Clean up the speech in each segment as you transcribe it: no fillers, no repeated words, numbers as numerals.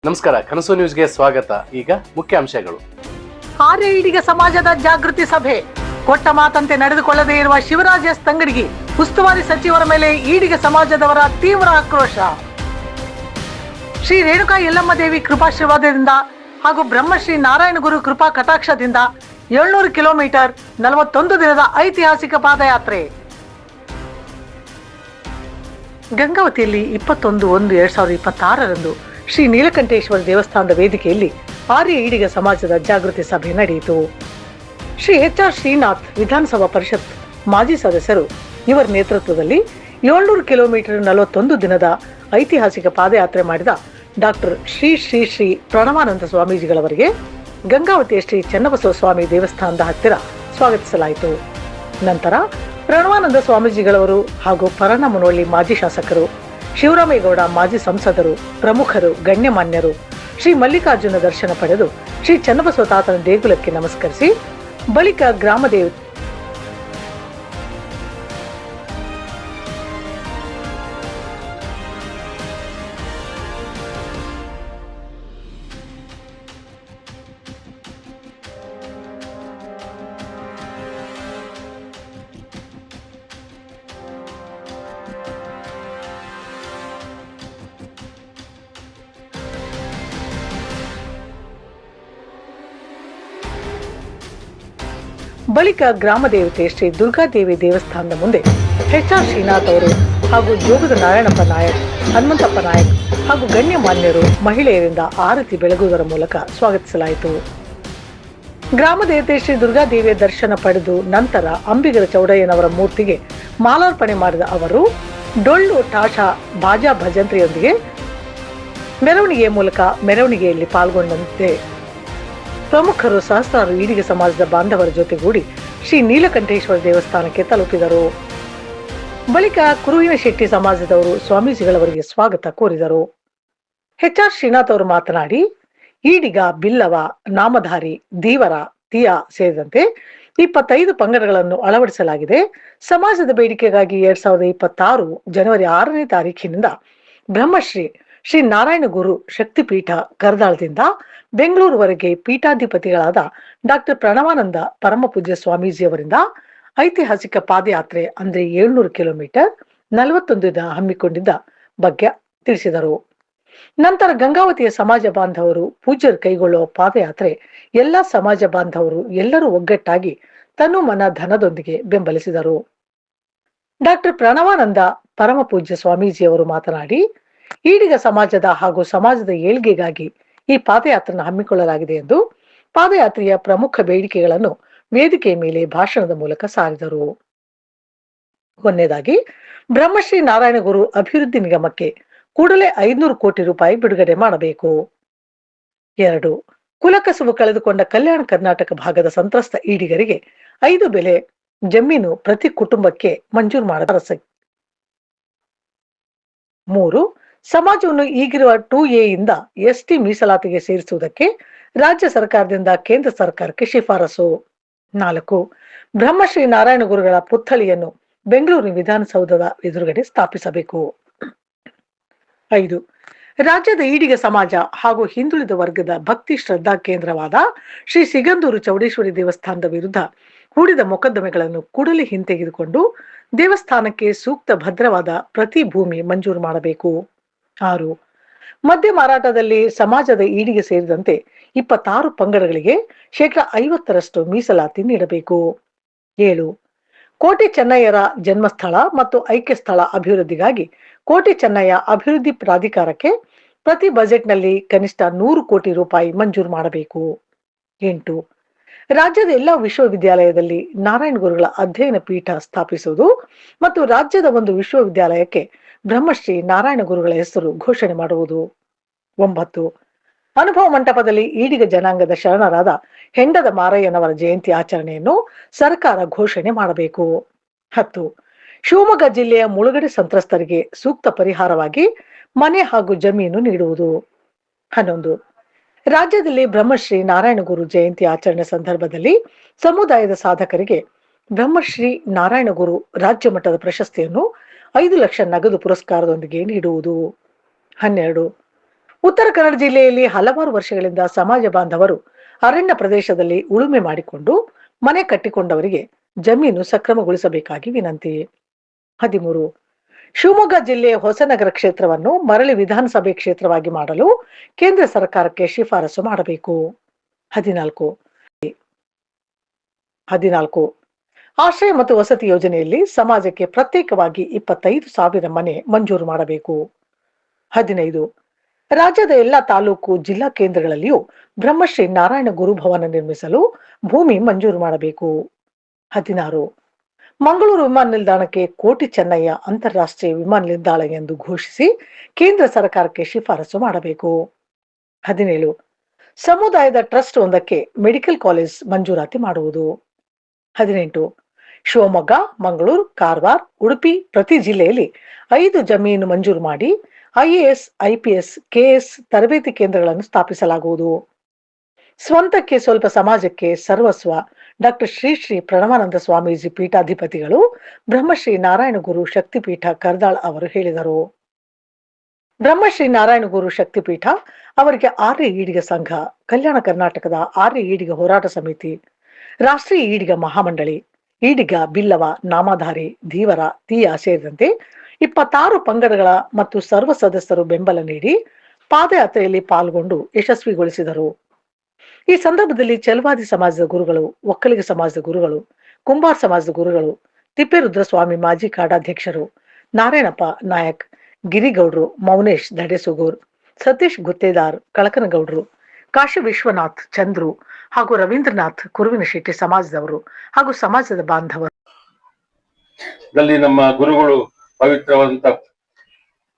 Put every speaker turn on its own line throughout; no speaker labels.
ನಮಸ್ಕಾರ, ಕನಸು ನ್ಯೂಸ್ಗೆ ಸ್ವಾಗತ. ಈಗ ಮುಖ್ಯಾಂಶಗಳು.
ಆರ್ಯ ಈಡಿಗ ಸಮಾಜದ ಜಾಗೃತಿ ಸಭೆ. ಕೊಟ್ಟ ಮಾತಂತೆ ನಡೆದುಕೊಳ್ಳದೇ ಇರುವ ಶಿವರಾಜ್ ಎಸ್ ತಂಗಡಗಿ ಉಸ್ತುವಾರಿ ಸಚಿವರ ಮೇಲೆ ಈಡಿಗ ಸಮಾಜದವರ ತೀವ್ರ ಆಕ್ರೋಶ. ಶ್ರೀ ರೇಣುಕಾ ಯಲ್ಲಮ್ಮ ದೇವಿ ಕೃಪಾಶೀರ್ವಾದದಿಂದ ಹಾಗೂ ಬ್ರಹ್ಮಶ್ರೀ ನಾರಾಯಣ ಗುರು ಕೃಪಾ ಕಟಾಕ್ಷದಿಂದ 700 ಕಿಲೋಮೀಟರ್ 41 ದಿನದ ಐತಿಹಾಸಿಕ ಪಾದಯಾತ್ರೆ. ಗಂಗಾವತಿಯಲ್ಲಿ 21/1/2026 ಶ್ರೀ ನೀಲಕಂಠೇಶ್ವರ ದೇವಸ್ಥಾನದ ವೇದಿಕೆಯಲ್ಲಿ ಆರ್ಯ ಈಡಿಗ ಸಮಾಜದ ಜಾಗೃತಿ ಸಭೆ ನಡೆಯಿತು. ಶ್ರೀ HR ಶ್ರೀನಾಥ್ ವಿಧಾನಸಭಾ ಪರಿಷತ್ ಮಾಜಿ ಸದಸ್ಯರು ಇವರ ನೇತೃತ್ವದಲ್ಲಿ 700 ಕಿಲೋಮೀಟರ್ 41 ದಿನದ ಐತಿಹಾಸಿಕ ಪಾದಯಾತ್ರೆ ಮಾಡಿದ ಡಾಕ್ಟರ್ ಶ್ರೀ ಶ್ರೀ ಶ್ರೀ ಪ್ರಣವಾನಂದ ಸ್ವಾಮೀಜಿಗಳವರಿಗೆ ಗಂಗಾವತಿಯ ಶ್ರೀ ಚನ್ನಬಸವ ಸ್ವಾಮಿ ದೇವಸ್ಥಾನದ ಹತ್ತಿರ ಸ್ವಾಗತಿಸಲಾಯಿತು. ನಂತರ ಪ್ರಣವಾನಂದ ಸ್ವಾಮೀಜಿಗಳವರು ಹಾಗೂ ಪರನಮನಹಳ್ಳಿ ಮಾಜಿ ಶಾಸಕರು, ಶಿವರಾಮೇಗೌಡ ಮಾಜಿ ಸಂಸದರು, ಪ್ರಮುಖರು, ಗಣ್ಯಮಾನ್ಯರು ಶ್ರೀ ಮಲ್ಲಿಕಾರ್ಜುನ ದರ್ಶನ ಪಡೆದು ಶ್ರೀ ಚನ್ನಬಸವ ತಾತನ ದೇಗುಲಕ್ಕೆ ನಮಸ್ಕರಿಸಿ ಬಳಿಕ ಗ್ರಾಮ ದೇವತೆ ಶ್ರೀ ದುರ್ಗಾದೇವಿ ದೇವಸ್ಥಾನದ ಮುಂದೆ HR ಶ್ರೀನಾಥ್ ಅವರು ಹಾಗೂ ಜೋಗದ ನಾರಾಯಣಪ್ಪ ನಾಯಕ್, ಹನುಮಂತಪ್ಪ ನಾಯಕ್ ಹಾಗೂ ಗಣ್ಯಮಾನ್ಯರು ಮಹಿಳೆಯರಿಂದ ಆರತಿ ಬೆಳಗುವುದರ ಮೂಲಕ ಸ್ವಾಗತಿಸಲಾಯಿತು. ಗ್ರಾಮ ದೇವತೆ ಶ್ರೀ ದುರ್ಗಾದೇವಿಯ ದರ್ಶನ ಪಡೆದು ನಂತರ ಅಂಬಿಗರ ಚೌಡಯ್ಯನವರ ಮೂರ್ತಿಗೆ ಮಾಲಾರ್ಪಣೆ ಮಾಡಿದ ಅವರು ಡೊಳ್ಳು, ಟಾಷ, ಬಾಜಾ ಭಜಂತ್ರಿಯೊಂದಿಗೆ ಮೆರವಣಿಗೆಯ ಮೂಲಕ ಮೆರವಣಿಗೆಯಲ್ಲಿ ಪಾಲ್ಗೊಂಡಂತೆ ಪ್ರಮುಖರು ಸಹಸ್ರಾರು ಈಡಿಗ ಸಮಾಜದ ಬಾಂಧವರ ಜೊತೆಗೂಡಿ ಶ್ರೀ ನೀಲಕಂಠೇಶ್ವರ ದೇವಸ್ಥಾನಕ್ಕೆ ತಲುಪಿದರು. ಬಳಿಕ ಕುರುವಿನ ಶೆಟ್ಟಿ ಸಮಾಜದವರು ಸ್ವಾಮೀಜಿಗಳವರಿಗೆ ಸ್ವಾಗತ ಕೋರಿದರು. HR ಶ್ರೀನಾಥ್ ಅವರು ಮಾತನಾಡಿ, ಈಡಿಗ, ಬಿಲ್ಲವ, ನಾಮಧಾರಿ, ದೀವರ, ತಿಯ ಸೇರಿದಂತೆ 25 ಪಂಗಡಗಳನ್ನು ಅಳವಡಿಸಲಾಗಿದೆ. ಸಮಾಜದ ಬೇಡಿಕೆಗಾಗಿ 2026 ಜನವರಿ 6ನೇ ತಾರೀಖಿನಿಂದ ಬ್ರಹ್ಮಶ್ರೀ ಶ್ರೀ ನಾರಾಯಣ ಗುರು ಶಕ್ತಿಪೀಠ ಕರ್ದಾಳದಿಂದ ಬೆಂಗಳೂರುವರೆಗೆ ಪೀಠಾಧಿಪತಿಗಳಾದ ಡಾಕ್ಟರ್ ಪ್ರಣವಾನಂದ ಪರಮಪೂಜ್ಯ ಸ್ವಾಮೀಜಿಯವರಿಂದ ಐತಿಹಾಸಿಕ ಪಾದಯಾತ್ರೆ ಅಂದ್ರೆ 700 ಕಿಲೋಮೀಟರ್ 41 ದಿನ ಹಮ್ಮಿಕೊಂಡಿದ್ದ ಬಗ್ಗೆ ತಿಳಿಸಿದರು. ನಂತರ ಗಂಗಾವತಿಯ ಸಮಾಜ ಬಾಂಧವರು ಪೂಜ್ಯರು ಕೈಗೊಳ್ಳುವ ಪಾದಯಾತ್ರೆ ಎಲ್ಲಾ ಸಮಾಜ ಬಾಂಧವರು ಎಲ್ಲರೂ ಒಗ್ಗಟ್ಟಾಗಿ ತನು ಮನ ಧನದೊಂದಿಗೆ ಬೆಂಬಲಿಸಿದರು. ಡಾಕ್ಟರ್ ಪ್ರಣವಾನಂದ ಪರಮಪೂಜ್ಯ ಸ್ವಾಮೀಜಿಯವರು ಮಾತನಾಡಿ, ಈಡಿಗ ಸಮಾಜದ ಹಾಗೂ ಸಮಾಜದ ಏಳ್ಗೆಗಾಗಿ ಈ ಪಾದಯಾತ್ರೆಯನ್ನು ಹಮ್ಮಿಕೊಳ್ಳಲಾಗಿದೆ ಎಂದು ಪಾದಯಾತ್ರೆಯ ಪ್ರಮುಖ ಬೇಡಿಕೆಗಳನ್ನು ವೇದಿಕೆಯ ಮೇಲೆ ಭಾಷಣದ ಮೂಲಕ ಸಾರಿದರು. ಒಂದನೇದಾಗಿ, ಬ್ರಹ್ಮಶ್ರೀ ನಾರಾಯಣ ಗುರು ಅಭಿವೃದ್ಧಿ ನಿಗಮಕ್ಕೆ ಕೂಡಲೇ 500 ಕೋಟಿ ರೂಪಾಯಿ ಬಿಡುಗಡೆ ಮಾಡಬೇಕು. 2, ಕುಲಕಸುಬು ಕಳೆದುಕೊಂಡ ಕಲ್ಯಾಣ ಕರ್ನಾಟಕ ಭಾಗದ ಸಂತ್ರಸ್ತ ಈಡಿಗರಿಗೆ 5 ಬೆಲೆ ಜಮೀನು ಪ್ರತಿ ಕುಟುಂಬಕ್ಕೆ ಮಂಜೂರು ಮಾಡಬೇಕು. 3, ಸಮಾಜವನ್ನು ಈಗಿರುವ 2A ಯಿಂದ ST ಮೀಸಲಾತಿಗೆ ಸೇರಿಸುವುದಕ್ಕೆ ರಾಜ್ಯ ಸರ್ಕಾರದಿಂದ ಕೇಂದ್ರ ಸರ್ಕಾರಕ್ಕೆ ಶಿಫಾರಸು. 4, ಬ್ರಹ್ಮಶ್ರೀ ನಾರಾಯಣ ಗುರುಗಳ ಪುತ್ಥಳಿಯನ್ನು ಬೆಂಗಳೂರು ವಿಧಾನಸೌಧದ ಎದುರುಗಡೆ ಸ್ಥಾಪಿಸಬೇಕು. 5, ರಾಜ್ಯದ ಈಡಿಗ ಸಮಾಜ ಹಾಗೂ ಹಿಂದುಳಿದ ವರ್ಗದ ಭಕ್ತಿ ಶ್ರದ್ಧಾ ಕೇಂದ್ರವಾದ ಶ್ರೀ ಸಿಗಂದೂರು ಚೌಡೇಶ್ವರಿ ದೇವಸ್ಥಾನದ ವಿರುದ್ಧ ಹೂಡಿದ ಮೊಕದ್ದಮೆಗಳನ್ನು ಕೂಡಲೇ ಹಿಂತೆಗೆದುಕೊಂಡು ದೇವಸ್ಥಾನಕ್ಕೆ ಸೂಕ್ತ ಭದ್ರವಾದ ಪ್ರತಿ ಭೂಮಿ ಮಂಜೂರು ಮಾಡಬೇಕು. 6, ಮದ್ಯ ಮಾರಾಟದಲ್ಲಿ ಸಮಾಜದ ಈಡಿಗೆ ಸೇರಿದಂತೆ 26 ಪಂಗಡಗಳಿಗೆ 50% ಮೀಸಲಾತಿ ನೀಡಬೇಕು. 7, ಕೋಟೆ ಚೆನ್ನಯ್ಯರ ಜನ್ಮಸ್ಥಳ ಮತ್ತು ಐಕ್ಯ ಸ್ಥಳ ಅಭಿವೃದ್ಧಿಗಾಗಿ ಕೋಟೆ ಚೆನ್ನಯ್ಯ ಅಭಿವೃದ್ಧಿ ಪ್ರಾಧಿಕಾರಕ್ಕೆ ಪ್ರತಿ ಬಜೆಟ್ನಲ್ಲಿ ಕನಿಷ್ಠ 100 ಕೋಟಿ ರೂಪಾಯಿ ಮಂಜೂರು ಮಾಡಬೇಕು. 8, ರಾಜ್ಯದ ಎಲ್ಲಾ ವಿಶ್ವವಿದ್ಯಾಲಯದಲ್ಲಿ ನಾರಾಯಣ ಗುರುಗಳ ಅಧ್ಯಯನ ಪೀಠ ಸ್ಥಾಪಿಸುವುದು ಮತ್ತು ರಾಜ್ಯದ ಒಂದು ವಿಶ್ವವಿದ್ಯಾಲಯಕ್ಕೆ ಬ್ರಹ್ಮಶ್ರೀ ನಾರಾಯಣ ಗುರುಗಳ ಹೆಸರು ಘೋಷಣೆ ಮಾಡುವುದು. 9, ಅನುಭವ ಮಂಟಪದಲ್ಲಿ ಈಡಿಗ ಜನಾಂಗದ ಶರಣರಾದ ಹೆಂಡದ ಮಾರಯ್ಯನವರ ಜಯಂತಿ ಆಚರಣೆಯನ್ನು ಸರ್ಕಾರ ಘೋಷಣೆ ಮಾಡಬೇಕು. 10, ಶಿವಮೊಗ್ಗ ಜಿಲ್ಲೆಯ ಮುಳುಗಡೆ ಸಂತ್ರಸ್ತರಿಗೆ ಸೂಕ್ತ ಪರಿಹಾರವಾಗಿ ಮನೆ ಹಾಗೂ ಜಮೀನು ನೀಡುವುದು. 11, ರಾಜ್ಯದಲ್ಲಿ ಬ್ರಹ್ಮಶ್ರೀ ನಾರಾಯಣ ಗುರು ಜಯಂತಿ ಆಚರಣೆ ಸಂದರ್ಭದಲ್ಲಿ ಸಮುದಾಯದ ಸಾಧಕರಿಗೆ ಬ್ರಹ್ಮಶ್ರೀ ನಾರಾಯಣ ಗುರು ರಾಜ್ಯ ಮಟ್ಟದ ಪ್ರಶಸ್ತಿಯನ್ನು 5 ಲಕ್ಷ ನಗದು ಪುರಸ್ಕಾರದೊಂದಿಗೆ ನೀಡುವುದು. 12, ಉತ್ತರ ಕನ್ನಡ ಜಿಲ್ಲೆಯಲ್ಲಿ ಹಲವಾರು ವರ್ಷಗಳಿಂದ ಸಮಾಜ ಬಾಂಧವರು ಅರಣ್ಯ ಪ್ರದೇಶದಲ್ಲಿ ಉಳುಮೆ ಮಾಡಿಕೊಂಡು ಮನೆ ಕಟ್ಟಿಕೊಂಡವರಿಗೆ ಜಮೀನು ಸಕ್ರಮಗೊಳಿಸಬೇಕಾಗಿ ವಿನಂತಿ. 13. ಶಿವಮೊಗ್ಗ ಜಿಲ್ಲೆಯ ಹೊಸನಗರ ಕ್ಷೇತ್ರವನ್ನು ಮರಳಿ ವಿಧಾನಸಭೆ ಕ್ಷೇತ್ರವಾಗಿ ಮಾಡಲು ಕೇಂದ್ರ ಸರ್ಕಾರಕ್ಕೆ ಶಿಫಾರಸು ಮಾಡಬೇಕು. 14. ಆಶ್ರಯ ಮತ್ತು ವಸತಿ ಯೋಜನೆಯಲ್ಲಿ ಸಮಾಜಕ್ಕೆ ಪ್ರತ್ಯೇಕವಾಗಿ 25,000 ಮನೆ ಮಂಜೂರು ಮಾಡಬೇಕು. 15. ರಾಜ್ಯದ ಎಲ್ಲ ತಾಲೂಕು ಜಿಲ್ಲಾ ಕೇಂದ್ರಗಳಲ್ಲಿಯೂ ಬ್ರಹ್ಮಶ್ರೀ ನಾರಾಯಣ ಗುರು ಭವನ ನಿರ್ಮಿಸಲು ಭೂಮಿ ಮಂಜೂರು ಮಾಡಬೇಕು. 16. ಮಂಗಳೂರು ವಿಮಾನ ನಿಲ್ದಾಣಕ್ಕೆ ಕೋಟಿ ಚೆನ್ನಯ್ಯ ಅಂತಾರಾಷ್ಟ್ರೀಯ ವಿಮಾನ ನಿಲ್ದಾಣ ಎಂದು ಘೋಷಿಸಿ ಕೇಂದ್ರ ಸರ್ಕಾರಕ್ಕೆ ಶಿಫಾರಸು ಮಾಡಬೇಕು. 17. ಸಮುದಾಯದ ಟ್ರಸ್ಟ್ ಒಂದಕ್ಕೆ ಮೆಡಿಕಲ್ ಕಾಲೇಜ್ ಮಂಜೂರಾತಿ ಮಾಡುವುದು. 18. ಶಿವಮೊಗ್ಗ, ಮಂಗಳೂರು, ಕಾರವಾರ, ಉಡುಪಿ ಪ್ರತಿ ಜಿಲ್ಲೆಯಲ್ಲಿ 5 ಜಮೀನು ಮಂಜೂರು ಮಾಡಿ IAS, IPS, KS ತರಬೇತಿ ಕೇಂದ್ರಗಳನ್ನು ಸ್ಥಾಪಿಸಲಾಗುವುದು. ಸ್ವಂತಕ್ಕೆ ಸ್ವಲ್ಪ ಸಮಾಜಕ್ಕೆ ಸರ್ವಸ್ವ ಡಾಕ್ಟರ್ ಶ್ರೀ ಶ್ರೀ ಪ್ರಣವಾನಂದ ಸ್ವಾಮೀಜಿ ಪೀಠಾಧಿಪತಿಗಳು ಬ್ರಹ್ಮಶ್ರೀ ನಾರಾಯಣ ಗುರು ಶಕ್ತಿಪೀಠ ಕರ್ದಾಳ್ ಅವರು ಹೇಳಿದರು. ಬ್ರಹ್ಮಶ್ರೀ ನಾರಾಯಣ ಗುರು ಶಕ್ತಿಪೀಠ ಅವರಿಗೆ ಆರ್ಯ ಈಡಿಗ ಸಂಘ, ಕಲ್ಯಾಣ ಕರ್ನಾಟಕದ ಆರ್ಯ ಈಡಿಗ ಹೋರಾಟ ಸಮಿತಿ, ರಾಷ್ಟ್ರೀಯ ಈಡಿಗ ಮಹಾಮಂಡಳಿ, ಈಡಿಗ, ಬಿಲ್ಲವ, ನಾಮಧಾರಿ, ಧೀವರ, ತೀಯ ಸೇರಿದಂತೆ 26 ಪಂಗಡಗಳ ಮತ್ತು ಸರ್ವ ಸದಸ್ಯರು ಬೆಂಬಲ ನೀಡಿ ಪಾದಯಾತ್ರೆಯಲ್ಲಿ ಪಾಲ್ಗೊಂಡು ಯಶಸ್ವಿಗೊಳಿಸಿದರು. ಈ ಸಂದರ್ಭದಲ್ಲಿ ಛಲವಾದಿ ಸಮಾಜದ ಗುರುಗಳು, ಒಕ್ಕಲಿಗ ಸಮಾಜದ ಗುರುಗಳು, ಕುಂಬಾರ ಸಮಾಜದ ಗುರುಗಳು, ತಿಪ್ಪೇರುದ್ರಸ್ವಾಮಿ ಮಾಜಿ ಕಾಡಾಧ್ಯಕ್ಷರು, ನಾರಾಯಣಪ್ಪ ನಾಯಕ್, ಗಿರಿಗೌಡ್ರು, ಮೌನೇಶ್ ದಡೆಸುಗೂರ್, ಸತೀಶ್ ಗುತ್ತೇದಾರ್, ಕಳಕನಗೌಡ್ರು, ಕಾಶಿ ವಿಶ್ವನಾಥ್ ಚಂದ್ರು ಹಾಗೂ ರವೀಂದ್ರನಾಥ್ ಕುರುವಿನ ಶೆಟ್ಟಿ ಸಮಾಜದವರು ಹಾಗೂ ಸಮಾಜದ ಬಾಂಧವರು
ನಮ್ಮ ಗುರುಗಳು ಪವಿತ್ರವಾದಂತ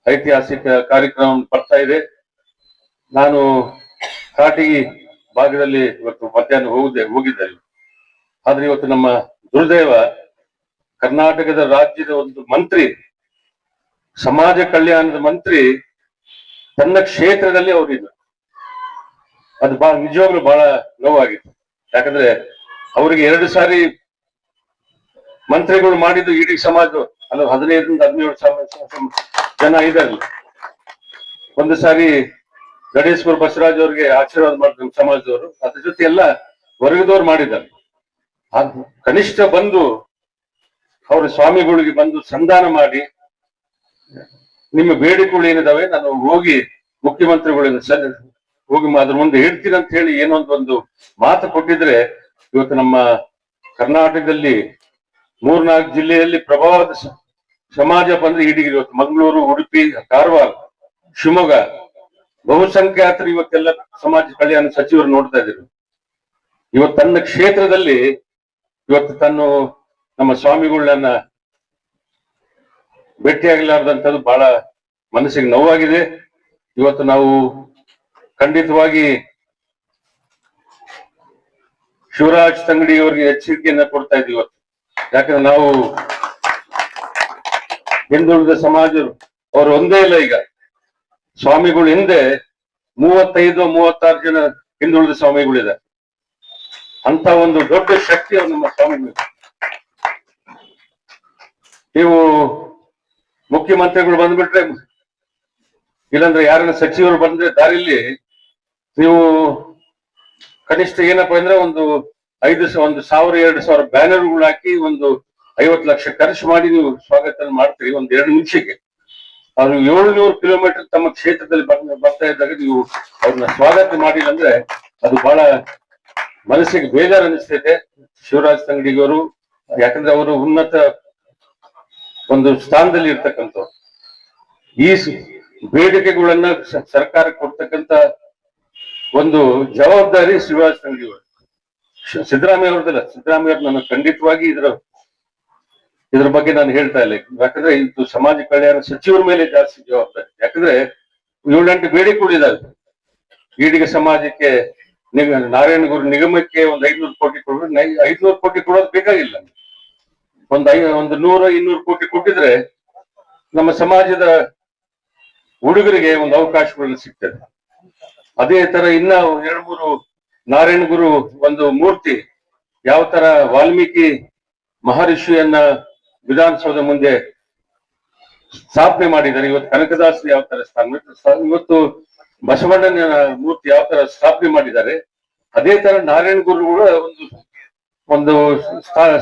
ಐತಿಹಾಸಿಕ ಕಾರ್ಯಕ್ರಮ ಬರ್ತಾ ಇದೆ. ನಾನು ಕಾಟಿಗಿ ಭಾಗದಲ್ಲಿ ಇವತ್ತು ಮಧ್ಯಾಹ್ನ ಹೋಗಿದ್ದೆ. ಆದ್ರೆ ಇವತ್ತು ನಮ್ಮ ದುರ್ದೈವ, ಕರ್ನಾಟಕದ ರಾಜ್ಯದ ಒಂದು ಮಂತ್ರಿ, ಸಮಾಜ ಕಲ್ಯಾಣದ ಮಂತ್ರಿ ತನ್ನ ಕ್ಷೇತ್ರದಲ್ಲಿ ಅವರಿದ್ರು. ಅದು ನಿಜವಾಗ್ಲೂ ಬಹಳ ನೋವಾಗಿತ್ತು. ಯಾಕಂದ್ರೆ ಅವರಿಗೆ 2 ಸಾರಿ ಮಂತ್ರಿಗಳು ಮಾಡಿದ್ದು ಇಡೀ ಸಮಾಜ, 15ರಿಂದ 17 ಜನ ಇದ್ದಾರೆ. ಒಂದು ಸಾರಿ ಗಣೇಶ್ವರ ಬಸವರಾಜ್ ಅವ್ರಿಗೆ ಆಶೀರ್ವಾದ ಮಾಡಿದ್ರು ಸಮಾಜದವರು, ಅದ್ರ ಜೊತೆ ಎಲ್ಲ ವರ್ಗದವ್ರು ಮಾಡಿದ್ದಾರೆ. ಕನಿಷ್ಠ ಬಂದು ಅವ್ರ ಸ್ವಾಮಿಗಳಿಗೆ ಬಂದು ಸಂಧಾನ ಮಾಡಿ, ನಿಮ್ಮ ಬೇಡಿಕೆಗಳು ಏನಿದಾವೆ ನಾನು ಹೋಗಿ ಮುಖ್ಯಮಂತ್ರಿಗಳಿಂದ ಹೋಗಿ ಅದ್ರ ಮುಂದೆ ಹೇಳ್ತೀನಿ ಅಂತ ಹೇಳಿ ಏನೊಂದು ಮಾತು ಕೊಟ್ಟಿದ್ರೆ ಇವತ್ತು ನಮ್ಮ ಕರ್ನಾಟಕದಲ್ಲಿ 3-4 ಜಿಲ್ಲೆಯಲ್ಲಿ ಪ್ರಭಾವದ ಸಮಾಜ ಬಂದ್ರೆ ಈಡಿಗೆ ಇವತ್ತು ಮಂಗಳೂರು, ಉಡುಪಿ, ಕಾರವಾರ, ಶಿವಮೊಗ್ಗ ಬಹುಸಂಖ್ಯಾತರು ಇವತ್ತೆಲ್ಲ ಸಮಾಜ ಕಲ್ಯಾಣ ಸಚಿವರು ನೋಡ್ತಾ ಇದ್ರು. ಇವತ್ತು ತನ್ನ ಕ್ಷೇತ್ರದಲ್ಲಿ ಇವತ್ತು ನಮ್ಮ ಸ್ವಾಮಿಗಳನ್ನ ಭೇಟಿಯಾಗಲಾರ್ದಂಥದ್ದು ಬಹಳ ಮನಸ್ಸಿಗೆ ನೋವಾಗಿದೆ. ಇವತ್ತು ನಾವು ಖಂಡಿತವಾಗಿ ಶಿವರಾಜ್ ತಂಗಡಿ ಅವರಿಗೆ ಎಚ್ಚರಿಕೆಯನ್ನ ಕೊಡ್ತಾ ಇದ್ದೀವಿ ಇವತ್ತು. ಯಾಕಂದ್ರೆ ನಾವು ಹಿಂದುಳಿದ ಸಮಾಜ ಅವರು ಒಂದೇ ಇಲ್ಲ. ಈಗ ಸ್ವಾಮಿಗಳು ಹಿಂದೆ 35-36 ಜನ ಹಿಂದುಳಿದ ಸ್ವಾಮಿಗಳಿದೆ. ಅಂತ ಒಂದು ದೊಡ್ಡ ಶಕ್ತಿ ಅವರು ನಮ್ಮ ಸ್ವಾಮಿಗಳು. ನೀವು ಮುಖ್ಯಮಂತ್ರಿಗಳು ಬಂದ್ಬಿಟ್ರೆ, ಇಲ್ಲಾಂದ್ರೆ ಯಾರನ್ನ ಸಚಿವರು ಬಂದ್ರೆ ದಾರಿಲಿ ನೀವು ಕನಿಷ್ಠ ಏನಪ್ಪಾ ಅಂದ್ರೆ ಒಂದು 1,000-2,000 ಬ್ಯಾನರ್ಗಳು ಹಾಕಿ 50 ಲಕ್ಷ ಖರ್ಚು ಮಾಡಿ ನೀವು ಸ್ವಾಗತ ಮಾಡ್ತೀರಿ 1-2 ನಿಮಿಷಕ್ಕೆ. ಅವ್ರು 700 ಕಿಲೋಮೀಟರ್ ತಮ್ಮ ಕ್ಷೇತ್ರದಲ್ಲಿ ಬರ್ತಾ ಇದ್ದಾಗ ನೀವು ಅವ್ರನ್ನ ಸ್ವಾಗತ ಮಾಡಿಲ್ಲ ಅಂದ್ರೆ ಅದು ಬಹಳ ಮನಸ್ಸಿಗೆ ಬೇಜಾರು ಅನಿಸ್ತೈತೆ. ಶಿವರಾಜ್ ತಂಗಡಿಗವರು, ಯಾಕಂದ್ರೆ ಅವರು ಉನ್ನತ ಒಂದು ಸ್ಥಾನದಲ್ಲಿ ಇರ್ತಕ್ಕಂಥವ್ರು. ಈ ಬೇಡಿಕೆಗಳನ್ನ ಸರ್ಕಾರಕ್ಕೆ ಕೊಡ್ತಕ್ಕಂತ ಒಂದು ಜವಾಬ್ದಾರಿ ಶಿವರಾಜ್ ತಂಗಡಿಯವರು. ಸಿದ್ದರಾಮಯ್ಯ ಅವ್ರದ್ದಲ್ಲ. ಸಿದ್ದರಾಮಯ್ಯ ಅವ್ರು ನಾನು ಖಂಡಿತವಾಗಿ ಇದ್ರ ಬಗ್ಗೆ ನಾನು ಹೇಳ್ತಾ ಇಲ್ಲ. ಯಾಕಂದ್ರೆ ಇದು ಸಮಾಜ ಕಲ್ಯಾಣ ಸಚಿವರ ಮೇಲೆ ಜಾಸ್ತಿ ಜವಾಬ್ದಾರಿ. ಯಾಕಂದ್ರೆ 7-8 ಬೇಡಿಕೆಗಳಿದಾವೆ. ಈಡಿಗ ಸಮಾಜಕ್ಕೆ ನಾರಾಯಣ ಗುರು ನಿಗಮಕ್ಕೆ 500 ಕೋಟಿ ಕೊಡ್ಬೇಕು. 500 ಕೋಟಿ ಕೊಡೋದು ಬೇಕಾಗಿಲ್ಲ. 100-200 ಕೋಟಿ ಕೊಟ್ಟಿದ್ರೆ ನಮ್ಮ ಸಮಾಜದ ಹುಡುಗರಿಗೆ ಒಂದು ಅವಕಾಶಗಳು ಸಿಗ್ತದೆ. ಅದೇ ತರ ಇನ್ನ 2-3 ನಾರಾಯಣ ಗುರು ಒಂದು ಮೂರ್ತಿ ಯಾವ ತರ ವಾಲ್ಮೀಕಿ ಮಹರ್ಷಿಯನ್ನ ವಿಧಾನಸೌಧ ಮುಂದೆ ಸ್ಥಾಪನೆ ಮಾಡಿದ್ದಾರೆ. ಇವತ್ತು ಕನಕದಾಸರು ಯಾವ ತರ ಇವತ್ತು ಬಸವಣ್ಣನ ಮೂರ್ತಿ ಯಾವ ತರ ಸ್ಥಾಪನೆ ಮಾಡಿದ್ದಾರೆ, ಅದೇ ತರ ನಾರಾಯಣ ಗುರುಗಳ ಒಂದು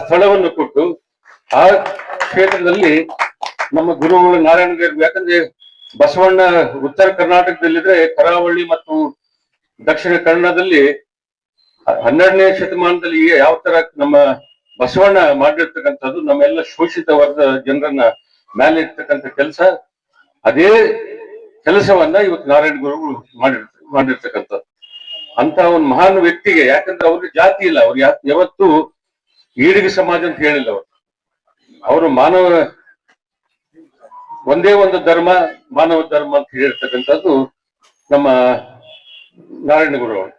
ಸ್ಥಳವನ್ನು ಕೊಟ್ಟು ಆ ಕ್ಷೇತ್ರದಲ್ಲಿ ನಮ್ಮ ಗುರುಗಳು ನಾರಾಯಣ ಗುರು, ಯಾಕಂದ್ರೆ ಬಸವಣ್ಣ ಉತ್ತರ ಕರ್ನಾಟಕದಲ್ಲಿದ್ರೆ ಕರಾವಳಿ ಮತ್ತು ದಕ್ಷಿಣ ಕನ್ನಡದಲ್ಲಿ 12ನೇ ಶತಮಾನದಲ್ಲಿ ಯಾವ ತರ ನಮ್ಮ ಬಸವಣ್ಣ ಮಾಡಿರ್ತಕ್ಕಂಥದ್ದು, ನಮ್ಮೆಲ್ಲ ಶೋಷಿತ ವರ್ಗದ ಜನರನ್ನ ಮೇಲೆ ಇರ್ತಕ್ಕಂಥ ಕೆಲಸ, ಅದೇ ಕೆಲಸವನ್ನ ಇವತ್ತು ನಾರಾಯಣ ಗುರುಗಳು ಮಾಡಿರ್ತಕ್ಕಂಥದ್ದು. ಅಂತ ಒಂದು ಮಹಾನ್ ವ್ಯಕ್ತಿಗೆ, ಯಾಕಂದ್ರೆ ಅವ್ರಿಗೆ ಜಾತಿ ಇಲ್ಲ, ಅವ್ರು ಯಾವತ್ತು ಈಡಿಗೆ ಸಮಾಜ ಅಂತ ಹೇಳಿಲ್ಲ. ಅವರು ಮಾನವ, ಒಂದೇ ಒಂದು ಧರ್ಮ, ಮಾನವ ಧರ್ಮ ಅಂತ ಹೇಳಿರ್ತಕ್ಕಂಥದ್ದು ನಮ್ಮ ನಾರಾಯಣ ಗುರುಗಳು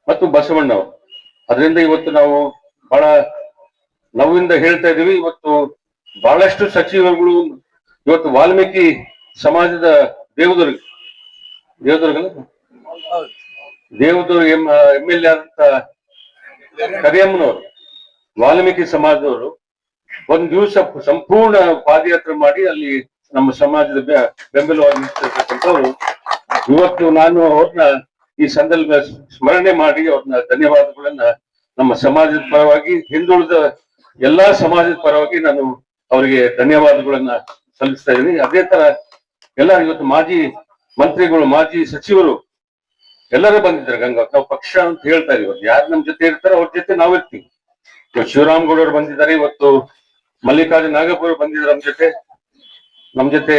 ಮತ್ತು ಬಸವಣ್ಣವರು. ಅದರಿಂದ ಇವತ್ತು ನಾವು ಬಹಳ ನೋವಿಂದ ಹೇಳ್ತಾ ಇದೀವಿ. ಇವತ್ತು ಬಹಳಷ್ಟು ಸಚಿವರುಗಳು ಇವತ್ತು ವಾಲ್ಮೀಕಿ ಸಮಾಜದ ದೇವದುರ್ಗ MLA ಆದಂತ ಕರಿಯಮ್ಮನವರು, ವಾಲ್ಮೀಕಿ ಸಮಾಜದವರು ಒಂದ್ ದಿವಸ ಸಂಪೂರ್ಣ ಪಾದಯಾತ್ರೆ ಮಾಡಿ ಅಲ್ಲಿ ನಮ್ಮ ಸಮಾಜದ ಬೆಂಬಲವಾಗಿ ನಿಂತಿರ್ತಕ್ಕಂಥವ್ರು. ಇವತ್ತು ನಾನು ಅವ್ರನ್ನ ಈ ಸಂದರ್ಭ ಸ್ಮರಣೆ ಮಾಡಿ ಅವ್ರನ್ನ ಧನ್ಯವಾದಗಳನ್ನ ನಮ್ಮ ಸಮಾಜದ ಪರವಾಗಿ, ಹಿಂದುಳಿದ ಎಲ್ಲಾ ಸಮಾಜದ ಪರವಾಗಿ ನಾನು ಅವರಿಗೆ ಧನ್ಯವಾದಗಳನ್ನ ಸಲ್ಲಿಸ್ತಾ ಇದ್ದೀನಿ. ಅದೇ ತರ ಎಲ್ಲ ಇವತ್ತು ಮಾಜಿ ಮಂತ್ರಿಗಳು, ಮಾಜಿ ಸಚಿವರು ಎಲ್ಲರೂ ಬಂದಿದ್ದಾರೆ ಗಂಗಾವತಿ. ನಾವು ಪಕ್ಷ ಅಂತ ಹೇಳ್ತಾ ಇದೀವಿ, ಯಾರು ನಮ್ ಜೊತೆ ಇರ್ತಾರೋ ಅವ್ರ ಜೊತೆ ನಾವು ಇರ್ತೀವಿ. ಇವತ್ತು ಶಿವರಾಮಗೌಡರು ಬಂದಿದ್ದಾರೆ, ಇವತ್ತು ಮಲ್ಲಿಕಾರ್ಜುನ ನಾಗಪುರ ಬಂದಿದ್ದಾರೆ ನಮ್ ಜೊತೆ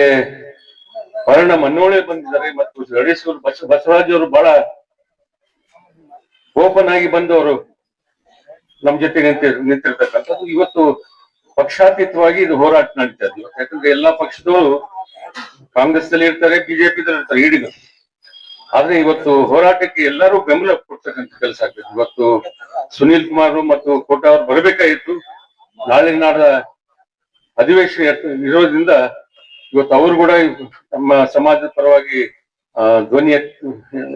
ವರ್ಣ ಮನ್ನೋಳೆ ಬಂದಿದ್ದಾರೆ, ಮತ್ತು ಗಣೇಶ್ವರು ಬಸವರಾಜ್ ಅವರು ಬಹಳ ಓಪನ್ ಆಗಿ ಬಂದವರು ನಮ್ ಜೊತೆ ನಿಂತಿರ್ತಕ್ಕಂಥದ್ದು. ಇವತ್ತು ಪಕ್ಷಾತೀತವಾಗಿ ಇದು ಹೋರಾಟ ನಡೀತಾ ಇದೆ. ಯಾಕಂದ್ರೆ ಎಲ್ಲಾ ಪಕ್ಷದವರು ಕಾಂಗ್ರೆಸ್ ದಲ್ಲಿ ಇರ್ತಾರೆ, ಬಿಜೆಪಿದಲ್ಲಿ ಇರ್ತಾರೆ ಈಡಿಗ, ಆದ್ರೆ ಇವತ್ತು ಹೋರಾಟಕ್ಕೆ ಎಲ್ಲರೂ ಬೆಂಬಲ ಕೊಡ್ತಕ್ಕಂಥ ಕೆಲಸ ಆಗ್ತದೆ. ಇವತ್ತು ಸುನೀಲ್ ಕುಮಾರ್ ಮತ್ತು ಕೋಟಾ ಅವರು ಬರಬೇಕಾಗಿತ್ತು, ನಾಳೆ ನಾಡ ಅಧಿವೇಶನ ಇರೋದ್ರಿಂದ ಇವತ್ತು ಅವರು ಕೂಡ ನಮ್ಮ ಸಮಾಜದ ಪರವಾಗಿ ಧ್ವನಿ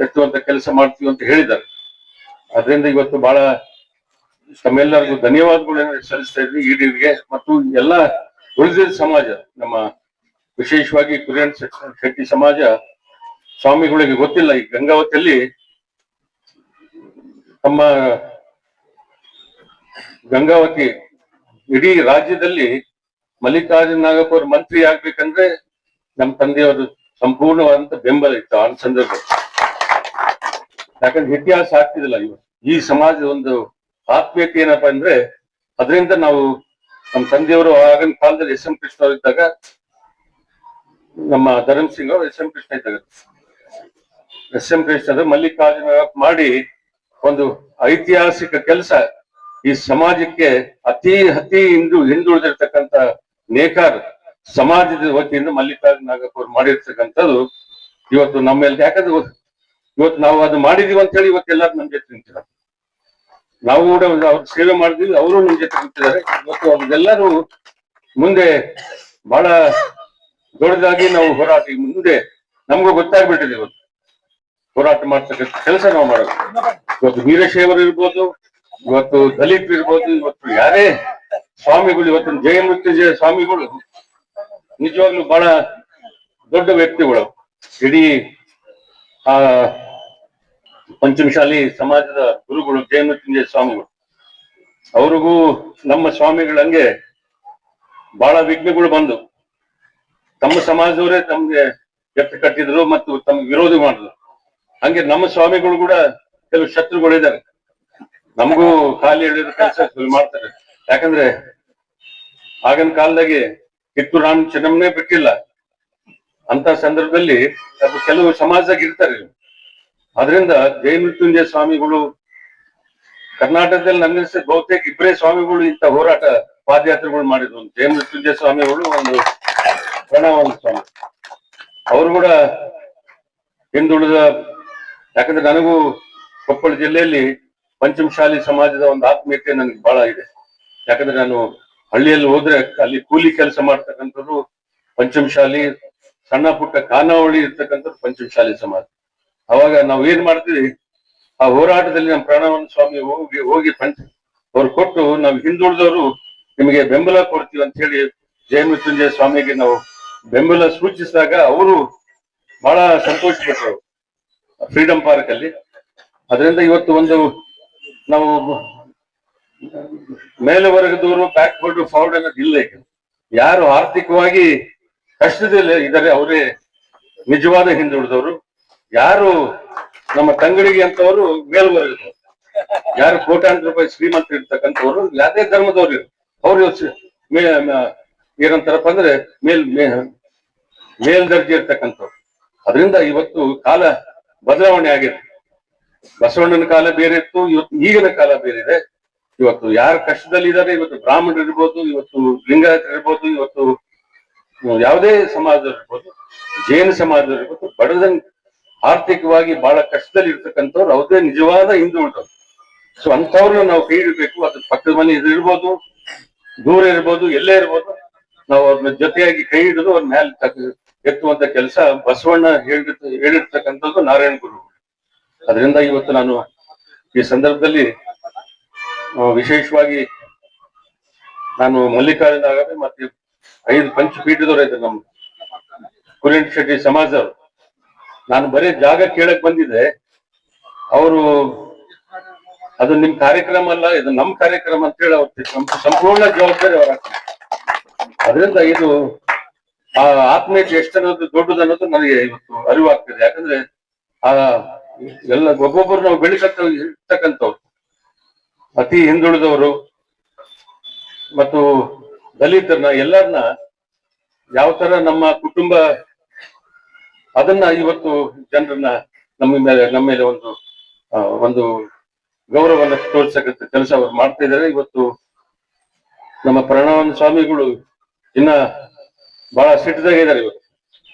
ಎತ್ತುವಂತ ಕೆಲಸ ಮಾಡ್ತೀವಿ ಅಂತ ಹೇಳಿದ್ದಾರೆ. ಅದರಿಂದ ಇವತ್ತು ಬಹಳ ತಮ್ಮೆಲ್ಲರಿಗೂ ಧನ್ಯವಾದಗಳನ್ನು ಸಲ್ಲಿಸ್ತಾ ಇದ್ವಿ, ಇಡಿಗೆ ಮತ್ತು ಎಲ್ಲ ಉಳಿದ ಸಮಾಜ, ನಮ್ಮ ವಿಶೇಷವಾಗಿ ಕುರಿಯನ್ ಶೆಟ್ಟಿ ಸಮಾಜ. ಸ್ವಾಮಿಗಳಿಗೆ ಗೊತ್ತಿಲ್ಲ, ಈ ಗಂಗಾವತಿಯಲ್ಲಿ ತಮ್ಮ ಗಂಗಾವತಿ ಇಡೀ ರಾಜ್ಯದಲ್ಲಿ ಮಲ್ಲಿಕಾರ್ಜುನ ನಾಗಪುರ ಮಂತ್ರಿ ಆಗ್ಬೇಕಂದ್ರೆ ನಮ್ಮ ತಂದೆಯವರು ಸಂಪೂರ್ಣವಾದಂತ ಬೆಂಬಲ ಇತ್ತು ಆ ಸಂದರ್ಭ. ಯಾಕಂದ್ರೆ ಇತಿಹಾಸ ಆಗ್ತಿದಿಲ್ಲ. ಈ ಸಮಾಜದ ಒಂದು ಆತ್ಮೀಯತೆ ಏನಪ್ಪಾ ಅಂದ್ರೆ, ಅದರಿಂದ ನಾವು ನಮ್ಮ ತಂದೆಯವರು ಆಗಿನ ಕಾಲದಲ್ಲಿ ಎಸ್ ಎಂ ಕೃಷ್ಣ ಅವರು ಇದ್ದಾಗ, ನಮ್ಮ ಧರ್ಮ್ ಸಿಂಗ್ ಅವರು ಎಸ್ ಎಂ ಕೃಷ್ಣ ಇದ್ದಾಗ, ಎಸ್ ಎಂ ಕೃಷ್ಣ ಮಲ್ಲಿಕಾರ್ಜುನ ಮಾಡಿ ಒಂದು ಐತಿಹಾಸಿಕ ಕೆಲಸ ಈ ಸಮಾಜಕ್ಕೆ ಅತಿ ಹಿಂದುಳಿದಿರ್ತಕ್ಕಂಥ ನೇಕಾರ ಸಮಾಜದ ವತಿಯಿಂದ ಮಲ್ಲಿಕಾರ್ಜುನ ನಾಗಪುರ ಮಾಡಿರ್ತಕ್ಕಂಥದ್ದು ಇವತ್ತು ನಮ್ಮೆಲ್ಲ. ಯಾಕಂದ್ರೆ ಇವತ್ತು ನಾವು ಅದು ಮಾಡಿದೀವಿ ಅಂತ ಹೇಳಿ ಇವತ್ತು ಎಲ್ಲರೂ ನಮ್ ಜೊತೆ ನಿಂತಿದ್ದಾರೆ. ನಾವು ಕೂಡ ಅವ್ರ ಸೇವೆ ಮಾಡಿದೀವಿ, ಅವರು ನಮ್ ಜೊತೆ ನಿಂತಿದ್ದಾರೆ. ಇವತ್ತು ಅದೆಲ್ಲರೂ ಮುಂದೆ ಬಹಳ ದೊಡ್ಡದಾಗಿ ನಾವು ಹೋರಾಟ, ಮುಂದೆ ನಮ್ಗೂ ಗೊತ್ತಾಗ್ಬಿಟ್ಟಿದೆ ಇವತ್ತು ಹೋರಾಟ ಮಾಡ್ತಕ್ಕಂಥ ಕೆಲಸ ನಾವು ಮಾಡೋದು. ಇವತ್ತು ವೀರಶೈವರು ಇರ್ಬೋದು, ಇವತ್ತು ದಲಿತರು ಇರ್ಬೋದು, ಇವತ್ತು ಯಾರೇ ಸ್ವಾಮಿಗಳು, ಇವತ್ತು ಜಯಮೃತ್ಯುಂಜಯ ಸ್ವಾಮಿಗಳು ನಿಜವಾಗ್ಲೂ ಬಹಳ ದೊಡ್ಡ ವ್ಯಕ್ತಿಗಳು. ಇಡೀ ಆ ಪಂಚಮಶಾಲಿ ಸಮಾಜದ ಗುರುಗಳು ಜಯಮೃತ್ಯುಂಜಯ ಸ್ವಾಮಿಗಳು, ಅವ್ರಿಗೂ ನಮ್ಮ ಸ್ವಾಮಿಗಳಂಗೆ ಬಹಳ ವಿಘ್ನಗಳು ಬಂದು ತಮ್ಮ ಸಮಾಜದವರೇ ತಮ್ಗೆ ಎತ್ತು ಕಟ್ಟಿದ್ರು ಮತ್ತು ತಮ್ಮ ವಿರೋಧ ಮಾಡಿದ್ರು. ಹಂಗೆ ನಮ್ಮ ಸ್ವಾಮಿಗಳು ಕೂಡ ಕೆಲವು ಶತ್ರುಗಳಿದ್ದಾರೆ, ನಮಗೂ ಖಾಲಿ ಎಳೆದ ಕೆಲಸ ಮಾಡ್ತಾರೆ. ಯಾಕಂದ್ರೆ ಆಗಿನ ಕಾಲದಾಗೆ ಕಿತ್ತೂರು ರಾಮ್ ಚೆನ್ನಮ್ಮನೇ ಬಿಟ್ಟಿಲ್ಲ. ಅಂತ ಸಂದರ್ಭದಲ್ಲಿ ಕೆಲವು ಸಮಾಜದಾಗ ಇರ್ತಾರೆ. ಅದರಿಂದ ಜಯಮೃತ್ಯುಂಜಯ ಸ್ವಾಮಿಗಳು ಕರ್ನಾಟಕದಲ್ಲಿ ನಮ್ಗೆ ಬಹುತೇಕ ಇಬ್ಬರೇ ಸ್ವಾಮಿಗಳು ಇಂಥ ಹೋರಾಟ ಪಾದಯಾತ್ರೆಗಳು ಮಾಡಿದ್ರು. ಜಯಮೃತ್ಯುಂಜಯ ಸ್ವಾಮಿಗಳು, ಒಂದು ಪ್ರಣವಾನಂದ ಸ್ವಾಮಿ, ಅವರು ಕೂಡ ಹಿಂದುಳಿದ. ಯಾಕಂದ್ರೆ ನನಗೂ ಕೊಪ್ಪಳ ಜಿಲ್ಲೆಯಲ್ಲಿ ಪಂಚಮಶಾಲಿ ಸಮಾಜದ ಒಂದು ಆತ್ಮೀಯತೆ ನನಗೆ ಬಹಳ ಇದೆ. ಯಾಕಂದ್ರೆ ನಾನು ಹಳ್ಳಿಯಲ್ಲಿ ಹೋದ್ರೆ ಅಲ್ಲಿ ಕೂಲಿ ಕೆಲಸ ಮಾಡ್ತಕ್ಕಂಥದ್ದು ಪಂಚಮಶಾಲಿ, ಸಣ್ಣ ಪುಟ್ಟ ಖಾನಾವಳಿ ಇರ್ತಕ್ಕಂಥದ್ದು ಪಂಚಮಶಾಲಿ ಸಮಾಜ. ಅವಾಗ ನಾವು ಏನ್ ಮಾಡ್ತೀವಿ, ಆ ಹೋರಾಟದಲ್ಲಿ ನಮ್ಮ ಪ್ರಣವಾನಂದ ಸ್ವಾಮಿ ಹೋಗಿ ಅವ್ರು ಕೊಟ್ಟು, ನಾವು ಹಿಂದುಳಿದವರು ನಿಮಗೆ ಬೆಂಬಲ ಕೊಡ್ತೀವಿ ಅಂತ ಹೇಳಿ ಜಯಮೃತ್ಯುಂಜಯ ಸ್ವಾಮಿಗೆ ನಾವು ಬೆಂಬಲ ಸೂಚಿಸಿದಾಗ ಅವರು ಬಹಳ ಸಂತೋಷ ಪಟ್ಟರು. ಫ್ರೀಡಂ ಪಾರ್ಕ್ ಅಲ್ಲಿ. ಅದರಿಂದ ಇವತ್ತು ಒಂದು ನಾವು ಮೇಲ್ವರ್ಗದವರು ಬ್ಯಾಕ್ವರ್ಡ್ ಫಾರ್ವರ್ಡ್ ಅನ್ನೋದು ಇಲ್ಲ. ಈಗ ಯಾರು ಆರ್ಥಿಕವಾಗಿ ಕಷ್ಟದಲ್ಲಿ ಇದ್ದಾರೆ ಅವರೇ ನಿಜವಾದ ಹಿಂದುಳಿದವರು. ಯಾರು ನಮ್ಮ ತಂಗಡಿಗೆ ಅಂತವರು ಮೇಲ್ವರ್ಗದವರು, ಯಾರು ಕೋಟ್ಯಾಂತರ ರೂಪಾಯಿ ಶ್ರೀಮಂತರು ಇರ್ತಕ್ಕಂಥವ್ರು ಯಾವುದೇ ಧರ್ಮದವ್ರು ಅವ್ರು ಏನಂತಾರಪ್ಪ ಅಂದ್ರೆ ಮೇಲ್ದರ್ಜೆ ಇರ್ತಕ್ಕಂಥವ್ರು. ಅದರಿಂದ ಇವತ್ತು ಕಾಲ ಬದಲಾವಣೆ ಆಗಿದೆ. ಬಸವಣ್ಣನ ಕಾಲ ಬೇರೆ ಇತ್ತು, ಇವತ್ತು ಈಗಿನ ಕಾಲ ಬೇರೆ ಇದೆ. ಇವತ್ತು ಯಾರು ಕಷ್ಟದಲ್ಲಿದ್ದಾರೆ, ಇವತ್ತು ಬ್ರಾಹ್ಮಣರು ಇರ್ಬೋದು, ಇವತ್ತು ಲಿಂಗಾಯತರು ಇರ್ಬೋದು, ಇವತ್ತು ಯಾವುದೇ ಸಮಾಜದವ್ರು ಇರ್ಬೋದು, ಜೈನ ಸಮಾಜದವ್ರು ಇರ್ಬೋದು, ಬಡದನ್ ಆರ್ಥಿಕವಾಗಿ ಬಹಳ ಕಷ್ಟದಲ್ಲಿ ಇರ್ತಕ್ಕಂಥವ್ರು ಅವ್ರದೇ ನಿಜವಾದ ಹಿಂದುಳಿದವ್ರು. ಸೊ ಅಂಥವ್ರನ್ನ ನಾವು ಕೈ ಹಿಡಬೇಕು. ಅದ್ರ ಪಕ್ಕದ ಮನೆ ಇರ್ಬೋದು, ದೂರ ಇರ್ಬೋದು, ಎಲ್ಲೇ ಇರ್ಬೋದು, ನಾವು ಅವ್ರನ್ನ ಜೊತೆಯಾಗಿ ಕೈ ಹಿಡಿದು ಅವ್ರ ಮೇಲೆ ಎತ್ತುವಂತ ಕೆಲಸ ಬಸವಣ್ಣ ಹೇಳಿರ್ತಕ್ಕಂಥದ್ದು ನಾರಾಯಣ ಗುರು. ಅದರಿಂದ ಇವತ್ತು ನಾನು ಈ ಸಂದರ್ಭದಲ್ಲಿ ವಿಶೇಷವಾಗಿ ನಾನು ಮಲ್ಲಿಕಾರ್ಜುನ ಆಗದೆ ಮತ್ತೆ 5 ಪಂಚಪೀಠದವ್ರು ಇದ್ದಾರೆ ನಮ್ಮ ಕುರಿಯಂಟ ಶೆಟ್ಟಿ ಸಮಾಜದವರು. ನಾನು ಬರೀ ಜಾಗ ಕೇಳಕ್ ಬಂದಿದ್ದೆ. ಅವರು ಅದು ನಿಮ್ ಕಾರ್ಯಕ್ರಮ ಅಲ್ಲ, ಇದು ನಮ್ ಕಾರ್ಯಕ್ರಮ ಅಂತ ಹೇಳಿ ಅವ್ರ ಸಂಪೂರ್ಣ ಜವಾಬ್ದಾರಿ ಅವರ. ಅದರಿಂದ ಇದು ಆ ಆತ್ಮೀಯತೆ ಎಷ್ಟನ್ನೋದು ದೊಡ್ಡದು ಅನ್ನೋದು ನನಗೆ ಇವತ್ತು ಅರಿವಾಗ್ತದೆ. ಯಾಕಂದ್ರೆ ಆ ಎಲ್ಲ ಒಬ್ಬೊಬ್ಬರು ನಾವು ಇರ್ತಕ್ಕಂಥವ್ರು ಅತಿ ಹಿಂದುಳಿದವರು ಮತ್ತು ದಲಿತರನ್ನ ಎಲ್ಲರನ್ನ ಯಾವ ತರ ನಮ್ಮ ಕುಟುಂಬ ಅದನ್ನ ಇವತ್ತು ಜನರನ್ನ ನಮ್ಮ ಮೇಲೆ ಒಂದು ಗೌರವವನ್ನು ತೋರಿಸತಕ್ಕಂಥ ಕೆಲಸ ಅವ್ರು ಮಾಡ್ತಾ ಇದ್ದಾರೆ. ಇವತ್ತು ನಮ್ಮ ಪ್ರಣವಾನಂದ ಸ್ವಾಮಿಗಳು ಇನ್ನ ಬಹಳ ಸಿಟ್ಟದಾಗಿದ್ದಾರೆ ಇವತ್ತು.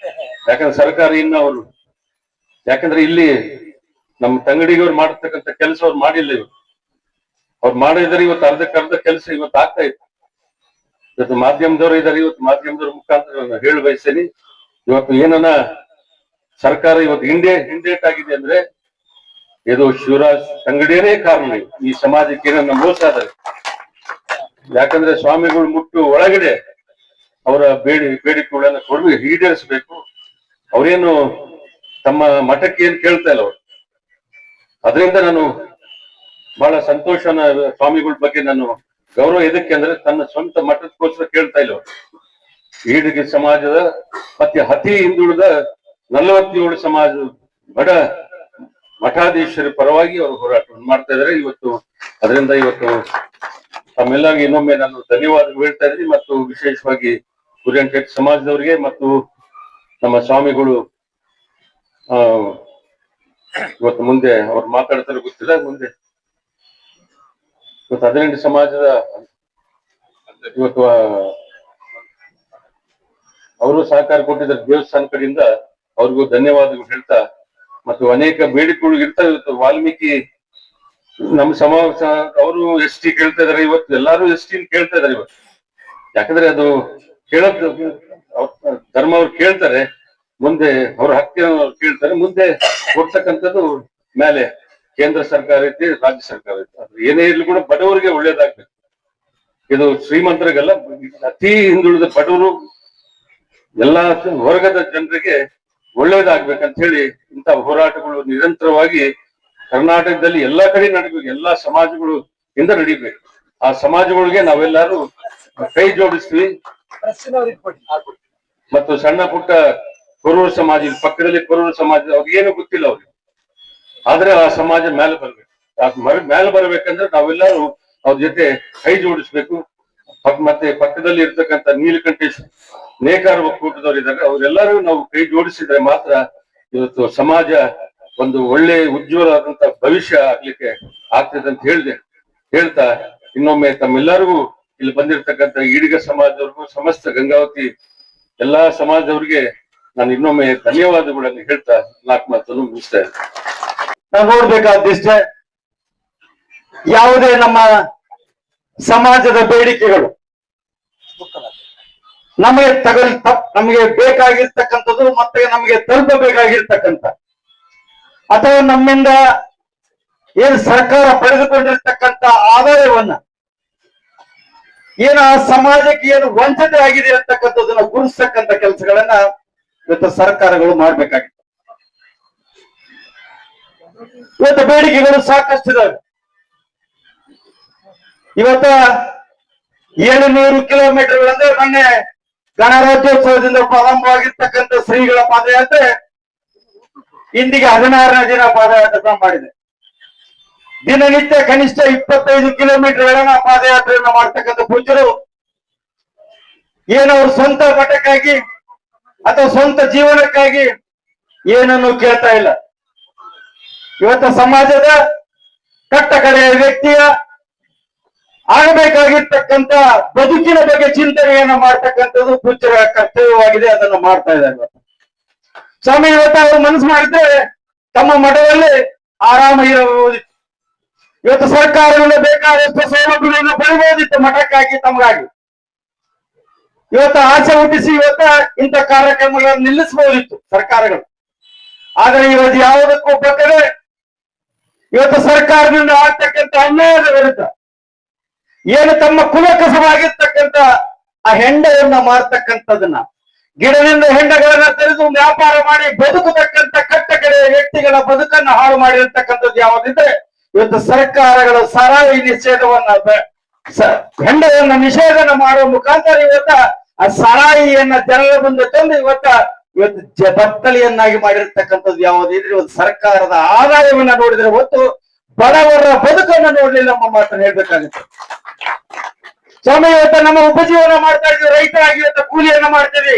ಯಾಕಂದ್ರೆ ಸರ್ಕಾರ ಇನ್ನ ಅವರು ಯಾಕಂದ್ರೆ ಇಲ್ಲಿ ನಮ್ಮ ತಂಗಡಿಗವ್ರು ಮಾಡತಕ್ಕಂಥ ಕೆಲಸ ಅವ್ರು ಮಾಡಿಲ್ಲ. ಅವ್ರು ಮಾಡಿದ್ರೆ ಇವತ್ತು ಅರ್ಧ ಕೆಲಸ ಇವತ್ತು ಆಗ್ತಾ ಇತ್ತು. ಇವತ್ತು ಮಾಧ್ಯಮದವ್ರು ಇದ್ದಾರೆ. ಇವತ್ತು ಮಾಧ್ಯಮದವ್ರ ಮುಖಾಂತರ ನಾನು ಹೇಳ ಬಯಸ್ತೇನೆ, ಇವತ್ತು ಏನನ್ನ ಸರ್ಕಾರ ಇವತ್ತು ಹಿಂಡೇಟ್ ಆಗಿದೆ ಅಂದ್ರೆ ಇದು ಶಿವರಾಜ್ ತಂಗಡಿಯರೇ ಕಾರಣ. ಈ ಸಮಾಜಕ್ಕೆ ಏನನ್ನ ಮೋಸ ಆದ್ರೆ, ಯಾಕಂದ್ರೆ ಸ್ವಾಮಿಗಳು ಮುಟ್ಟು ಒಳಗಡೆ ಅವರ ಬೇಡಿಕೆಗಳನ್ನ ಕೊಡ್ಬೇಕು, ಈಡೇರಿಸಬೇಕು. ಅವರೇನು ತಮ್ಮ ಮಠಕ್ಕೆ ಏನ್ ಕೇಳ್ತಾ ಇಲ್ಲ ಅವರು. ಅದರಿಂದ ನಾನು ಬಹಳ ಸಂತೋಷನ ಸ್ವಾಮಿಗಳ ಬಗ್ಗೆ ನಾನು ಗೌರವ ಇದಕ್ಕೆ ಅಂದ್ರೆ ತನ್ನ ಸ್ವಂತ ಮಠಕ್ಕೋಸ್ಕರ ಕೇಳ್ತಾ ಇಲ್ಲ ಅವರು. ಈಡಿಗೆ ಸಮಾಜದ ಮತ್ತೆ ಅತಿ ಹಿಂದುಳಿದ 47 ಸಮಾಜ ಬಡ ಮಠಾಧೀಶರ ಪರವಾಗಿ ಅವರು ಹೋರಾಟವನ್ನು ಮಾಡ್ತಾ ಇದ್ದಾರೆ ಇವತ್ತು. ಅದರಿಂದ ಇವತ್ತು ತಮ್ಮೆಲ್ಲರಿಗೂ ಇನ್ನೊಮ್ಮೆ ನಾನು ಧನ್ಯವಾದ ಹೇಳ್ತಾ ಇದ್ದೀನಿ. ಮತ್ತು ವಿಶೇಷವಾಗಿ ಕುರಿಯಂಟ ಸಮಾಜದವರಿಗೆ ಮತ್ತು ನಮ್ಮ ಸ್ವಾಮಿಗಳು ಇವತ್ತು ಮುಂದೆ ಅವ್ರು ಮಾತಾಡ್ತಾರೆ ಗೊತ್ತಿಲ್ಲ. ಮುಂದೆ ಇವತ್ತು 18 ಸಮಾಜದ ಇವತ್ತು ಅವರು ಸಹಕಾರ ಕೊಟ್ಟಿದ್ದಾರೆ ದೇವಸ್ಥಾನ ಕಡೆಯಿಂದ, ಅವ್ರಿಗೂ ಧನ್ಯವಾದಗಳು ಹೇಳ್ತಾ, ಮತ್ತು ಅನೇಕ ಬೇಡಿಕೆಗಳು ಇರ್ತಾವೆ. ಇವತ್ತು ವಾಲ್ಮೀಕಿ ನಮ್ಮ ಸಮಾಜ ಅವರು ST ಕೇಳ್ತಾ ಇದಾರೆ, ಇವತ್ತು ಎಲ್ಲಾರು ST ಕೇಳ್ತಾ ಇದಾರೆ ಇವತ್ತು. ಯಾಕಂದ್ರೆ ಅದು ಕೇಳೋದ್ ಧರ್ಮ ಅವ್ರು ಕೇಳ್ತಾರೆ, ಮುಂದೆ ಅವ್ರ ಹಕ್ಕಿನ ಕೇಳ್ತಾರೆ, ಮುಂದೆ ಕೊಡ್ತಕ್ಕಂಥದ್ದು ಮೇಲೆ ಕೇಂದ್ರ ಸರ್ಕಾರ ಐತಿ, ರಾಜ್ಯ ಸರ್ಕಾರ ಐತಿ. ಅದು ಏನೇ ಇರ್ಲಿ ಕೂಡ ಬಡವರಿಗೆ ಒಳ್ಳೇದಾಗ್ಬೇಕು. ಇದು ಶ್ರೀಮಂತರಿಗೆಲ್ಲ, ಅತಿ ಹಿಂದುಳಿದ ಬಡವರು ಎಲ್ಲಾ ವರ್ಗದ ಜನರಿಗೆ ಒಳ್ಳೇದಾಗ್ಬೇಕಂತ ಹೇಳಿ ಇಂಥ ಹೋರಾಟಗಳು ನಿರಂತರವಾಗಿ ಕರ್ನಾಟಕದಲ್ಲಿ ಎಲ್ಲಾ ಕಡೆ ನಡಿಬೇಕು. ಎಲ್ಲಾ ಸಮಾಜಗಳು ಇಂದ ನಡಿಬೇಕು. ಆ ಸಮಾಜಗಳಿಗೆ ನಾವೆಲ್ಲರೂ ಕೈ ಜೋಡಿಸ್ತೀವಿ. ಮತ್ತು ಸಣ್ಣ ಪುಟ್ಟ ಕೊರೂರು ಸಮಾಜ ಪಕ್ಕದಲ್ಲಿ ಕೊರೂರು ಸಮಾಜ ಅವ್ರಿಗೆ ಏನು ಗೊತ್ತಿಲ್ಲ ಅವ್ರಿಗೆ, ಆದ್ರೆ ಆ ಸಮಾಜ ಮೇಲೆ ಬರ್ಬೇಕು. ಮೇಲೆ ಬರ್ಬೇಕಂದ್ರೆ ನಾವೆಲ್ಲರೂ ಅವ್ರ ಜೊತೆ ಕೈ ಜೋಡಿಸ್ಬೇಕು. ಮತ್ತೆ ಪಕ್ಕದಲ್ಲಿ ಇರ್ತಕ್ಕಂಥ ನೀಲಕಂಠೇಶ್ ನೇಕಾರ ಒಕ್ಕೂಟದವ್ರು ಇದ್ದಾರೆ, ಅವರೆಲ್ಲರೂ ನಾವು ಕೈ ಜೋಡಿಸಿದ್ರೆ ಮಾತ್ರ ಇವತ್ತು ಸಮಾಜ ಒಂದು ಒಳ್ಳೆ ಉಜ್ವಲವಾದಂತ ಭವಿಷ್ಯ ಆಗ್ಲಿಕ್ಕೆ ಆಗ್ತದೆ ಅಂತ ಹೇಳ್ತಾ ಇನ್ನೊಮ್ಮೆ ತಮ್ಮೆಲ್ಲರಿಗೂ ಇಲ್ಲಿ ಬಂದಿರತಕ್ಕಂಥ ಈಡಿಗ ಸಮಾಜದವ್ರಿಗೂ ಸಮಸ್ತ ಗಂಗಾವತಿ ಎಲ್ಲಾ ಸಮಾಜದವ್ರಿಗೆ ನಾನು ಇನ್ನೊಮ್ಮೆ ಧನ್ಯವಾದಗಳನ್ನು ಹೇಳ್ತಾ 4 ಮಾತನ್ನು ಮುಗಿಸ್ತಾ ಇದ್ದೇನೆ.
ನಾವು ನೋಡ್ಬೇಕಾದಿಷ್ಟೇ, ಯಾವುದೇ ನಮ್ಮ ಸಮಾಜದ ಬೇಡಿಕೆಗಳು ನಮಗೆ ಬೇಕಾಗಿರ್ತಕ್ಕಂಥದ್ದು ಮತ್ತೆ ನಮಗೆ ತಲುಪಬೇಕಾಗಿರ್ತಕ್ಕಂಥ ಅಥವಾ ನಮ್ಮಿಂದ ಏನು ಸರ್ಕಾರ ಪಡೆದುಕೊಂಡಿರ್ತಕ್ಕಂಥ ಆದಾಯವನ್ನ ಏನು ಆ ಸಮಾಜಕ್ಕೆ ಏನು ವಂಚನೆ ಆಗಿದೆ ಅಂತಕ್ಕಂಥದ್ದನ್ನ ಗುರುತಿಸ್ತಕ್ಕಂಥ ಕೆಲಸಗಳನ್ನ ಇವತ್ತು ಸರ್ಕಾರಗಳು ಮಾಡ್ಬೇಕಾಗಿತ್ತು. ಇವತ್ತು ಬೇಡಿಕೆಗಳು ಸಾಕಷ್ಟಿದಾವೆ. ಇವತ್ತ 700 ಕಿಲೋಮೀಟರ್ಗಳಂದ್ರೆ ಮೊನ್ನೆ ಗಣರಾಜ್ಯೋತ್ಸವದಿಂದ ಪ್ರಾರಂಭವಾಗಿರ್ತಕ್ಕಂಥ ಶ್ರೀಗಳ ಪಾದಯಾತ್ರೆ ಇಂದಿಗೆ 16ನೇ ದಿನ ಪಾದಯಾತ್ರೆ ಮಾಡಿದೆ. ದಿನನಿತ್ಯ ಕನಿಷ್ಠ 25 ಕಿಲೋಮೀಟರ್ಗಳನ್ನ ಪಾದಯಾತ್ರೆಯನ್ನ ಮಾಡ್ತಕ್ಕಂಥ ಪೂಜ್ಯರು ಏನವ್ರ ಸ್ವಂತ ಮಠಕ್ಕಾಗಿ ಅಥವಾ ಸ್ವಂತ ಜೀವನಕ್ಕಾಗಿ ಏನನ್ನು ಕೇಳ್ತಾ ಇಲ್ಲ. ಇವತ್ತ ಸಮಾಜದ ಕಟ್ಟ ಕಡೆಯ ವ್ಯಕ್ತಿಯ ಆಗಬೇಕಾಗಿರ್ತಕ್ಕಂಥ ಬದುಕಿನ ಬಗ್ಗೆ ಚಿಂತನೆಯನ್ನ ಮಾಡ್ತಕ್ಕಂಥದ್ದು ಪೂಜ್ಯರ ಕರ್ತವ್ಯವಾಗಿದೆ. ಅದನ್ನು ಮಾಡ್ತಾ ಇದ್ದಾರೆ. ಸ್ವಾಮಿ ಇವತ್ತು ಅವರು ಮನಸ್ಸು ಮಾಡಿದ್ರೆ ತಮ್ಮ ಮಠದಲ್ಲಿ ಆರಾಮ ಇರಬಹುದಿತ್ತು. ಇವತ್ತು ಸರ್ಕಾರದಿಂದ ಬೇಕಾದಷ್ಟು ಸೌಲಭ್ಯಗಳನ್ನು ಪಡೆಯಬಹುದಿತ್ತು ಮಠಕ್ಕಾಗಿ ತಮಗಾಗಿ. ಇವತ್ತು ಆಸೆ ಹುಟ್ಟಿಸಿ ಇವತ್ತ ಇಂಥ ಕಾರ್ಯಕ್ರಮಗಳನ್ನು ನಿಲ್ಲಿಸಬಹುದಿತ್ತು ಸರ್ಕಾರಗಳು. ಆದರೆ ಇವತ್ತು ಯಾವುದಕ್ಕೂ ಒಪ್ಪದೆ ಇವತ್ತು ಸರ್ಕಾರದಿಂದ ಆಗ್ತಕ್ಕಂಥ ಅನ್ಯಾಯದ ವಿರುದ್ಧ ಏನು ತಮ್ಮ ಕುಲಕಸವಾಗಿರ್ತಕ್ಕಂಥ ಆ ಹೆಂಡವನ್ನ ಮಾರ್ತಕ್ಕಂಥದನ್ನ, ಗಿಡದಿಂದ ಹೆಂಡಗಳನ್ನ ತೆರೆದು ವ್ಯಾಪಾರ ಮಾಡಿ ಬದುಕತಕ್ಕಂಥ ಕಟ್ಟ ಕಡೆಯ ವ್ಯಕ್ತಿಗಳ ಬದುಕನ್ನ ಹಾಳು ಮಾಡಿರ್ತಕ್ಕಂಥದ್ದು ಯಾವುದಿದ್ರೆ ಇವತ್ತು ಸರ್ಕಾರಗಳು ಸಾರಾಯಿ ನಿಷೇಧವನ್ನ ಹೆಂಡವನ್ನ ನಿಷೇಧನ ಮಾಡುವ ಮುಖಾಂತರ ಇವತ್ತ ಆ ಸಾರಾಯಿಯನ್ನ ಜನರ ಮುಂದೆ ತಂದು ಇವತ್ತು ಬತ್ತಳಿಯನ್ನಾಗಿ ಮಾಡಿರ್ತಕ್ಕಂಥದ್ದು ಯಾವುದಿದ್ರೆ ಇವತ್ತು ಸರ್ಕಾರದ ಆದಾಯವನ್ನ ನೋಡಿದ್ರೆ ಹೊತ್ತು ಬಡವರ ಬದುಕನ್ನ ನೋಡ್ಲಿಲ್ಲ ನಮ್ಮ ಮಾತನ್ನ ಹೇಳ್ಬೇಕಾಗುತ್ತೆ. ಸ್ವಾಮಿ ಇವತ್ತು ನಮ್ಮ ಉಪಜೀವನ ಮಾಡ್ತಾ ಇದ್ದೀವಿ, ರೈತರಾಗಿ ಇವತ್ತು ಕೂಲಿಯನ್ನ ಮಾಡ್ತೀವಿ.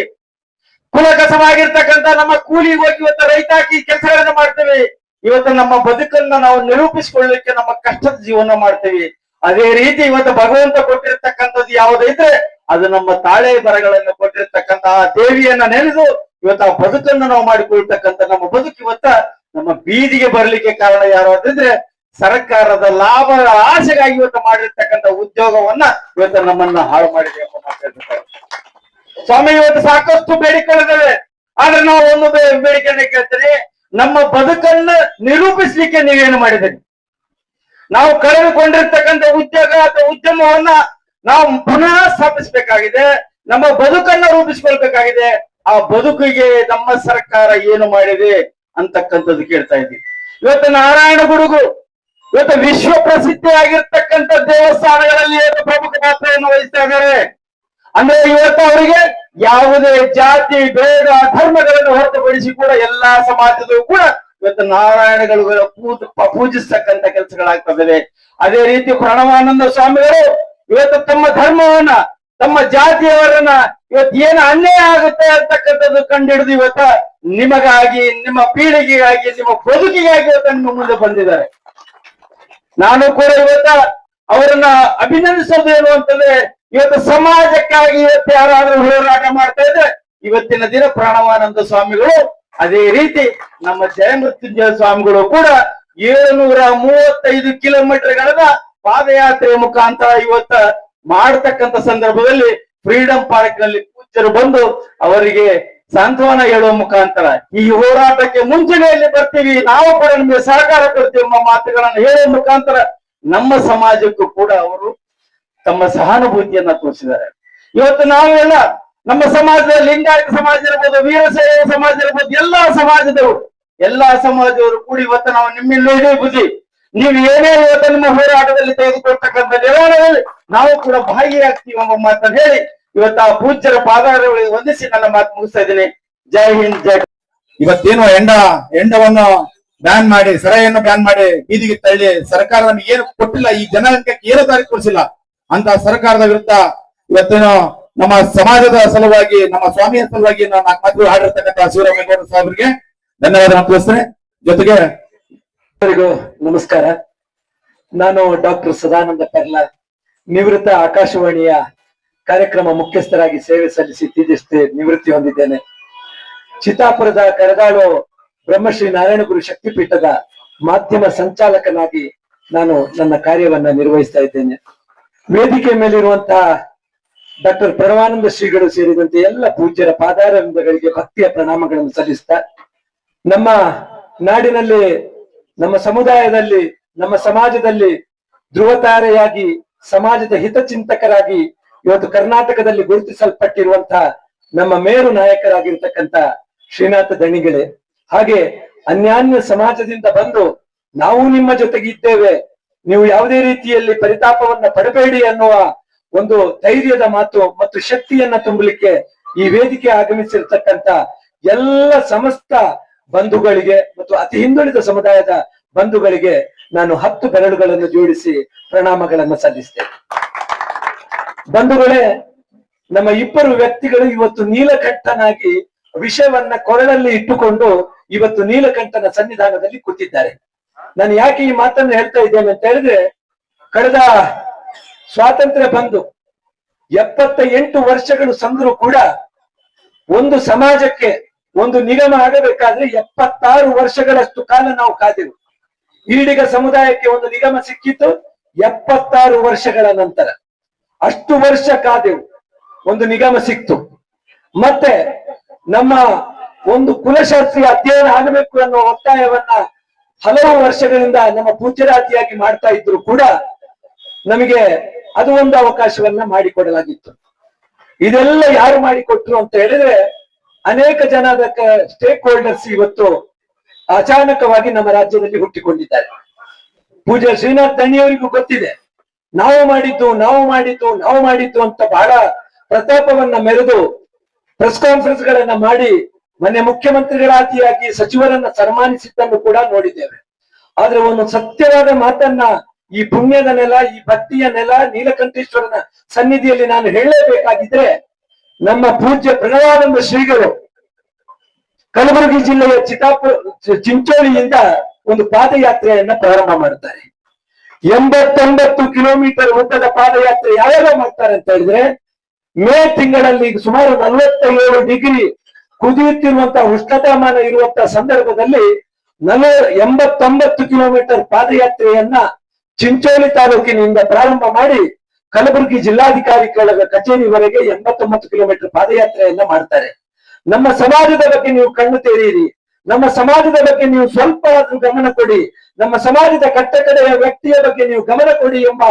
ಕುಲಕಸವಾಗಿರ್ತಕ್ಕಂಥ ನಮ್ಮ ಕೂಲಿ ಹೋಗಿ ಇವತ್ತು ರೈತ ಹಾಕಿ ಕೆಲಸಗಳನ್ನ ಮಾಡ್ತೇವೆ. ಇವತ್ತು ನಮ್ಮ ಬದುಕನ್ನ ನಾವು ನಿರೂಪಿಸಿಕೊಳ್ಳಲಿಕ್ಕೆ ನಮ್ಮ ಕಷ್ಟದ ಜೀವನ ಮಾಡ್ತೇವೆ. ಅದೇ ರೀತಿ ಇವತ್ತು ಭಗವಂತ ಕೊಟ್ಟಿರ್ತಕ್ಕಂಥದ್ದು ಯಾವುದೈದ್ರೆ ಅದು ನಮ್ಮ ತಾಳೆ ಬರಗಳನ್ನು ಕೊಟ್ಟಿರ್ತಕ್ಕಂಥ ಆ ದೇವಿಯನ್ನ ನೆನೆದು ಇವತ್ತು ಆ ಬದುಕನ್ನು ನಾವು ಮಾಡಿಕೊಳ್ತಕ್ಕಂಥ ನಮ್ಮ ಬದುಕು ಇವತ್ತ ನಮ್ಮ ಬೀದಿಗೆ ಬರ್ಲಿಕ್ಕೆ ಕಾರಣ ಯಾರು ಅಂತಿದ್ರೆ ಸರ್ಕಾರದ ಲಾಭ ಆಸೆಗಾಗಿ ಇವತ್ತು ಮಾಡಿರ್ತಕ್ಕಂಥ ಉದ್ಯೋಗವನ್ನ ಇವತ್ತು ನಮ್ಮನ್ನ ಹಾಳು ಮಾಡಿದೆ ಎಂಬ ಮಾತು ಹೇಳ್ತಾರೆ. ಸ್ವಾಮಿ ಇವತ್ತು ಸಾಕಷ್ಟು ಬೇಡಿಕೆಗಳಿದ್ದಾವೆ. ಆದ್ರೆ ನಾವು ಒಂದು ಬೇಡಿಕೆಯನ್ನ ಕೇಳ್ತೇನೆ, ನಮ್ಮ ಬದುಕನ್ನ ನಿರೂಪಿಸ್ಲಿಕ್ಕೆ ನೀವೇನು ಮಾಡಿದ್ದೀರಿ? ನಾವು ಕಳೆದುಕೊಂಡಿರ್ತಕ್ಕಂಥ ಉದ್ಯೋಗ ಅಥವಾ ಉದ್ಯಮವನ್ನ ನಾವು ಪುನಃ ಸ್ಥಾಪಿಸಬೇಕಾಗಿದೆ. ನಮ್ಮ ಬದುಕನ್ನ ರೂಪಿಸ್ಕೊಳ್ಬೇಕಾಗಿದೆ. ಆ ಬದುಕಿಗೆ ನಮ್ಮ ಸರ್ಕಾರ ಏನು ಮಾಡಿದೆ ಅಂತಕ್ಕಂಥದ್ದು ಕೇಳ್ತಾ ಇದ್ದೀವಿ. ಇವತ್ತು ನಾರಾಯಣ ಗುರುಗಳು ಇವತ್ತು ವಿಶ್ವ ಪ್ರಸಿದ್ಧಿಯಾಗಿರ್ತಕ್ಕಂಥ ದೇವಸ್ಥಾನಗಳಲ್ಲಿ ಏನು ಪ್ರಮುಖ ಪಾತ್ರವನ್ನು ವಹಿಸ್ತಾ ಇದ್ದಾರೆ ಅಂದ್ರೆ ಇವತ್ತು ಅವರಿಗೆ ಯಾವುದೇ ಜಾತಿ ಭೇದ ಧರ್ಮಗಳನ್ನು ಹೊರತುಪಡಿಸಿ ಕೂಡ ಎಲ್ಲಾ ಸಮಾಜದಲ್ಲೂ ಕೂಡ ಇವತ್ತು ನಾರಾಯಣಗಳು ಪೂಜಿಸ್ತಕ್ಕಂಥ ಕೆಲಸಗಳಾಗ್ತದೆ. ಅದೇ ರೀತಿ ಪ್ರಣವಾನಂದ ಸ್ವಾಮಿಗಳು ಇವತ್ತು ತಮ್ಮ ಧರ್ಮವನ್ನ ತಮ್ಮ ಜಾತಿಯವರನ್ನ ಇವತ್ತು ಏನು ಅನ್ಯಾಯ ಆಗುತ್ತೆ ಅಂತಕ್ಕಂಥದ್ದು ಕಂಡಿಡಿದು ಇವತ್ತ ನಿಮಗಾಗಿ, ನಿಮ್ಮ ಪೀಳಿಗೆಗಾಗಿ, ನಿಮ್ಮ ಬದುಕಿಗಾಗಿ ಇವತ್ತು ನಿಮ್ಮ ಮುಂದೆ ಬಂದಿದ್ದಾರೆ. ನಾನು ಕೂಡ ಇವತ್ತ ಅವರನ್ನ ಅಭಿನಂದಿಸೋದು ಏನು ಅಂತಂದ್ರೆ ಇವತ್ತು ಸಮಾಜಕ್ಕಾಗಿ ಇವತ್ತು ಯಾರಾದ್ರೂ ಹೋರಾಟ ಮಾಡ್ತಾ ಇದ್ರೆ ಇವತ್ತಿನ ದಿನ ಪ್ರಾಣವಾನಂದ ಸ್ವಾಮಿಗಳು, ಅದೇ ರೀತಿ ನಮ್ಮ ಜಯಮೃತ್ಯುಂಜಯ ಸ್ವಾಮಿಗಳು ಕೂಡ 735 ಕಿಲೋಮೀಟರ್ಗಳನ್ನ ಪಾದಯಾತ್ರೆಯ ಮುಖಾಂತರ ಇವತ್ತ ಮಾಡತಕ್ಕಂಥ ಸಂದರ್ಭದಲ್ಲಿ ಫ್ರೀಡಂ ಪಾರ್ಕ್ ನಲ್ಲಿ ಪೂಜ್ಯರು ಬಂದು ಅವರಿಗೆ ಸಾಂತ್ವನ ಹೇಳುವ ಮುಖಾಂತರ ಈ ಹೋರಾಟಕ್ಕೆ ಮುಂಚೂಣಿಯಲ್ಲಿ ಬರ್ತೀವಿ, ನಾವು ಕೂಡ ನಿಮಗೆ ಸಹಕಾರ ಕೊಡ್ತೀವಿ ಎಂಬ ಮಾತುಗಳನ್ನು ಹೇಳುವ ಮುಖಾಂತರ ನಮ್ಮ ಸಮಾಜಕ್ಕೂ ಕೂಡ ಅವರು ತಮ್ಮ ಸಹಾನುಭೂತಿಯನ್ನ ತೋರಿಸಿದ್ದಾರೆ. ಇವತ್ತು ನಾವೆಲ್ಲ ನಮ್ಮ ಸಮಾಜದಲ್ಲಿ ಲಿಂಗಾಯತ ಸಮಾಜ ಇರ್ಬೋದು, ವೀರಶೈವ ಸಮಾಜ ಇರ್ಬೋದು, ಎಲ್ಲಾ ಸಮಾಜದವರು ಕೂಡಿ ಇವತ್ತು ನಾವು ನಿಮ್ಮಿಂದ ಬುದ್ಧಿ ನೀವು ಏನೇ ಇವತ್ತು ನಿಮ್ಮ ಹೋರಾಟದಲ್ಲಿ ತೆಗೆದುಕೊಳ್ತಕ್ಕಂಥ ನಿರ್ವಹಣೆಯಲ್ಲಿ ನಾವು ಕೂಡ ಭಾಗಿಯಾಗ್ತೀವಿ ಎಂಬ ಮಾತನ್ನು ಹೇಳಿ ಇವತ್ತು ಆ ಪೂಜ್ಯರ ಪಾದಾರಗಳಿಗೆ ವಂದಿಸಿ ನನ್ನ ಮಾತು ಮುಗಿಸ್ತಾ ಇದ್ದೀನಿ. ಜೈ ಹಿಂದ್, ಜೈ.
ಇವತ್ತೇನು ಹೆಂಡವನ್ನು ಬ್ಯಾನ್ ಮಾಡಿ, ಸರಾಯಿಯನ್ನು ಬ್ಯಾನ್ ಮಾಡಿ ಬೀದಿಗೆ ತಳ್ಳಿ ಸರ್ಕಾರ ನಮಗೆ ಏನು ಕೊಟ್ಟಿಲ್ಲ, ಈ ಜನಾಂಗಕ್ಕೆ ಏನು ದಾರಿ ತೋರಿಸಿಲ್ಲ ಅಂತ ಸರ್ಕಾರದ ವಿರುದ್ಧ ಇವತ್ತೇನು ನಮ್ಮ ಸಮಾಜದ ಸಲುವಾಗಿ, ನಮ್ಮ ಸ್ವಾಮಿಯ ಸಲುವಾಗಿ ನಾವು 4 ಮಾತು ಹಾಡಿರ್ತಕ್ಕಂಥ ಶಿವರಾಮೇಗೌಡ ಸಾಹೇಬರಿಗೆ ಧನ್ಯವಾದ ತಿಳಿಸ್ತೇನೆ. ಜೊತೆಗೆ
ಎಲ್ಲರಿಗೂ ನಮಸ್ಕಾರ. ನಾನು ಡಾಕ್ಟರ್ ಸದಾನಂದ ಪೆರ್ಲಾ, ನಿವೃತ್ತ ಆಕಾಶವಾಣಿಯ ಕಾರ್ಯಕ್ರಮ ಮುಖ್ಯಸ್ಥರಾಗಿ ಸೇವೆ ಸಲ್ಲಿಸಿ ತೀಜಿಸ್ತೆ ನಿವೃತ್ತಿ ಹೊಂದಿದ್ದೇನೆ. ಚಿತ್ತಾಪುರದ ಕರದಾಳು ಬ್ರಹ್ಮಶ್ರೀ ನಾರಾಯಣಗುರು ಶಕ್ತಿಪೀಠದ ಮಾಧ್ಯಮ ಸಂಚಾಲಕನಾಗಿ ನಾನು ನನ್ನ ಕಾರ್ಯವನ್ನ ನಿರ್ವಹಿಸ್ತಾ ಇದ್ದೇನೆ. ವೇದಿಕೆ ಮೇಲಿರುವಂತಹ ಡಾಕ್ಟರ್ ಪ್ರಣವಾನಂದ ಶ್ರೀಗಳು ಸೇರಿದಂತೆ ಎಲ್ಲ ಪೂಜ್ಯರ ಪಾದಾರವಿಂದಗಳಿಗೆ ಭಕ್ತಿಯ ಪ್ರಣಾಮಗಳನ್ನು ಸಲ್ಲಿಸ್ತಾ, ನಮ್ಮ ನಾಡಿನಲ್ಲಿ, ನಮ್ಮ ಸಮುದಾಯದಲ್ಲಿ, ನಮ್ಮ ಸಮಾಜದಲ್ಲಿ ಧ್ರುವತಾರೆಯಾಗಿ ಸಮಾಜದ ಹಿತಚಿಂತಕರಾಗಿ ಇವತ್ತು ಕರ್ನಾಟಕದಲ್ಲಿ ಗುರುತಿಸಲ್ಪಟ್ಟಿರುವಂತಹ ನಮ್ಮ ಮೇರು ನಾಯಕರಾಗಿರ್ತಕ್ಕಂಥ ಶ್ರೀನಾಥ ದಣಿಗಳೇ, ಹಾಗೆ ಅನ್ಯಾನ್ಯ ಸಮಾಜದಿಂದ ಬಂದು ನಾವು ನಿಮ್ಮ ಜೊತೆಗೆ ಇದ್ದೇವೆ, ನೀವು ಯಾವುದೇ ರೀತಿಯಲ್ಲಿ ಪರಿತಾಪವನ್ನ ಪಡಬೇಡಿ ಅನ್ನುವ ಒಂದು ಧೈರ್ಯದ ಮಾತು ಮತ್ತು ಶಕ್ತಿಯನ್ನ ತುಂಬಲಿಕ್ಕೆ ಈ ವೇದಿಕೆ ಆಗಮಿಸಿರ್ತಕ್ಕಂಥ ಎಲ್ಲ ಸಮಸ್ತ ಬಂಧುಗಳಿಗೆ ಮತ್ತು ಅತಿ ಹಿಂದುಳಿದ ಸಮುದಾಯದ ಬಂಧುಗಳಿಗೆ ನಾನು 10 ಬೆರಳುಗಳನ್ನು ಜೋಡಿಸಿ ಪ್ರಣಾಮಗಳನ್ನು ಸಲ್ಲಿಸ್ತೇನೆ. ಬಂಧುಗಳೇ, ನಮ್ಮ ಇಬ್ಬರು ವ್ಯಕ್ತಿಗಳು ಇವತ್ತು ನೀಲಕಂಠನಾಗಿ ವಿಷಯವನ್ನ ಕೊರಳಲ್ಲಿ ಇಟ್ಟುಕೊಂಡು ಇವತ್ತು ನೀಲಕಂಠನ ಸನ್ನಿಧಾನದಲ್ಲಿ ಕೂತಿದ್ದಾರೆ. ನಾನು ಯಾಕೆ ಈ ಮಾತನ್ನು ಹೇಳ್ತಾ ಇದ್ದೇನೆ ಅಂತ ಹೇಳಿದ್ರೆ, ಕಳೆದ ಸ್ವಾತಂತ್ರ್ಯ ಬಂದು 78 ವರ್ಷಗಳು ಸಂದ್ರು ಕೂಡ ಒಂದು ಸಮಾಜಕ್ಕೆ ಒಂದು ನಿಗಮ ಆಗಬೇಕಾದ್ರೆ 76 ವರ್ಷಗಳಷ್ಟು ಕಾಲ ನಾವು ಕಾದೆವು. ಈಡಿಗ ಸಮುದಾಯಕ್ಕೆ ಒಂದು ನಿಗಮ ಸಿಕ್ಕಿತು 76 ವರ್ಷಗಳ ನಂತರ. ಅಷ್ಟು ವರ್ಷ ಕಾದೆವು, ಒಂದು ನಿಗಮ ಸಿಕ್ತು. ಮತ್ತೆ ನಮ್ಮ ಒಂದು ಕುಲಶಾಸ್ತ್ರೀಯ ಅಧ್ಯಯನ ಆಗಬೇಕು ಅನ್ನೋ ಒತ್ತಾಯವನ್ನ ಹಲವು ವರ್ಷಗಳಿಂದ ನಮ್ಮ ಪೂಜ್ಯರಾತಿಯಾಗಿ ಮಾಡ್ತಾ ಇದ್ರು ಕೂಡ ನಮಗೆ ಅದು ಒಂದು ಅವಕಾಶವನ್ನ ಮಾಡಿಕೊಡಲಾಗಿತ್ತು. ಇದೆಲ್ಲ ಯಾರು ಮಾಡಿಕೊಟ್ರು ಅಂತ ಹೇಳಿದ್ರೆ, ಅನೇಕ ಜನ ಅದಕ್ಕೆ ಸ್ಟೇಕ್ ಹೋಲ್ಡರ್ಸ್ ಇವತ್ತು ಅಚಾನಕವಾಗಿ ನಮ್ಮ ರಾಜ್ಯದಲ್ಲಿ ಹುಟ್ಟಿಕೊಂಡಿದ್ದಾರೆ. ಪೂಜ್ಯ ಶ್ರೀನಾಥ್ ದಣಿಯವರಿಗೂ ಗೊತ್ತಿದೆ, ನಾವು ಮಾಡಿದ್ದು ಅಂತ ಬಹಳ ಪ್ರತಾಪವನ್ನ ಮೆರೆದು ಪ್ರೆಸ್ ಕಾನ್ಫರೆನ್ಸ್ ಗಳನ್ನ ಮಾಡಿ ಮೊನ್ನೆ ಮುಖ್ಯಮಂತ್ರಿಗಳಾದಿಯಾಗಿ ಸಚಿವರನ್ನ ಸನ್ಮಾನಿಸಿದ್ದನ್ನು ಕೂಡ ನೋಡಿದ್ದೇವೆ. ಆದ್ರೆ ಒಂದು ಸತ್ಯವಾದ ಮಾತನ್ನ ಈ ಪುಣ್ಯದ ನೆಲ, ಈ ಭಕ್ತಿಯ ನೆಲ ನೀಲಕಂಠೇಶ್ವರನ ಸನ್ನಿಧಿಯಲ್ಲಿ ನಾನು ಹೇಳಲೇಬೇಕಾಗಿದ್ರೆ, ನಮ್ಮ ಪೂಜ್ಯ ಪ್ರಣವಾನಂದ ಶ್ರೀಗಳು ಕಲಬುರಗಿ ಜಿಲ್ಲೆಯ ಚಿಂಚೋಳಿಯಿಂದ ಒಂದು ಪಾದಯಾತ್ರೆಯನ್ನ ಪ್ರಾರಂಭ ಮಾಡುತ್ತಾರೆ. 89 ಕಿಲೋಮೀಟರ್ ಉದ್ದದ ಪಾದಯಾತ್ರೆ ಯಾವಾಗ ಮಾಡ್ತಾರೆ ಅಂತ ಹೇಳಿದ್ರೆ, ಮೇ ತಿಂಗಳಲ್ಲಿ ಸುಮಾರು 47 ಡಿಗ್ರಿ ಕುದಿಯುತ್ತಿರುವಂತಹ ಉಷ್ಣತಾಮಾನ ಇರುವಂತಹ ಸಂದರ್ಭದಲ್ಲಿ 89 ಕಿಲೋಮೀಟರ್ ಪಾದಯಾತ್ರೆಯನ್ನ ಚಿಂಚೋಳಿ ತಾಲೂಕಿನಿಂದ ಪ್ರಾರಂಭ ಮಾಡಿ ಕಲಬುರಗಿ ಜಿಲ್ಲಾಧಿಕಾರಿಗಳ ಕಚೇರಿವರೆಗೆ 89 ಕಿಲೋಮೀಟರ್ ಪಾದಯಾತ್ರೆಯನ್ನ ಮಾಡ್ತಾರೆ. ನಮ್ಮ ಸಮಾಜದ ಬಗ್ಗೆ ನೀವು ಕಣ್ಣು ತೆರೆಯಿರಿ, ನಮ್ಮ ಸಮಾಜದ ಬಗ್ಗೆ ನೀವು ಸ್ವಲ್ಪ ಗಮನ ಕೊಡಿ, ನಮ್ಮ ಸಮಾಜದ ಕಟ್ಟಕಡೆಯ ವ್ಯಕ್ತಿಯ ಬಗ್ಗೆ ನೀವು ಗಮನ ಕೊಡಿ ಎಂಬ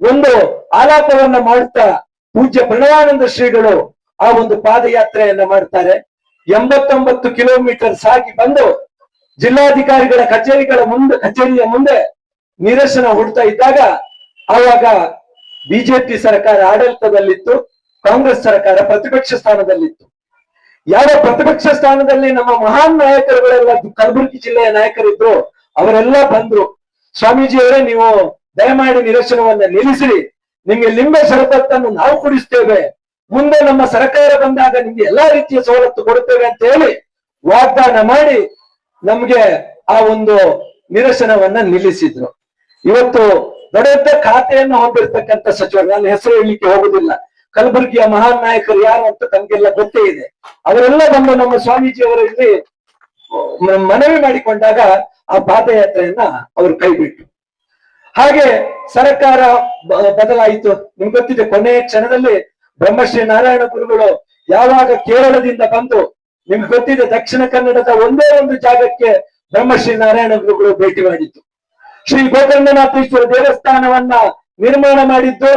ಒಂದು ಆಲಾಪವನ್ನ ಮಾಡುತ್ತಾ ಪೂಜ್ಯ ಪ್ರಣವಾನಂದ ಶ್ರೀಗಳು ಆ ಒಂದು ಪಾದಯಾತ್ರೆಯನ್ನ ಮಾಡ್ತಾರೆ. 89 ಕಿಲೋಮೀಟರ್ ಸಾಗಿ ಬಂದು ಜಿಲ್ಲಾಧಿಕಾರಿಗಳ ಕಚೇರಿಯ ಮುಂದೆ ನಿರಸನ ಹುಡ್ತಾ ಇದ್ದಾಗ, ಆವಾಗ ಬಿಜೆಪಿ ಸರ್ಕಾರ ಆಡಳಿತದಲ್ಲಿತ್ತು, ಕಾಂಗ್ರೆಸ್ ಸರ್ಕಾರ ಪ್ರತಿಪಕ್ಷ ಸ್ಥಾನದಲ್ಲಿತ್ತು. ಯಾವ ಪ್ರತಿಪಕ್ಷ ಸ್ಥಾನದಲ್ಲಿ ನಮ್ಮ ಮಹಾನ್ ನಾಯಕರುಗಳೆಲ್ಲ ಕಲಬುರಗಿ ಜಿಲ್ಲೆಯ ನಾಯಕರಿದ್ರು, ಅವರೆಲ್ಲ ಬಂದ್ರು. ಸ್ವಾಮೀಜಿಯವರೇ, ನೀವು ದಯಮಾಡಿ ನಿರಸನವನ್ನ ನಿಲ್ಲಿಸಿರಿ, ನಿಮ್ಗೆ ಲಿಂಬೆ ಶರಬತ್ತನ್ನು ನಾವು ಕುಡಿಸ್ತೇವೆ, ಮುಂದೆ ನಮ್ಮ ಸರ್ಕಾರ ಬಂದಾಗ ನಿಮ್ಗೆ ಎಲ್ಲಾ ರೀತಿಯ ಸವಲತ್ತು ಕೊಡುತ್ತೇವೆ ಅಂತ ಹೇಳಿ ವಾಗ್ದಾನ ಮಾಡಿ ನಮ್ಗೆ ಆ ಒಂದು ನಿರಸನವನ್ನ ನಿಲ್ಲಿಸಿದ್ರು. ಇವತ್ತು ದೊಡ್ಡ ಖಾತೆಯನ್ನು ಹೊಂದಿರತಕ್ಕಂಥ ಸಚಿವರು, ನನ್ನ ಹೆಸರು ಹೇಳಲಿಕ್ಕೆ ಹೋಗುದಿಲ್ಲ, ಕಲಬುರಗಿಯ ಮಹಾನ್ ನಾಯಕರು ಯಾರು ಅಂತ ತಮ್ಗೆಲ್ಲ ಗೊತ್ತೇ ಇದೆ. ಅವರೆಲ್ಲ ಬಂದು ನಮ್ಮ ಸ್ವಾಮೀಜಿಯವರಲ್ಲಿ ಮನವಿ ಮಾಡಿಕೊಂಡಾಗ ಆ ಪಾದಯಾತ್ರೆಯನ್ನ ಅವರು ಕೈಬಿಟ್ರು. ಹಾಗೆ ಸರ್ಕಾರ ಬದಲಾಯಿತು. ನಿಮ್ಗೆ ಗೊತ್ತಿದೆ, ಕೊನೆಯ ಕ್ಷಣದಲ್ಲಿ ಬ್ರಹ್ಮಶ್ರೀ ನಾರಾಯಣ ಗುರುಗಳು ಯಾವಾಗ ಕೇರಳದಿಂದ ಬಂದು, ನಿಮ್ಗೆ ಗೊತ್ತಿದೆ, ದಕ್ಷಿಣ ಕನ್ನಡದ ಒಂದೇ ಒಂದು ಜಾಗಕ್ಕೆ ಬ್ರಹ್ಮಶ್ರೀ ನಾರಾಯಣ ಗುರುಗಳು ಭೇಟಿ ಮಾಡಿದ್ದು. ಶ್ರೀ ಗೋಕರ್ಣನಾಥೇಶ್ವರ ದೇವಸ್ಥಾನವನ್ನ ನಿರ್ಮಾಣ ಮಾಡಿದ್ದು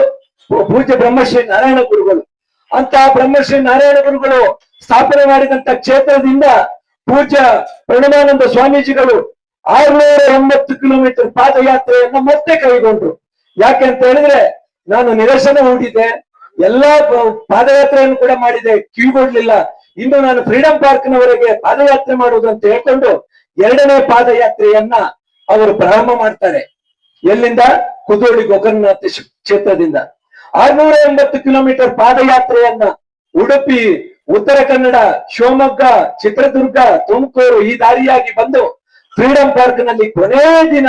ಪೂಜ್ಯ ಬ್ರಹ್ಮಶ್ರೀ ನಾರಾಯಣ ಗುರುಗಳು. ಅಂತಹ ಬ್ರಹ್ಮಶ್ರೀ ನಾರಾಯಣ ಗುರುಗಳು ಸ್ಥಾಪನೆ ಮಾಡಿದಂತ ಕ್ಷೇತ್ರದಿಂದ ಪೂಜ್ಯ ಪ್ರಣವಾನಂದ ಸ್ವಾಮೀಜಿಗಳು 680 ಕಿಲೋಮೀಟರ್ ಪಾದಯಾತ್ರೆಯನ್ನ ಮತ್ತೆ ಕೈಗೊಂಡ್ರು. ಯಾಕೆ ಅಂತ ಹೇಳಿದ್ರೆ, ನಾನು ನಿರಸನ ಹೂಡಿದೆ, ಎಲ್ಲಾ ಪಾದಯಾತ್ರೆಯನ್ನು ಕೂಡ ಮಾಡಿದೆ, ಕಿವಿಗೊಡ್ಲಿಲ್ಲ, ಇನ್ನು ನಾನು ಫ್ರೀಡಂ ಪಾರ್ಕ್ನವರೆಗೆ ಪಾದಯಾತ್ರೆ ಮಾಡುವುದು ಅಂತ ಹೇಳ್ಕೊಂಡು 2ನೇ ಪಾದಯಾತ್ರೆಯನ್ನ ಅವರು ಪ್ರಾರಂಭ ಮಾಡ್ತಾರೆ. ಎಲ್ಲಿಂದ? ಕುದೋಳಿ ಗೋಕರ್ಣನಾಥ ಕ್ಷೇತ್ರದಿಂದ 680 ಕಿಲೋಮೀಟರ್ ಪಾದಯಾತ್ರೆಯನ್ನ ಉಡುಪಿ, ಉತ್ತರ ಕನ್ನಡ, ಶಿವಮೊಗ್ಗ, ಚಿತ್ರದುರ್ಗ, ತುಮಕೂರು ಈ ದಾರಿಯಾಗಿ ಬಂದು ಫ್ರೀಡಂ ಪಾರ್ಕ್ ನಲ್ಲಿ ಕೊನೆಯ ದಿನ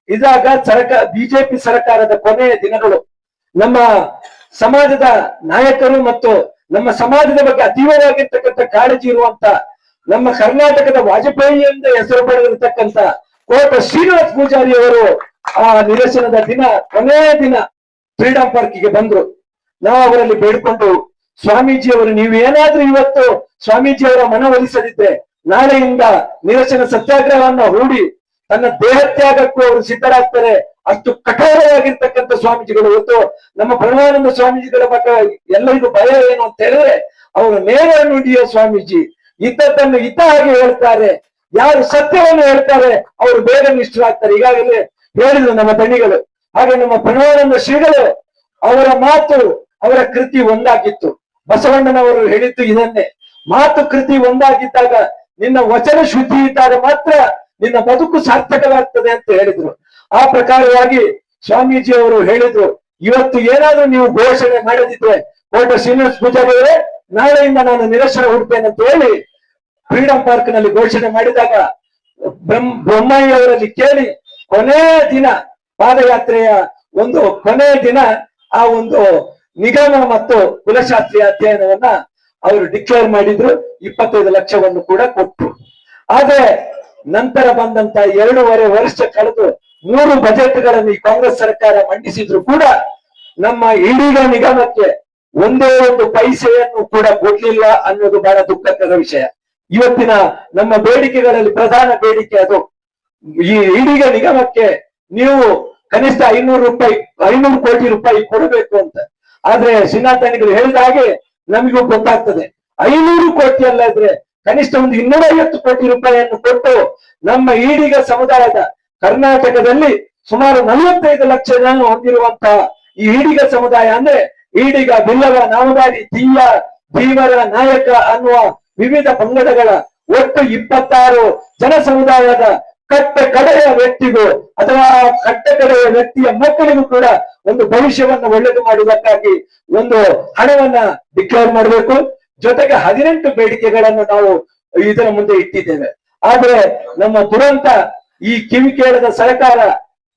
ಇದಾಗ ಬಿಜೆಪಿ ಸರ್ಕಾರದ ಕೊನೆಯ ದಿನಗಳು. ನಮ್ಮ ಸಮಾಜದ ನಾಯಕರು ಮತ್ತು ನಮ್ಮ ಸಮಾಜದ ಬಗ್ಗೆ ಅತೀವವಾಗಿರ್ತಕ್ಕಂಥ ಕಾಳಜಿ ಇರುವಂತ ನಮ್ಮ ಕರ್ನಾಟಕದ ವಾಜಪೇಯಿ ಎಂದು ಹೆಸರು ಪಡೆದಿರತಕ್ಕಂಥ ಕೋಟ ಶ್ರೀನಿವಾಸ ಪೂಜಾರಿ ಅವರು ಆ ನಿರಸನದ ದಿನ, ಕೊನೆಯ ದಿನ ಫ್ರೀಡಂ ಪಾರ್ಕಿಗೆ ಬಂದ್ರು. ನಾವು ಅವರಲ್ಲಿ ಬೇಡ್ಕೊಂಡು, ಸ್ವಾಮೀಜಿಯವರು ನೀವೇನಾದ್ರೂ ಇವತ್ತು ಸ್ವಾಮೀಜಿಯವರ ಮನವೊಲಿಸದಿದ್ರೆ ನಾಳೆಯಿಂದ ನಿರಸನ ಸತ್ಯಾಗ್ರಹವನ್ನ ಹೂಡಿ ತನ್ನ ದೇಹತ್ಯಾಗಕ್ಕೂ ಅವರು ಸಿದ್ಧರಾಗ್ತಾರೆ. ಅಷ್ಟು ಕಠೋರವಾಗಿರ್ತಕ್ಕಂಥ ಸ್ವಾಮೀಜಿಗಳು. ಇವತ್ತು ನಮ್ಮ ಪ್ರಣವಾನಂದ ಸ್ವಾಮೀಜಿಗಳ ಬಗ್ಗೆ ಎಲ್ಲರಿಗೂ ಭಯ ಏನು ಅಂತ ಹೇಳಿದ್ರೆ, ಅವರು ನೇರ ನುಡಿಯ ಸ್ವಾಮೀಜಿ, ಇದ್ದದ್ದನ್ನು ಇದ್ದ ಹಾಗೆ ಹೇಳ್ತಾರೆ. ಯಾರು ಸತ್ಯವನ್ನು ಹೇಳ್ತಾರೆ ಅವರು ಬೇಗ ನಿಷ್ಠರಾಗ್ತಾರೆ. ಈಗಾಗಲೇ ಹೇಳಿದ್ರು ನಮ್ಮ ದಣಿಗಳು. ಹಾಗೆ ನಮ್ಮ ಪ್ರಣವಾನಂದ ಶ್ರೀಗಳು ಅವರ ಮಾತು ಅವರ ಕೃತಿ ಒಂದಾಗಿತ್ತು. ಬಸವಣ್ಣನವರು ಹೇಳಿದ್ದು ಇದನ್ನೇ, ಮಾತು ಕೃತಿ ಒಂದಾಗಿದ್ದಾಗ ನಿನ್ನ ವಚನ ಶುದ್ಧಿ ಇದ್ದಾಗ ಮಾತ್ರ ನಿನ್ನ ಬದುಕು ಸಾರ್ಥಕವಾಗ್ತದೆ ಅಂತ ಹೇಳಿದ್ರು. ಆ ಪ್ರಕಾರವಾಗಿ ಸ್ವಾಮೀಜಿ ಅವರು ಹೇಳಿದ್ರು, ಇವತ್ತು ಏನಾದ್ರೂ ನೀವು ಘೋಷಣೆ ಮಾಡದಿದ್ರೆ ಕೋಟ ಶ್ರೀನಿವಾಸ ಪೂಜಾರಿ ಅವರೇ ನಾಳೆಯಿಂದ ನಾನು ನಿರಶನ ಹುಡ್ತೇನೆ ಅಂತ ಹೇಳಿ ಫ್ರೀಡಂ ಪಾರ್ಕ್ ನಲ್ಲಿ ಘೋಷಣೆ ಮಾಡಿದಾಗ ಬೊಮ್ಮಾಯಿ ಅವರಲ್ಲಿ ಕೇಳಿ ಕೊನೆಯ ದಿನ ಪಾದಯಾತ್ರೆಯ ಒಂದು ಕೊನೆಯ ದಿನ ಆ ಒಂದು ನಿಗಮ ಮತ್ತು ಕುಲಶಾಸ್ತ್ರೀಯ ಅಧ್ಯಯನವನ್ನ ಅವರು ಡಿಕ್ಲೇರ್ ಮಾಡಿದ್ರು. 25 ಲಕ್ಷವನ್ನು ಕೂಡ ಕೊಟ್ಟರು. ಆದ್ರೆ ನಂತರ ಬಂದಂತ 2.5 ವರ್ಷ ಕಳೆದು 3 ಬಜೆಟ್ಗಳನ್ನು ಈ ಕಾಂಗ್ರೆಸ್ ಸರ್ಕಾರ ಮಂಡಿಸಿದ್ರು ಕೂಡ ನಮ್ಮ ಈಡೀಗ ನಿಗಮಕ್ಕೆ ಒಂದೇ ಒಂದು ಪೈಸೆಯನ್ನು ಕೂಡ ಕೊಡ್ಲಿಲ್ಲ ಅನ್ನೋದು ಬಹಳ ದುಃಖಕರ ವಿಷಯ. ಇವತ್ತಿನ ನಮ್ಮ ಬೇಡಿಕೆಗಳಲ್ಲಿ ಪ್ರಧಾನ ಬೇಡಿಕೆ ಅದು. ಈ ಈಡೀಗ ನಿಗಮಕ್ಕೆ ನೀವು ಕನಿಷ್ಠ 500 ಕೋಟಿ ರೂಪಾಯಿ ಕೊಡಬೇಕು ಅಂತ. ಆದ್ರೆ ಶ್ರೀನಾಥನಿಗಳು ಹೇಳಿದ ಹಾಗೆ ನಮಗೂ ಗೊತ್ತಾಗ್ತದೆ, 500 ಕೋಟಿ ಅಲ್ಲ ಇದ್ರೆ ಕನಿಷ್ಠ ಒಂದು 250 ಕೋಟಿ ರೂಪಾಯಿಯನ್ನು ಕೊಟ್ಟು ನಮ್ಮ ಈಡೀಗ ಸಮುದಾಯದ ಕರ್ನಾಟಕದಲ್ಲಿ ಸುಮಾರು 45 ಲಕ್ಷ ಜನ ಹೊಂದಿರುವಂತಹ ಈ ಈಡಿಗ ಸಮುದಾಯ ಅಂದ್ರೆ ಈಡಿಗ, ಬಿಲ್ಲವ, ನಾಮದಾರಿ, ತೀಯ, ಧೀವರ, ನಾಯಕ ಅನ್ನುವ ವಿವಿಧ ಪಂಗಡಗಳ ಒಟ್ಟು 26 ಜನ ಸಮುದಾಯದ ಕಟ್ಟ ಕಡೆಯ ವ್ಯಕ್ತಿಗೂ ಅಥವಾ ಕಟ್ಟ ಕಡೆಯ ವ್ಯಕ್ತಿಯ ಮಕ್ಕಳಿಗೂ ಕೂಡ ಒಂದು ಭವಿಷ್ಯವನ್ನು ಒಳ್ಳೆದು ಮಾಡುವುದಕ್ಕಾಗಿ ಒಂದು ಹಣವನ್ನ ಡಿಕ್ಲೇರ್ ಮಾಡಬೇಕು. ಜೊತೆಗೆ 18 ಬೇಡಿಕೆಗಳನ್ನು ನಾವು ಇದರ ಮುಂದೆ ಇಟ್ಟಿದ್ದೇವೆ. ಆದ್ರೆ ನಮ್ಮ ದುರಂತ ಈ ಕಿವಿ ಕೇಳದ ಸರ್ಕಾರ,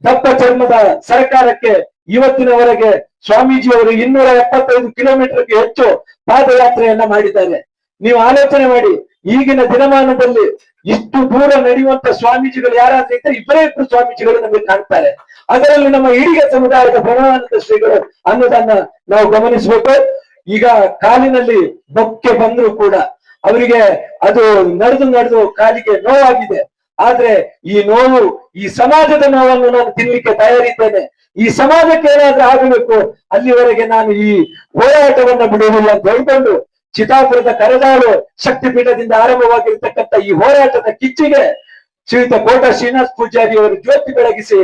ದಪ್ಪ ಚರ್ಮದ ಸರ್ಕಾರಕ್ಕೆ ಇವತ್ತಿನವರೆಗೆ ಸ್ವಾಮೀಜಿಯವರು 275 ಕಿಲೋಮೀಟರ್ಗೆ ಹೆಚ್ಚು ಪಾದಯಾತ್ರೆಯನ್ನ ಮಾಡಿದ್ದಾರೆ. ನೀವು ಆಲೋಚನೆ ಮಾಡಿ, ಈಗಿನ ದಿನಮಾನದಲ್ಲಿ ಇಷ್ಟು ದೂರ ನಡೆಯುವಂತ ಸ್ವಾಮೀಜಿಗಳು ಯಾರಾದ್ರೂ ಇದ್ರೆ 2 ಸ್ವಾಮೀಜಿಗಳು ನಮಗೆ ಕಾಣ್ತಾರೆ. ಅದರಲ್ಲಿ ನಮ್ಮ ಈಡಿಗ ಸಮುದಾಯದ ಪ್ರಣವಾನಂದ ಶ್ರೀಗಳು ಅನ್ನೋದನ್ನ ನಾವು ಗಮನಿಸಬೇಕು. ಈಗ ಕಾಲಿನಲ್ಲಿ ಬೊಕ್ಕೆ ಬಂದ್ರು ಕೂಡ ಅವರಿಗೆ ಅದು ನಡೆದು ಕಾಲಿಗೆ ನೋವಾಗಿದೆ. ಆದ್ರೆ ಈ ನೋವು, ಈ ಸಮಾಜದ ನೋವನ್ನು ನಾನು ತಿನ್ಲಿಕ್ಕೆ ತಯಾರಿದ್ದೇನೆ. ಈ ಸಮಾಜಕ್ಕೆ ಏನಾದ್ರೂ ಆಗಬೇಕು, ಅಲ್ಲಿವರೆಗೆ ನಾನು ಈ ಹೋರಾಟವನ್ನ ಬಿಡುವುದಿಲ್ಲ ಅಂತ ಹೇಳ್ಕೊಂಡು ಚಿತ್ತಾಪುರದ ಕರದಾಳು ಶಕ್ತಿಪೀಠದಿಂದ ಆರಂಭವಾಗಿರ್ತಕ್ಕಂಥ ಈ ಹೋರಾಟದ ಕಿಚ್ಚಿಗೆ ಶ್ರೀಯುತ ಕೋಟ ಶ್ರೀನಿವಾಸ ಪೂಜಾರಿ ಅವರು ಜ್ಯೋತಿ ಬೆಳಗಿಸಿ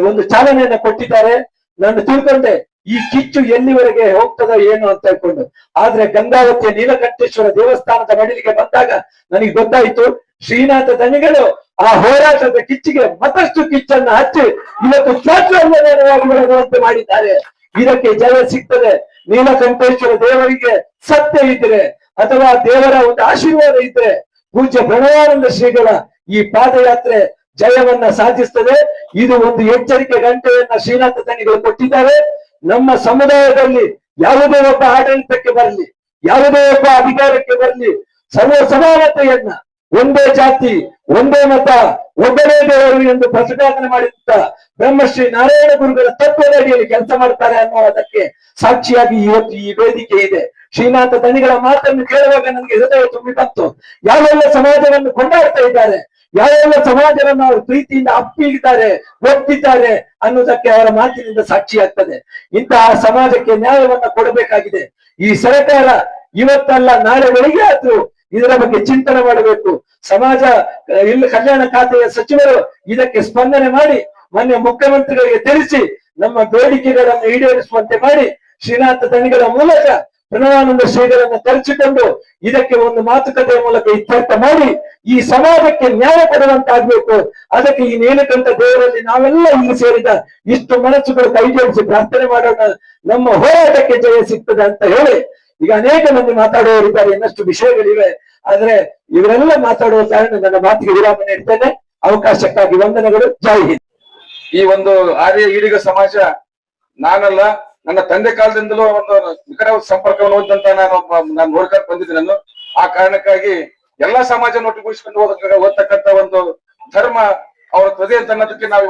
ಒಂದು ಚಾಲನೆಯನ್ನ ಕೊಟ್ಟಿದ್ದಾರೆ. ನಾನು ತಿಳ್ಕೊಂಡೆ ಈ ಕಿಚ್ಚು ಎಲ್ಲಿವರೆಗೆ ಹೋಗ್ತದೋ ಏನು ಅಂತ ಹೇಳ್ಕೊಂಡು. ಆದ್ರೆ ಗಂಗಾವತಿಯ ನೀಲಕಂಠೇಶ್ವರ ದೇವಸ್ಥಾನದ ಮಡಿಲಿಗೆ ಬಂದಾಗ ನನಗೆ ಗೊತ್ತಾಯ್ತು, ಶ್ರೀನಾಥ ದಣಿಗಳು ಆ ಹೋರಾಟದ ಕಿಚ್ಚಿಗೆ ಮತ್ತಷ್ಟು ಕಿಚ್ಚನ್ನು ಹಚ್ಚಿ ಇವತ್ತು ಶ್ವಾಸವಂತೆ ಮಾಡಿದ್ದಾರೆ. ಇದಕ್ಕೆ ಜಯ ಸಿಗ್ತದೆ. ನೀಲಕಂಠೇಶ್ವರ ದೇವರಿಗೆ ಸತ್ಯ ಇದ್ರೆ ಅಥವಾ ದೇವರ ಒಂದು ಆಶೀರ್ವಾದ ಇದ್ರೆ ಪೂಜ್ಯ ಪ್ರಣವಾನಂದ ಶ್ರೀಗಳ ಈ ಪಾದಯಾತ್ರೆ ಜಯವನ್ನ ಸಾಧಿಸ್ತದೆ. ಇದು ಒಂದು ಎಚ್ಚರಿಕೆ ಗಂಟೆಯನ್ನ ಶ್ರೀನಾಥ ದಣಿಗಳು ಕೊಟ್ಟಿದ್ದಾರೆ. ನಮ್ಮ ಸಮುದಾಯದಲ್ಲಿ ಯಾವುದೇ ಒಬ್ಬ ಆಡಳಿತಕ್ಕೆ ಬರಲಿ, ಯಾವುದೇ ಒಬ್ಬ ಅಧಿಕಾರಕ್ಕೆ ಬರಲಿ, ಸರ್ವ ಸಮಾನತೆಯನ್ನ, ಒಂದೇ ಜಾತಿ, ಒಂದೇ ಮತ, ಒಬ್ಬನೇ ದೇವರು ಎಂದು ಪ್ರತಿಪಾದನೆ ಮಾಡಿದ್ದ ಬ್ರಹ್ಮಶ್ರೀ ನಾರಾಯಣ ಗುರುಗಳ ತತ್ವದ ಅಡಿಯಲ್ಲಿ ಕೆಲಸ ಮಾಡ್ತಾರೆ ಅನ್ನೋದಕ್ಕೆ ಸಾಕ್ಷಿಯಾಗಿ ಇವತ್ತು ಈ ವೇದಿಕೆ ಇದೆ. ಶ್ರೀನಾಥ ದಣಿಗಳ ಮಾತನ್ನು ಕೇಳುವಾಗ ನನಗೆ ಹೃದಯ ತುಂಬಿ ಬಂತು. ಯಾವೆಲ್ಲ ಸಮಾಜವನ್ನು ಕೊಂಡಾಡ್ತಾ ಇದ್ದಾರೆ, ಯಾವೆಲ್ಲ ಸಮಾಜವನ್ನು ಅವರು ಪ್ರೀತಿಯಿಂದ ಅಪ್ಪಿದ್ದಾರೆ, ಒಪ್ಪಿದ್ದಾರೆ ಅನ್ನೋದಕ್ಕೆ ಅವರ ಮಾತಿನಿಂದ ಸಾಕ್ಷಿಯಾಗ್ತದೆ. ಇಂತಹ ಸಮಾಜಕ್ಕೆ ನ್ಯಾಯವನ್ನ ಕೊಡಬೇಕಾಗಿದೆ. ಈ ಸರ್ಕಾರ ಇವತ್ತಲ್ಲ ನಾಳೆ ಬೆಳಿಗ್ಗೆ ಆದ್ರೂ ಇದರ ಬಗ್ಗೆ ಚಿಂತನೆ ಮಾಡಬೇಕು. ಸಮಾಜ ಕಲ್ಯಾಣ ಖಾತೆಯ ಸಚಿವರು ಇದಕ್ಕೆ ಸ್ಪಂದನೆ ಮಾಡಿ ಮಾನ್ಯ ಮುಖ್ಯಮಂತ್ರಿಗಳಿಗೆ ತಿಳಿಸಿ ನಮ್ಮ ಬೇಡಿಕೆಗಳನ್ನು ಈಡೇರಿಸುವಂತೆ ಮಾಡಿ ಶ್ರೀನಾಥ ದಣಿಗಳ ಮೂಲಕ ಪ್ರಣವಾನಂದ ಶ್ರೀಗಳನ್ನ ತರಿಸಿಕೊಂಡು ಇದಕ್ಕೆ ಒಂದು ಮಾತುಕತೆಯ ಮೂಲಕ ಇತ್ಯರ್ಥ ಮಾಡಿ ಈ ಸಮಾಜಕ್ಕೆ ನ್ಯಾಯ ಕೊಡುವಂತಾಗ್ಬೇಕು. ಅದಕ್ಕೆ ಈ ನೀಲಕಂಠ ದೇವರಲ್ಲಿ ನಾವೆಲ್ಲ ಇಲ್ಲಿ ಸೇರಿದ ಇಷ್ಟು ಮನಸ್ಸುಗಳು ಕೈ ಜೋಡಿಸಿ ಪ್ರಾರ್ಥನೆ ಮಾಡೋಣ. ನಮ್ಮ ಹೋರಾಟಕ್ಕೆ ಜಯ ಸಿಗ್ತದೆ ಅಂತ ಹೇಳಿ ಈಗ ಅನೇಕ ಮಂದಿ ಮಾತಾಡುವವರಿದ್ದಾರೆ, ಇನ್ನಷ್ಟು ವಿಷಯಗಳಿವೆ. ಆದ್ರೆ ಇವರೆಲ್ಲ ಮಾತಾಡುವ ಕಾರಣ ನನ್ನ ಮಾತಿಗೆ ವಿರಾಮ ನೀಡ್ತೇನೆ. ಅವಕಾಶಕ್ಕಾಗಿ ವಂದನೆಗಳು. ಜೈ ಹಿಂದ್.
ಈ ಒಂದು ಆರ್ಯ ಈಡಿಗ ಸಮಾಜ ನಾನಲ್ಲ, ನನ್ನ ತಂದೆ ಕಾಲದಿಂದಲೂ ಒಂದು ನಿಕಟ ಸಂಪರ್ಕವನ್ನು ಹೊಂದಂತ ನಾನು ನೋಡ್ಕೊಂಡು ಬಂದಿದ್ದೆ. ನಾನು ಆ ಕಾರಣಕ್ಕಾಗಿ ಎಲ್ಲಾ ಸಮಾಜ ಒಟ್ಟುಗೂಡಿಸಿಕೊಂಡು ಓದ್ತಕ್ಕಂತ ಒಂದು ಧರ್ಮ ಅವರ ತ್ವದೆ ಅಂತ ಅನ್ನೋದಕ್ಕೆ ನಾವು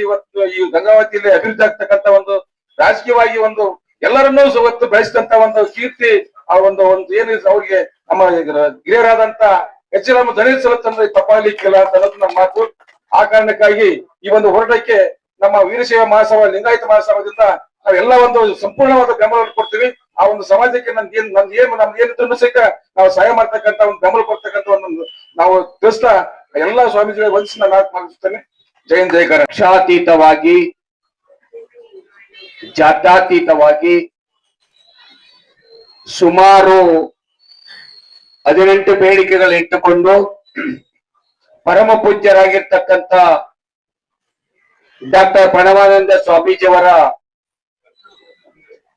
ಇವತ್ತು ಈ ಗಂಗಾವತಿಯಲ್ಲಿ ಅಭಿವೃದ್ಧಿ ಆಗ್ತಕ್ಕಂತ ಒಂದು ರಾಜಕೀಯವಾಗಿ ಒಂದು ಎಲ್ಲರನ್ನೂ ಇವತ್ತು ಬೆಳೆಸಿದಂತ ಒಂದು ಕೀರ್ತಿ ಆ ಒಂದು ಏನು ಅವ್ರಿಗೆ ನಮ್ಮ ಹಿರಿಯರಾದಂತ ನಮ್ಮ ದಣಿಗಳ ಸಲತ್ತಂದ್ರೆ ತಪ್ಪಾಗ್ಲಿಕ್ಕಿಲ್ಲ ಅಂತ ಅನ್ನೋದು ನಮ್ಮ ಮಾತು. ಆ ಕಾರಣಕ್ಕಾಗಿ ಈ ಒಂದು ಹೋರಾಟಕ್ಕೆ ನಮ್ಮ ವೀರಶೈವ ಮಹಾಸಭಾ, ಲಿಂಗಾಯತ ಮಹಾಸಭಾದಿಂದ ನಾವೆಲ್ಲ ಒಂದು ಸಂಪೂರ್ಣವಾದ ಬೆಂಬಲವನ್ನು ಕೊಡ್ತೀವಿ. ಆ ಒಂದು ಸಮಾಜಕ್ಕೆ ನಮ್ದು ಏನಿದ್ರು ಸಹಿತ ನಾವು ಸಹಾಯ ಮಾಡ್ತಕ್ಕಂತ ಒಂದು ಬೆಂಬಲ ಕೊಡ್ತಕ್ಕಂತ ಒಂದು ನಾವು ತಿಳಿಸ್ತಾ
ಎಲ್ಲಾ ಸ್ವಾಮೀಜಿಗಳಿಗೆ ವಂದಿಸಿ ನಾನು ಮಾತನಾಡುತ್ತೇನೆ. ಜಯಂತ ಜಯಕರ. ಪಕ್ಷಾತೀತವಾಗಿ, ಜಾತ್ಯತೀತವಾಗಿ ಸುಮಾರು 18 ಬೇಡಿಕೆಗಳಿಟ್ಟುಕೊಂಡು ಪರಮ ಪೂಜ್ಯರಾಗಿರ್ತಕ್ಕಂಥ ಡಾಕ್ಟರ್ ಪ್ರಣವಾನಂದ ಸ್ವಾಮೀಜಿಯವರ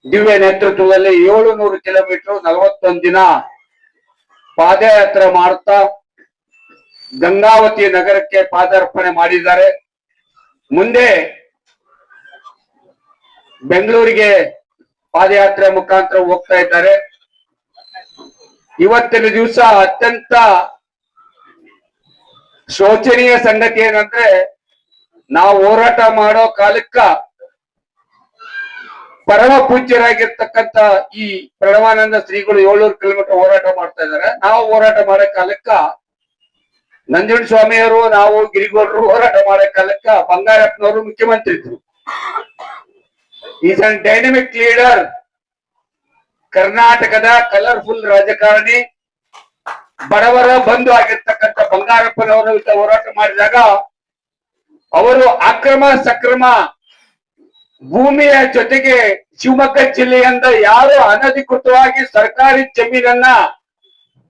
ದಿವ್ಯ ನೇತೃತ್ವದಲ್ಲಿ 700 ಕಿಲೋಮೀಟರ್ 41 ದಿನ ಪಾದಯಾತ್ರೆ ಮಾಡುತ್ತಾ ಗಂಗಾವತಿ ನಗರಕ್ಕೆ ಪಾದಾರ್ಪಣೆ ಮಾಡಿದ್ದಾರೆ. ಮುಂದೆ ಬೆಂಗಳೂರಿಗೆ ಪಾದಯಾತ್ರೆ ಮುಖಾಂತರ ಹೋಗ್ತಾ ಇದ್ದಾರೆ. ಇವತ್ತಿನ ದಿವಸ ಅತ್ಯಂತ ಶೋಚನೀಯ ಸಂಗತಿ ಏನಂದ್ರೆ, ನಾವು ಹೋರಾಟ ಮಾಡೋ ಕಾಲಕ್ಕ ಪರಮ ಪೂಜ್ಯರಾಗಿರ್ತಕ್ಕಂಥ ಈ ಪ್ರಣವಾನಂದ ಶ್ರೀಗಳು 700 ಕಿಲೋಮೀಟರ್ ಹೋರಾಟ ಮಾಡ್ತಾ ಇದ್ದಾರೆ. ನಾವು ಹೋರಾಟ ಮಾಡೋ ಕಾಲಕ್ಕ ನಂಜುಂಡ ಸ್ವಾಮಿಯವರು, ನಾವು ಗಿರಿಗೌಡರು ಹೋರಾಟ ಮಾಡೋ ಕಾಲಕ್ಕ ಬಂಗಾರಪ್ಪನವರು ಮುಖ್ಯಮಂತ್ರಿ ಇದ್ರು. Is an dynamic leader. ಕರ್ನಾಟಕದ ಕಲರ್ಫುಲ್ ರಾಜಕಾರಣಿ, ಬಡವರ ಬಂಧು ಆಗಿರ್ತಕ್ಕಂಥ ಬಂಗಾರಪ್ಪನವರು ಹೋರಾಟ ಮಾಡಿದಾಗ ಅವರು ಅಕ್ರಮ ಸಕ್ರಮ ಭೂಮಿಯ ಜೊತೆಗೆ ಶಿವಮೊಗ್ಗ ಜಿಲ್ಲೆಯಿಂದ ಯಾರು ಅನಧಿಕೃತವಾಗಿ ಸರ್ಕಾರಿ ಜಮೀನನ್ನ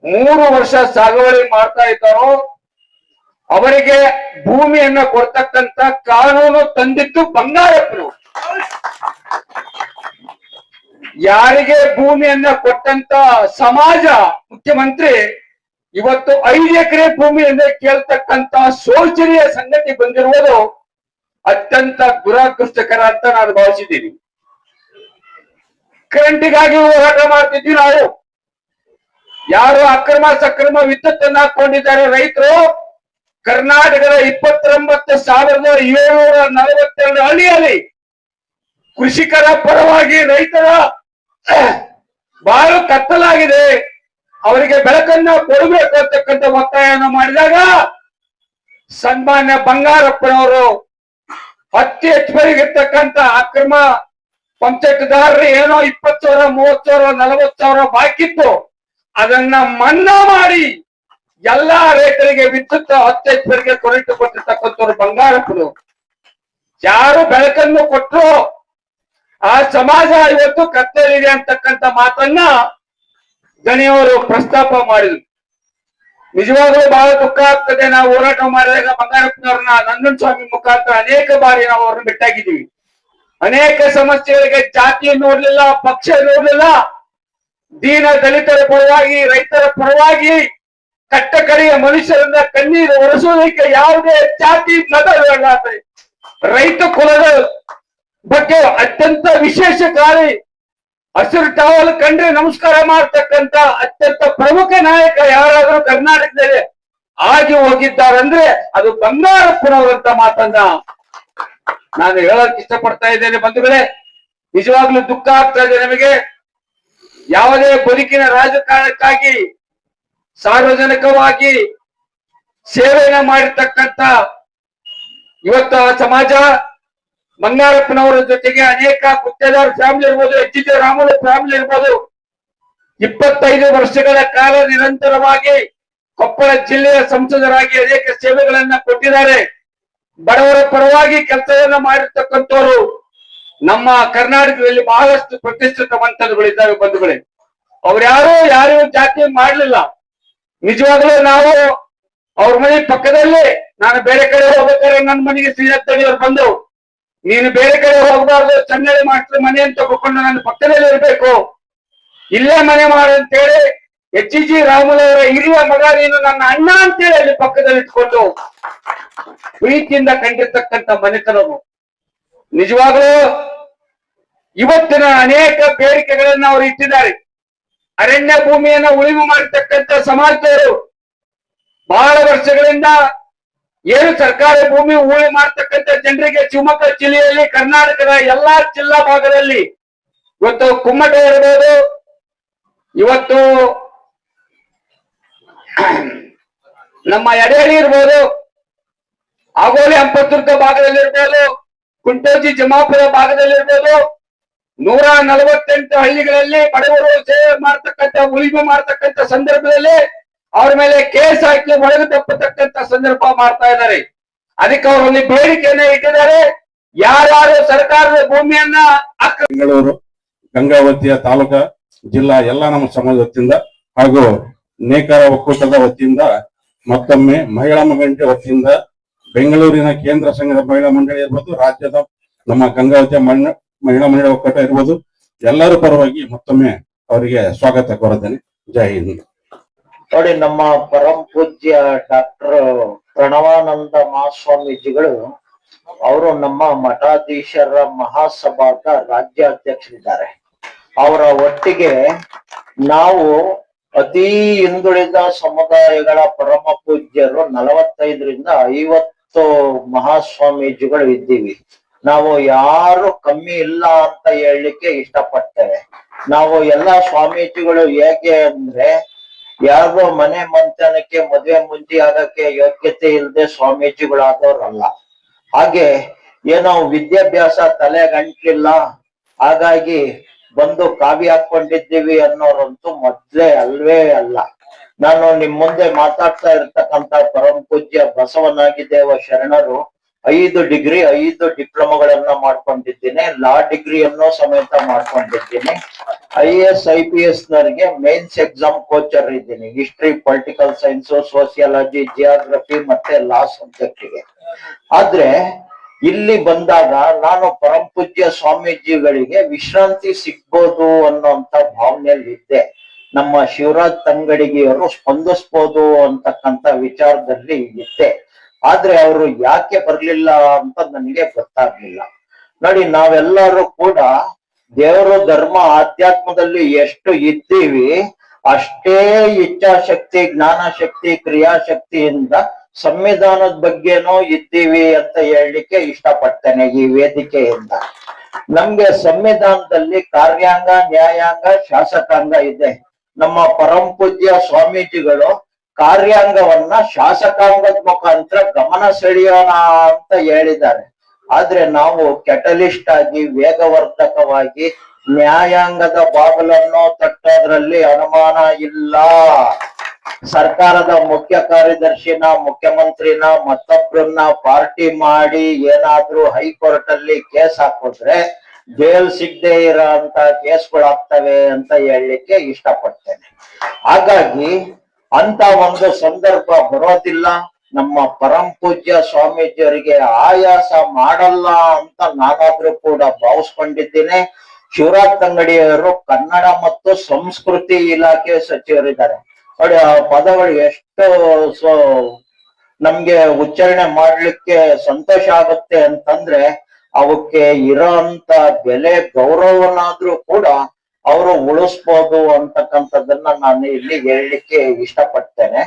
3 ವರ್ಷ ಸಾಗುವಳಿ ಮಾಡ್ತಾ ಇದ್ದಾರೋ ಅವರಿಗೆ ಭೂಮಿಯನ್ನ ಕೊಡ್ತಕ್ಕಂತ ಕಾನೂನು ತಂದಿದ್ದು ಬಂಗಾರಪ್ಪನವರು. ಯಾರಿಗೆ ಭೂಮಿಯನ್ನ ಕೊಟ್ಟಂತ ಸಮಾಜ ಮುಖ್ಯಮಂತ್ರಿ ಇವತ್ತು 5 ಎಕರೆ ಭೂಮಿಯನ್ನ ಕೇಳ್ತಕ್ಕಂತ ಶೋಚನೀಯ ಸಂಗತಿ ಬಂದಿರುವುದು ಅತ್ಯಂತ ದುರದೃಷ್ಟಕರ ಅಂತ ನಾನು ಭಾವಿಸಿದ್ದೀನಿ. ಕರೆಂಟಿಗಾಗಿ ಹೋರಾಟ ಮಾಡ್ತಿದ್ವಿ ನಾವು. ಯಾರು ಅಕ್ರಮ ಸಕ್ರಮ ವಿದ್ಯುತ್ ಅನ್ನ ಹಾಕೊಂಡಿದ್ದಾರೆ ರೈತರು, ಕರ್ನಾಟಕದ 29,742 ಹಳ್ಳಿಯಲ್ಲಿ ಕೃಷಿಕರ ಪರವಾಗಿ ರೈತರ ಬಹಳ ಕತ್ತಲಾಗಿದೆ, ಅವರಿಗೆ ಬೆಳಕನ್ನ ಕೊಡಬೇಕು ಅಂತಕ್ಕಂಥ ಒತ್ತಾಯವನ್ನು ಮಾಡಿದಾಗ ಸನ್ಮಾನ್ಯ ಬಂಗಾರಪ್ಪನವರು ಅತಿ ಹೆಚ್ಚುವರಿಗಿರ್ತಕ್ಕಂಥ ಅಕ್ರಮ ಪಂಚಾಯತ್ದಾರರು ಏನೋ 20,000, 30,000, 40,000 ಬಾಕಿತ್ತು, ಅದನ್ನ ಮನ್ನಾ ಮಾಡಿ ಎಲ್ಲಾ ರೈತರಿಗೆ ವಿದ್ಯುತ್ ಅತಿ ಹೆಚ್ಚುವರಿಗೆ ಕರೆಂಟ್ ಕೊಟ್ಟಿರ್ತಕ್ಕಂಥವ್ರು ಬಂಗಾರಪ್ಪನವರು. ಯಾರು ಬೆಳಕನ್ನು ಕೊಟ್ಟರು ಆ ಸಮಾಜ ಇವತ್ತು ಕತ್ತಲಿದೆ ಅಂತಕ್ಕಂಥ ಮಾತನ್ನ ಗಣಿಯವರು ಪ್ರಸ್ತಾಪ ಮಾಡಿದ್ರು. ನಿಜವಾಗ್ಲೂ ಬಹಳ ದುಃಖ ಆಗ್ತದೆ. ನಾವು ಹೋರಾಟ ಮಾಡಿದಾಗ ಬಂಗಾರಪ್ಪನವ್ರನ್ನ ನಂಜುಂಡ ಸ್ವಾಮಿ ಮುಖಾಂತರ ಅನೇಕ ಬಾರಿ ನಾವು ಅವ್ರನ್ನ ಭೇಟಿಯಾಗಿದ್ದೀವಿ. ಅನೇಕ ಸಮಸ್ಯೆಗಳಿಗೆ ಜಾತಿ ನೋಡ್ಲಿಲ್ಲ, ಪಕ್ಷ ನೋಡ್ಲಿಲ್ಲ, ದೀನ ದಲಿತರ ಪರವಾಗಿ, ರೈತರ ಪರವಾಗಿ, ಕಟ್ಟಕಡೆಯ ಮನುಷ್ಯರನ್ನ ಕಣ್ಣೀರು ಒರೆಸೋದಕ್ಕೆ ಯಾವುದೇ ಜಾತಿ ಮತ ರೈತ ಕುಲದ ಬಗ್ಗೆ ಅತ್ಯಂತ ವಿಶೇಷಕಾರಿ ಹಸಿರು ಟಾವಲ್ ಕಂಡ್ರೆ ನಮಸ್ಕಾರ ಮಾಡ್ತಕ್ಕಂತ ಅತ್ಯಂತ ಪ್ರಮುಖ ನಾಯಕ ಯಾರಾದ್ರೂ ಕರ್ನಾಟಕದಲ್ಲಿ ಆಗಿ ಹೋಗಿದ್ದಾರಂದ್ರೆ ಅದು ಬಂಗಾರಪ್ಪನವರಂತ ಮಾತನ್ನ ನಾನು ಹೇಳಕ್ ಇಷ್ಟಪಡ್ತಾ ಇದ್ದೇನೆ. ಬಂಧುಗಳೇ, ನಿಜವಾಗ್ಲೂ ದುಃಖ ಆಗ್ತಾ ಇದೆ ನಮಗೆ. ಯಾವುದೇ ಬದುಕಿನ ರಾಜಕಾರಣಕ್ಕಾಗಿ ಸಾರ್ವಜನಿಕವಾಗಿ ಸೇವೆಯನ್ನ ಮಾಡಿರ್ತಕ್ಕಂಥ ಇವತ್ತು ಸಮಾಜ ಬಂಗಾರಪ್ಪನವರ ಜೊತೆಗೆ ಅನೇಕ ಗುತ್ತೇದಾರ್ ಫ್ಯಾಮಿಲಿ ಇರ್ಬೋದು, ಎಚ್.ಜಿ. ರಾಮುಲು ಫ್ಯಾಮಿಲಿ ಇರ್ಬೋದು, 25 ವರ್ಷಗಳ ಕಾಲ ನಿರಂತರವಾಗಿ ಕೊಪ್ಪಳ ಜಿಲ್ಲೆಯ ಸಂಸದರಾಗಿ ಅನೇಕ ಸೇವೆಗಳನ್ನ ಕೊಟ್ಟಿದ್ದಾರೆ. ಬಡವರ ಪರವಾಗಿ ಕೆಲಸವನ್ನ ಮಾಡಿರ್ತಕ್ಕಂಥವ್ರು ನಮ್ಮ ಕರ್ನಾಟಕದಲ್ಲಿ ಬಹಳಷ್ಟು ಪ್ರತಿಷ್ಠಿತವಂತರುಗಳಿದ್ದಾವೆ ಬಂಧುಗಳೇ. ಅವ್ರು ಯಾರು ಜಾತಿ ಮಾಡ್ಲಿಲ್ಲ. ನಿಜವಾಗ್ಲೂ ನಾವು ಅವ್ರ ಮನೆ ಪಕ್ಕದಲ್ಲಿ, ನಾನು ಬೇರೆ ಕಡೆ ಹೋಗ್ಬೇಕಾದ್ರೆ ನನ್ನ ಮನೆಗೆ ಶ್ರೀರತ್ತಡಿಯವ್ರು ಬಂದು, ನೀನು ಬೇರೆ ಕಡೆ ಹೋಗ್ಬಾರ್ದು, ಚನ್ನಳ್ಳಿ ಮಾಸ್ಟರ್ ಮನೆ ಅಂತ ತಗೊಂಡು ನನ್ನ ಪಕ್ಕದಲ್ಲಿ ಇರ್ಬೇಕು, ಇಲ್ಲೇ ಮನೆ ಮಾಡಂತೇಳಿ ಎಚ್.ಜಿ. ರಾಮುಲು ಅವರ ಹಿರಿಯ ಮಗ ನೀನು ನನ್ನ ಅಣ್ಣ ಅಂತೇಳಿ ಅಲ್ಲಿ ಪಕ್ಕದಲ್ಲಿ ಇಟ್ಕೊಂಡು ಪ್ರೀತಿಯಿಂದ ಕಂಡಿರ್ತಕ್ಕಂಥ ಮನೆತನವು. ನಿಜವಾಗ್ಲೂ ಇವತ್ತಿನ ಅನೇಕ ಬೇಡಿಕೆಗಳನ್ನ ಅವರು ಇಟ್ಟಿದ್ದಾರೆ. ಅರಣ್ಯ ಭೂಮಿಯನ್ನ ಉಳಿವು ಮಾಡಿರ್ತಕ್ಕಂಥ ಸಮಾಜದವರು ಬಹಳ ವರ್ಷಗಳಿಂದ ಏನು ಸರ್ಕಾರಿ ಭೂಮಿ ಉಳಿ ಮಾಡ್ತಕ್ಕಂಥ ಜನರಿಗೆ ಶಿವಮೊಗ್ಗ ಜಿಲ್ಲೆಯಲ್ಲಿ, ಕರ್ನಾಟಕದ ಎಲ್ಲಾ ಜಿಲ್ಲಾ ಭಾಗದಲ್ಲಿ ಇವತ್ತು ಕುಮ್ಮಟ ಇರ್ಬೋದು, ಇವತ್ತು ನಮ್ಮ ಎಡೆಹಳ್ಳಿ ಇರ್ಬೋದು, ಆಗೋಲಿ ಹಂಪದುರ್ಗ ಭಾಗದಲ್ಲಿ ಇರ್ಬೋದು, ಕುಂಟೋಜಿ ಜಮಾಪುರ ಭಾಗದಲ್ಲಿ ಇರ್ಬೋದು, 148 ಹಳ್ಳಿಗಳಲ್ಲಿ ಬಡವರು ಸೇವೆ ಮಾಡ್ತಕ್ಕಂಥ ಉಳಿಮೆ ಮಾಡ್ತಕ್ಕಂಥ ಸಂದರ್ಭದಲ್ಲಿ ಅವ್ರ ಮೇಲೆ ಕೇಸ್ ಹಾಕಿ ಒಳಗೆ ತಪ್ಪತಕ್ಕಂತ ಸಂದರ್ಭ ಮಾಡ್ತಾ ಇದ್ದಾರೆ. ಅದಕ್ಕೆ ಅವರು ಒಂದು ಬೇಡಿಕೆಯನ್ನ ಇಟ್ಟಿದ್ದಾರೆ, ಯಾರ್ಯಾರು ಸರ್ಕಾರದ ಭೂಮಿಯನ್ನ
ಬೆಂಗಳೂರು ಗಂಗಾವತಿಯ ತಾಲೂಕಾ ಜಿಲ್ಲಾ ಎಲ್ಲ ನಮ್ಮ ಸಮಾಜ ವತಿಯಿಂದ ಹಾಗೂ ನೇಕಾರ ಒಕ್ಕೂಟದ ವತಿಯಿಂದ ಮತ್ತೊಮ್ಮೆ ಮಹಿಳಾ ಮಂಡಳಿ ವತಿಯಿಂದ ಬೆಂಗಳೂರಿನ ಕೇಂದ್ರ ಸಂಘದ ಮಹಿಳಾ ಮಂಡಳಿ ಇರ್ಬೋದು, ರಾಜ್ಯದ ನಮ್ಮ ಗಂಗಾವತಿಯ ಮಹಿಳಾ ಮಂಡಳಿ ಒಕ್ಕೂಟ ಇರ್ಬೋದು, ಎಲ್ಲರ ಪರವಾಗಿ ಮತ್ತೊಮ್ಮೆ ಅವರಿಗೆ ಸ್ವಾಗತ ಕೋರುತ್ತೇನೆ. ಜೈ ಹಿಂದ್.
ನೋಡಿ, ನಮ್ಮ ಪರಂ ಪೂಜ್ಯ ಡಾಕ್ಟರ್ ಪ್ರಣವಾನಂದ ಮಹಾಸ್ವಾಮೀಜಿಗಳು ಅವರು ನಮ್ಮ ಮಠಾಧೀಶರ ಮಹಾಸಭಾದ ರಾಜ್ಯಾಧ್ಯಕ್ಷರಿದ್ದಾರೆ. ಅವರ ಒಟ್ಟಿಗೆ ನಾವು ಅತಿ ಹಿಂದುಳಿದ ಸಮುದಾಯಗಳ ಪರಮ ಪೂಜ್ಯರು 45ರಿಂದ 50 ಮಹಾಸ್ವಾಮೀಜಿಗಳು ಇದ್ದೀವಿ. ನಾವು ಯಾರು ಕಮ್ಮಿ ಇಲ್ಲ ಅಂತ ಹೇಳಲಿಕ್ಕೆ ಇಷ್ಟಪಡ್ತೇವೆ. ನಾವು ಎಲ್ಲಾ ಸ್ವಾಮೀಜಿಗಳು ಹೇಗೆ ಅಂದ್ರೆ, ಯಾರಿಗೋ ಮನೆ ಮಂಚನಕ್ಕೆ ಮದುವೆ ಮುಂಚೆ ಆಗಕ್ಕೆ ಯೋಗ್ಯತೆ ಇಲ್ಲದೆ ಸ್ವಾಮೀಜಿಗಳಾದವ್ರಲ್ಲ. ಹಾಗೆ ಏನೋ ವಿದ್ಯಾಭ್ಯಾಸ ತಲೆಗಂಟ್ಲಿಲ್ಲ, ಹಾಗಾಗಿ ಬಂದು ಕಾವಿ ಹಾಕೊಂಡಿದ್ದೀವಿ ಅನ್ನೋರಂತೂ ಮೊದ್ಲೇ ಅಲ್ವೇ ಅಲ್ಲ. ನಾನು ನಿಮ್ ಮುಂದೆ ಮಾತಾಡ್ತಾ ಇರ್ತಕ್ಕಂತ ಪರಮ ಪೂಜ್ಯ ಬಸವನಾಗಿದೇವ ಶರಣರು 5 ಡಿಗ್ರಿ 5 ಡಿಪ್ಲೊಮಾಗಳನ್ನ ಮಾಡ್ಕೊಂಡಿದ್ದೀನಿ. ಲಾ ಡಿಗ್ರಿಯನ್ನು ಸಮೇತ ಮಾಡ್ಕೊಂಡಿದ್ದೀನಿ. IAS IPS ನವರಿಗೆ ಮೇನ್ಸ್ ಎಕ್ಸಾಮ್ ಕೋಚರ್ ಇದ್ದೀನಿ. History, political science, sociology, geography ಮತ್ತೆ ಲಾ ಸಬ್ಜೆಕ್ಟ್ಗೆ. ಆದ್ರೆ ಇಲ್ಲಿ ಬಂದಾಗ ನಾನು ಪರಮ ಪೂಜ್ಯ ಸ್ವಾಮೀಜಿಗಳಿಗೆ ವಿಶ್ರಾಂತಿ ಸಿಗ್ಬೋದು ಅನ್ನೋಂತ ಭಾವನೆಯಲ್ಲಿ ಇದ್ದೆ. ನಮ್ಮ ಶಿವರಾಜ್ ತಂಗಡಿಗೆಯವರು ಸ್ಪಂದಿಸ್ಬೋದು ಅಂತಕ್ಕಂತ ವಿಚಾರದಲ್ಲಿ ಇದ್ದೆ. ಆದ್ರೆ ಅವರು ಯಾಕೆ ಬರ್ಲಿಲ್ಲ ಅಂತ ನನಗೆ ಗೊತ್ತಾಗ್ಲಿಲ್ಲ. ನೋಡಿ, ನಾವೆಲ್ಲರೂ ಕೂಡ ದೇವರು, ಧರ್ಮ, ಆಧ್ಯಾತ್ಮದಲ್ಲಿ ಎಷ್ಟು ಇದ್ದೀವಿ ಅಷ್ಟೇ ಇಚ್ಛಾಶಕ್ತಿ, ಜ್ಞಾನಶಕ್ತಿ, ಕ್ರಿಯಾಶಕ್ತಿಯಿಂದ ಸಂವಿಧಾನದ ಬಗ್ಗೆನೂ ಇದ್ದೀವಿ ಅಂತ ಹೇಳಲಿಕ್ಕೆ ಇಷ್ಟಪಡ್ತೇನೆ ಈ ವೇದಿಕೆಯಿಂದ. ನಮ್ಗೆ ಸಂವಿಧಾನದಲ್ಲಿ ಕಾರ್ಯಾಂಗ, ನ್ಯಾಯಾಂಗ, ಶಾಸಕಾಂಗ ಇದೆ. ನಮ್ಮ ಪರಮ ಪೂಜ್ಯ ಸ್ವಾಮೀಜಿಗಳು ಕಾರ್ಯಾಂಗವನ್ನ ಶಾಸಕಾಂಗದ ಮುಖಾಂತರ ಗಮನ ಸೆಳೆಯೋಣ ಅಂತ ಹೇಳಿದ್ದಾರೆ. ಆದ್ರೆ ನಾವು ಕೆಟಲಿಸ್ಟ್ ಆಗಿ, ವೇಗವರ್ಧಕವಾಗಿ ನ್ಯಾಯಾಂಗದ ಬಾಗಿಲನ್ನು ತಟ್ಟೋದ್ರಲ್ಲಿ ಅನುಮಾನ ಇಲ್ಲ. ಸರ್ಕಾರದ ಮುಖ್ಯ ಕಾರ್ಯದರ್ಶಿನ, ಮುಖ್ಯಮಂತ್ರಿನ, ಮತ್ತೊಬ್ಬರನ್ನ ಪಾರ್ಟಿ ಮಾಡಿ ಏನಾದ್ರೂ ಹೈಕೋರ್ಟ್ ಅಲ್ಲಿ ಕೇಸ್ ಹಾಕಿದ್ರೆ ಬೇಲ್ ಸಿಗದೆ ಇರೋ ಅಂತ ಕೇಸ್ಗಳಾಗ್ತವೆ ಅಂತ ಹೇಳಲಿಕ್ಕೆ ಇಷ್ಟಪಡ್ತೇನೆ. ಹಾಗಾಗಿ ಅಂತ ಒಂದು ಸಂದರ್ಭ ಬರೋದಿಲ್ಲ. ನಮ್ಮ ಪರಂ ಪೂಜ್ಯ ಸ್ವಾಮೀಜಿಯವರಿಗೆ ಆಯಾಸ ಮಾಡಲ್ಲ ಅಂತ ನಾನಾದ್ರೂ ಕೂಡ ಭಾವಿಸ್ಕೊಂಡಿದ್ದೀನಿ. ಶಿವರಾಜ್ ತಂಗಡಿಯವರು ಕನ್ನಡ ಮತ್ತು ಸಂಸ್ಕೃತಿ ಇಲಾಖೆ ಸಚಿವರಿದ್ದಾರೆ. ನೋಡಿ, ಆ ಪದಗಳು ಎಷ್ಟು ನಮ್ಗೆ ಉಚ್ಚಾರಣೆ ಮಾಡ್ಲಿಕ್ಕೆ ಸಂತೋಷ ಆಗುತ್ತೆ ಅಂತಂದ್ರೆ, ಅವಕ್ಕೆ ಇರೋಂತ ಬೆಲೆ, ಗೌರವನಾದ್ರೂ ಕೂಡ ಅವರು ಉಳಿಸ್ಬೋದು ಅಂತಕ್ಕಂಥದ್ದನ್ನ ನಾನು ಇಲ್ಲಿ ಹೇಳಲಿಕ್ಕೆ ಇಷ್ಟಪಡ್ತೇನೆ.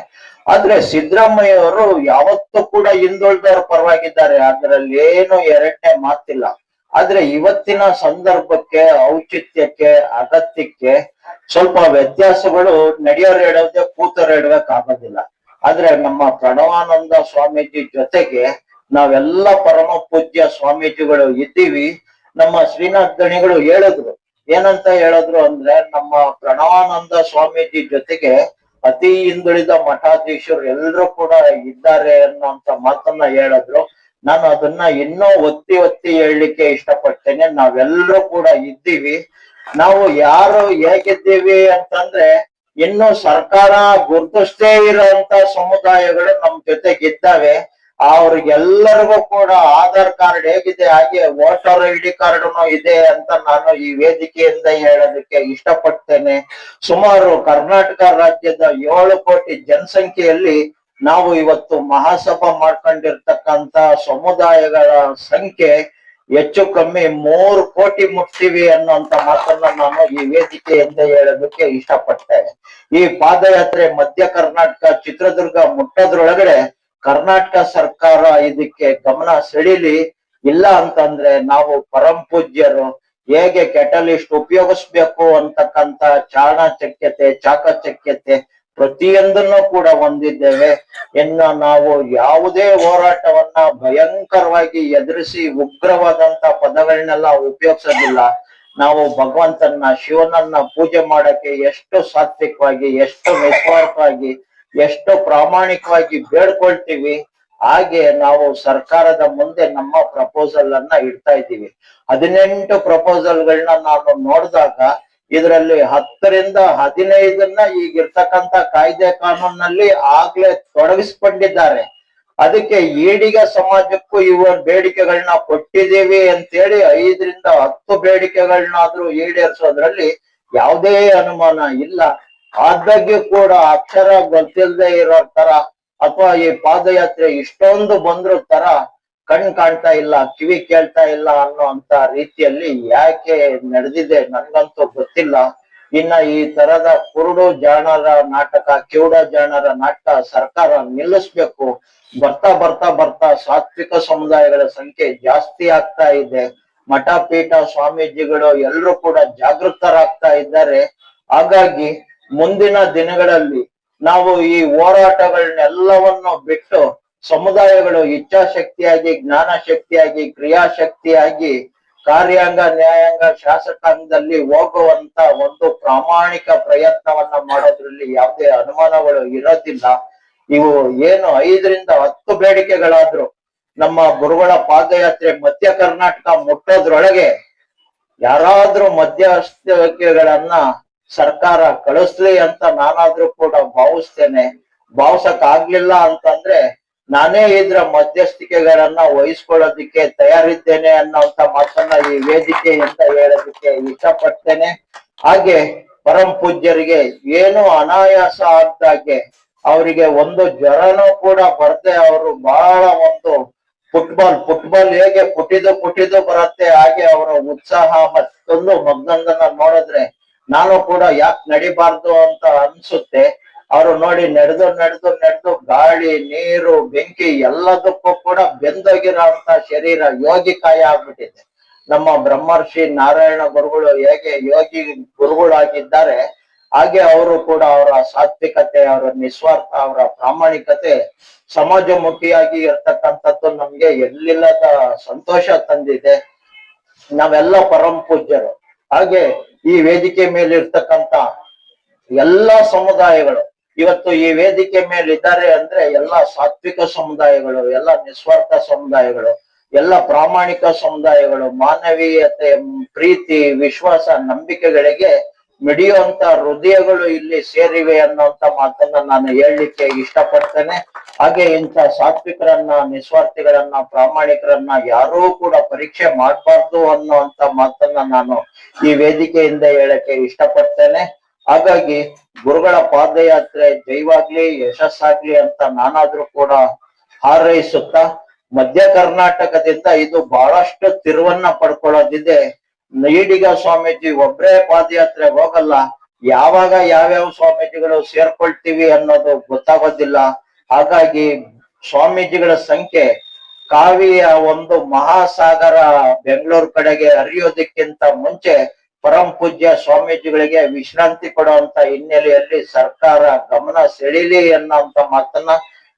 ಆದ್ರೆ ಸಿದ್ದರಾಮಯ್ಯ ಅವರು ಯಾವತ್ತೂ ಕೂಡ ಹಿಂದುಳಿದವ್ರ ಪರವಾಗಿದ್ದಾರೆ, ಅದರಲ್ಲಿ ಏನು ಎರಡನೇ ಮಾತಿಲ್ಲ. ಆದ್ರೆ ಇವತ್ತಿನ ಸಂದರ್ಭಕ್ಕೆ, ಔಚಿತ್ಯಕ್ಕೆ, ಅಗತ್ಯಕ್ಕೆ ಸ್ವಲ್ಪ ವ್ಯತ್ಯಾಸಗಳು ನಡೆಯೋರು ಹೇಳೋದೇ ಕೂತರು ಹೇಳಬೇಕಾಗೋದಿಲ್ಲ. ಆದ್ರೆ ನಮ್ಮ ಪ್ರಣವಾನಂದ ಸ್ವಾಮೀಜಿ ಜೊತೆಗೆ ನಾವೆಲ್ಲ ಪರಮ ಪೂಜ್ಯ ಸ್ವಾಮೀಜಿಗಳು ಇದ್ದೀವಿ. ನಮ್ಮ ಶ್ರೀನಾಥ್ ಗಣಿಗಳು ಹೇಳಿದ್ರು, ಏನಂತ ಹೇಳಿದ್ರು ಅಂದ್ರೆ, ನಮ್ಮ ಪ್ರಣವಾನಂದ ಸ್ವಾಮೀಜಿ ಜೊತೆಗೆ ಅತಿ ಹಿಂದುಳಿದ ಮಠಾಧೀಶರು ಎಲ್ಲರೂ ಕೂಡ ಇದ್ದಾರೆ ಅನ್ನೋಂತ ಮಾತನ್ನ ಹೇಳಿದ್ರು. ನಾನು ಅದನ್ನ ಇನ್ನೂ ಒತ್ತಿ ಒತ್ತಿ ಹೇಳಲಿಕ್ಕೆ ಇಷ್ಟಪಡ್ತೇನೆ. ನಾವೆಲ್ಲರೂ ಕೂಡ ಇದ್ದೀವಿ. ನಾವು ಯಾರು ಹೇಗಿದ್ದೀವಿ ಅಂತಂದ್ರೆ, ಇನ್ನು ಸರ್ಕಾರ ಗುರುತಿಸದೇ ಇರೋಂತ ಸಮುದಾಯಗಳು ನಮ್ ಜೊತೆಗಿದ್ದಾವೆ. ಅವ್ರಿಗೆಲ್ಲರಿಗೂ ಕೂಡ ಆಧಾರ್ ಕಾರ್ಡ್ ಹೇಗಿದೆ ಹಾಗೆ ವೋಟರ್ ID ಕಾರ್ಡ್ನು ಇದೆ ಅಂತ ನಾನು ಈ ವೇದಿಕೆಯಿಂದ ಹೇಳೋದಕ್ಕೆ ಇಷ್ಟಪಡ್ತೇನೆ. ಸುಮಾರು ಕರ್ನಾಟಕ ರಾಜ್ಯದ 7 ಕೋಟಿ ಜನಸಂಖ್ಯೆಯಲ್ಲಿ ನಾವು ಇವತ್ತು ಮಹಾಸಭಾ ಮಾಡ್ಕೊಂಡಿರ್ತಕ್ಕಂತ ಸಮುದಾಯಗಳ ಸಂಖ್ಯೆ ಹೆಚ್ಚು ಕಮ್ಮಿ 3 ಕೋಟಿ ಮುಟ್ತೀವಿ ಅನ್ನುವಂತ ಮಾತನ್ನ ನಾನು ಈ ವೇದಿಕೆಯಿಂದ ಹೇಳೋದಕ್ಕೆ ಇಷ್ಟಪಡ್ತೇನೆ. ಈ ಪಾದಯಾತ್ರೆ ಮಧ್ಯ ಕರ್ನಾಟಕ ಚಿತ್ರದುರ್ಗ ಮುಟ್ಟೋದ್ರೊಳಗಡೆ ಕರ್ನಾಟಕ ಸರ್ಕಾರ ಇದಕ್ಕೆ ಗಮನ ಸೆಳೀಲಿ. ಇಲ್ಲ ಅಂತಂದ್ರೆ ನಾವು ಪರಂ ಪೂಜ್ಯರು ಹೇಗೆ ಕೆಟಲಿಸ್ಟ್ ಉಪಯೋಗಿಸ್ಬೇಕು ಅಂತಕ್ಕಂತ ಚಾಣಾಚಕ್ಯತೆ, ಚಾಕಚಕ್ಯತೆ ಪ್ರತಿಯೊಂದನ್ನು ಕೂಡ ಹೊಂದಿದ್ದೇವೆ. ಇನ್ನು ನಾವು ಯಾವುದೇ ಹೋರಾಟವನ್ನ ಭಯಂಕರವಾಗಿ ಎದುರಿಸಿ ಉಗ್ರವಾದಂತ ಪದಗಳನ್ನೆಲ್ಲ ಉಪಯೋಗಿಸೋದಿಲ್ಲ. ನಾವು ಭಗವಂತನ, ಶಿವನನ್ನ ಪೂಜೆ ಮಾಡಕ್ಕೆ ಎಷ್ಟು ಸಾತ್ವಿಕವಾಗಿ, ಎಷ್ಟು ನಿಸ್ವಾರ್ಥವಾಗಿ ಎಷ್ಟು ಪ್ರಾಮಾಣಿಕವಾಗಿ ಬೇಡ್ಕೊಳ್ತೀವಿ, ಹಾಗೆ ನಾವು ಸರ್ಕಾರದ ಮುಂದೆ ನಮ್ಮ ಪ್ರಪೋಸಲ್ ಅನ್ನ ಇಡ್ತಾ ಇದ್ದೀವಿ. 18 ಪ್ರಪೋಸಲ್ಗಳನ್ನ ನಾನು ನೋಡಿದಾಗ ಇದರಲ್ಲಿ 10ರಿಂದ 15 ಈಗಿರ್ತಕ್ಕಂಥ ಕಾಯ್ದೆ ಕಾನೂನಲ್ಲಿ ಆಗ್ಲೇ ತೊಡಗಿಸ್ಕೊಂಡಿದ್ದಾರೆ. ಅದಕ್ಕೆ ಈಡಿಗ ಸಮಾಜಕ್ಕೂ ಇವ ಬೇಡಿಕೆಗಳನ್ನ ಕೊಟ್ಟಿದ್ದೀವಿ ಅಂತೇಳಿ 5ರಿಂದ 10 ಬೇಡಿಕೆಗಳನ್ನಾದ್ರೂ ಈಡೇರಿಸೋದ್ರಲ್ಲಿ ಯಾವುದೇ ಅನುಮಾನ ಇಲ್ಲ. ಆದಾಗ್ಯೂ ಕೂಡ ಅಕ್ಷರ ಗೊತ್ತಿಲ್ಲದೆ ಇರೋ ತರ ಅಥವಾ ಈ ಪಾದಯಾತ್ರೆ ಇಷ್ಟೊಂದು ಬಂದ್ರು ತರ ಕಣ್ ಕಾಣ್ತಾ ಇಲ್ಲ, ಕಿವಿ ಕೇಳ್ತಾ ಇಲ್ಲ ಅನ್ನೋ ಅಂತ ರೀತಿಯಲ್ಲಿ ಯಾಕೆ ನಡೆದಿದೆ ನನ್ಗಂತೂ ಗೊತ್ತಿಲ್ಲ. ಇನ್ನ ಈ ತರದ ಕುರುಡು ಜಾಣರ ನಾಟಕ, ಕಿವುಡ ಜಾಣರ ನಾಟಕ ಸರ್ಕಾರ ನಿಲ್ಲಿಸ್ಬೇಕು. ಬರ್ತಾ ಬರ್ತಾ ಬರ್ತಾ ಸಾತ್ವಿಕ ಸಮುದಾಯಗಳ ಸಂಖ್ಯೆ ಜಾಸ್ತಿ ಆಗ್ತಾ ಇದೆ. ಮಠ ಪೀಠ ಸ್ವಾಮೀಜಿಗಳು ಎಲ್ಲರೂ ಕೂಡ ಜಾಗೃತರಾಗ್ತಾ ಇದ್ದಾರೆ. ಹಾಗಾಗಿ ಮುಂದಿನ ದಿನಗಳಲ್ಲಿ ನಾವು ಈ ಹೋರಾಟಗಳನ್ನೆಲ್ಲವನ್ನು ಬಿಟ್ಟು ಸಮುದಾಯಗಳು ಇಚ್ಛಾಶಕ್ತಿಯಾಗಿ, ಜ್ಞಾನ ಶಕ್ತಿಯಾಗಿ, ಕ್ರಿಯಾಶಕ್ತಿಯಾಗಿ ಕಾರ್ಯಾಂಗ, ನ್ಯಾಯಾಂಗ, ಶಾಸಕಾಂಗದಲ್ಲಿ ಹೋಗುವಂತ ಒಂದು ಪ್ರಾಮಾಣಿಕ ಪ್ರಯತ್ನವನ್ನ ಮಾಡೋದ್ರಲ್ಲಿ ಯಾವುದೇ ಅನುಮಾನಗಳು ಇರೋದಿಲ್ಲ. ಇವು ಏನು 5ರಿಂದ 10 ಬೇಡಿಕೆಗಳಾದ್ರು ನಮ್ಮ ಗುರುಗಳ ಪಾದಯಾತ್ರೆ ಮಧ್ಯ ಕರ್ನಾಟಕ ಮುಟ್ಟೋದ್ರೊಳಗೆ ಯಾರಾದ್ರೂ ಮಧ್ಯಸ್ಥಿಕೆಗಳನ್ನ ಸರ್ಕಾರ ಕಳಿಸ್ಲಿ ಅಂತ ನಾನಾದ್ರೂ ಕೂಡ ಭಾವಿಸ್ತೇನೆ. ಭಾವಿಸಕ್ ಆಗ್ಲಿಲ್ಲ ಅಂತಂದ್ರೆ ನಾನೇ ಇದ್ರ ಮಧ್ಯಸ್ಥಿಕೆಗಳನ್ನ ವಹಿಸ್ಕೊಳ್ಳೋದಿಕ್ಕೆ ತಯಾರಿದ್ದೇನೆ ಅನ್ನೋಂತ ಮಾತನ್ನ ಈ ವೇದಿಕೆಯಿಂದ ಹೇಳೋದಿಕ್ಕೆ ಇಷ್ಟಪಡ್ತೇನೆ. ಹಾಗೆ ಪರಂ ಪೂಜ್ಯರಿಗೆ ಏನು ಅನಾಯಾಸ ಆಗ್ದಾಗೆ ಅವರಿಗೆ ಒಂದು ಜ್ವರನೂ ಕೂಡ ಬರ್ದೆ ಅವರು ಬಹಳ ಒಂದು ಫುಟ್ಬಾಲ್ ಹೇಗೆ ಪುಟಿದು ಬರುತ್ತೆ ಹಾಗೆ ಅವರ ಉತ್ಸಾಹ ಮತ್ತೊಂದು ಮಗ್ನಂದನ್ನ ನೋಡಿದ್ರೆ ನಾನು ಕೂಡ ಯಾಕೆ ನಡಿಬಾರ್ದು ಅಂತ ಅನ್ಸುತ್ತೆ. ಅವರು ನೋಡಿ ನಡೆದು ಗಾಳಿ, ನೀರು, ಬೆಂಕಿ ಎಲ್ಲದಕ್ಕೂ ಕೂಡ ಬೆಂದೋಗಿರೋ ಅಂತ ಶರೀರ ಯೋಗಿಕಾಯ ಆಗ್ಬಿಟ್ಟಿದೆ. ನಮ್ಮ ಬ್ರಹ್ಮರ್ಷಿ ನಾರಾಯಣ ಗುರುಗಳು ಹೇಗೆ ಯೋಗಿ ಗುರುಗಳಾಗಿದ್ದಾರೆ ಹಾಗೆ ಅವರು ಕೂಡ ಅವರ ಸಾತ್ವಿಕತೆ, ಅವರ ನಿಸ್ವಾರ್ಥ, ಅವರ ಪ್ರಾಮಾಣಿಕತೆ, ಸಮಾಜಮುಖಿಯಾಗಿ ಇರ್ತಕ್ಕಂಥದ್ದು ನಮ್ಗೆ ಎಲ್ಲಿಲ್ಲದ ಸಂತೋಷ ತಂದಿದೆ. ನಾವೆಲ್ಲ ಪರಂ ಪೂಜ್ಯರು. ಹಾಗೆ ಈ ವೇದಿಕೆ ಮೇಲೆ ಇರ್ತಕ್ಕಂಥ ಎಲ್ಲಾ ಸಮುದಾಯಗಳು ಇವತ್ತು ಈ ವೇದಿಕೆ ಮೇಲೆ ಇದ್ದಾರೆ ಅಂದ್ರೆ ಎಲ್ಲ ಸಾತ್ವಿಕ ಸಮುದಾಯಗಳು, ಎಲ್ಲ ನಿಸ್ವಾರ್ಥ ಸಮುದಾಯಗಳು, ಎಲ್ಲ ಪ್ರಾಮಾಣಿಕ ಸಮುದಾಯಗಳು, ಮಾನವೀಯತೆ, ಪ್ರೀತಿ, ವಿಶ್ವಾಸ, ನಂಬಿಕೆಗಳಿಗೆ ಮಿಡಿಯುವಂತ ಹೃದಯಗಳು ಇಲ್ಲಿ ಸೇರಿವೆ ಅನ್ನೋಂತ ಮಾತನ್ನ ನಾನು ಹೇಳಲಿಕ್ಕೆ ಇಷ್ಟಪಡ್ತೇನೆ. ಹಾಗೆ ಇಂಥ ಸಾತ್ವಿಕರನ್ನ, ನಿಸ್ವಾರ್ಥಿಗಳನ್ನ, ಪ್ರಾಮಾಣಿಕರನ್ನ ಯಾರೂ ಕೂಡ ಪರೀಕ್ಷೆ ಮಾಡಬಾರ್ದು ಅನ್ನೋಂತ ಮಾತನ್ನ ನಾನು ಈ ವೇದಿಕೆಯಿಂದ ಹೇಳಕ್ಕೆ ಇಷ್ಟಪಡ್ತೇನೆ. ಹಾಗಾಗಿ ಗುರುಗಳ ಪಾದಯಾತ್ರೆ ಜೈವಾಗ್ಲಿ, ಯಶಸ್ಸಾಗ್ಲಿ ಅಂತ ನಾನಾದ್ರೂ ಕೂಡ ಹಾರೈಸುತ್ತಾ, ಮಧ್ಯ ಕರ್ನಾಟಕದಿಂದ ಇದು ಬಹಳಷ್ಟು ತಿರುವನ್ನ ಪಡ್ಕೊಳ್ಳೋದಿದೆ. ಈಡಿಗ ಸ್ವಾಮೀಜಿ ಒಬ್ರೇ ಪಾದಯಾತ್ರೆ ಹೋಗಲ್ಲ, ಯಾವಾಗ ಯಾವ್ಯಾವ ಸ್ವಾಮೀಜಿಗಳು ಸೇರ್ಕೊಳ್ತೀವಿ ಅನ್ನೋದು ಗೊತ್ತಾಗೋದಿಲ್ಲ. ಹಾಗಾಗಿ ಸ್ವಾಮೀಜಿಗಳ ಸಂಖ್ಯೆ ಕಾವಿಯ ಒಂದು ಮಹಾಸಾಗರ ಬೆಂಗಳೂರು ಕಡೆಗೆ ಹರಿಯೋದಕ್ಕಿಂತ ಮುಂಚೆ ಪರಂ ಪೂಜ್ಯ ಸ್ವಾಮೀಜಿಗಳಿಗೆ ವಿಶ್ರಾಂತಿ ಕೊಡುವಂತ ಹಿನ್ನೆಲೆಯಲ್ಲಿ ಸರ್ಕಾರ ಗಮನ ಸೆಳೀಲಿ ಅನ್ನೋಂತ ಮಾತನ್ನ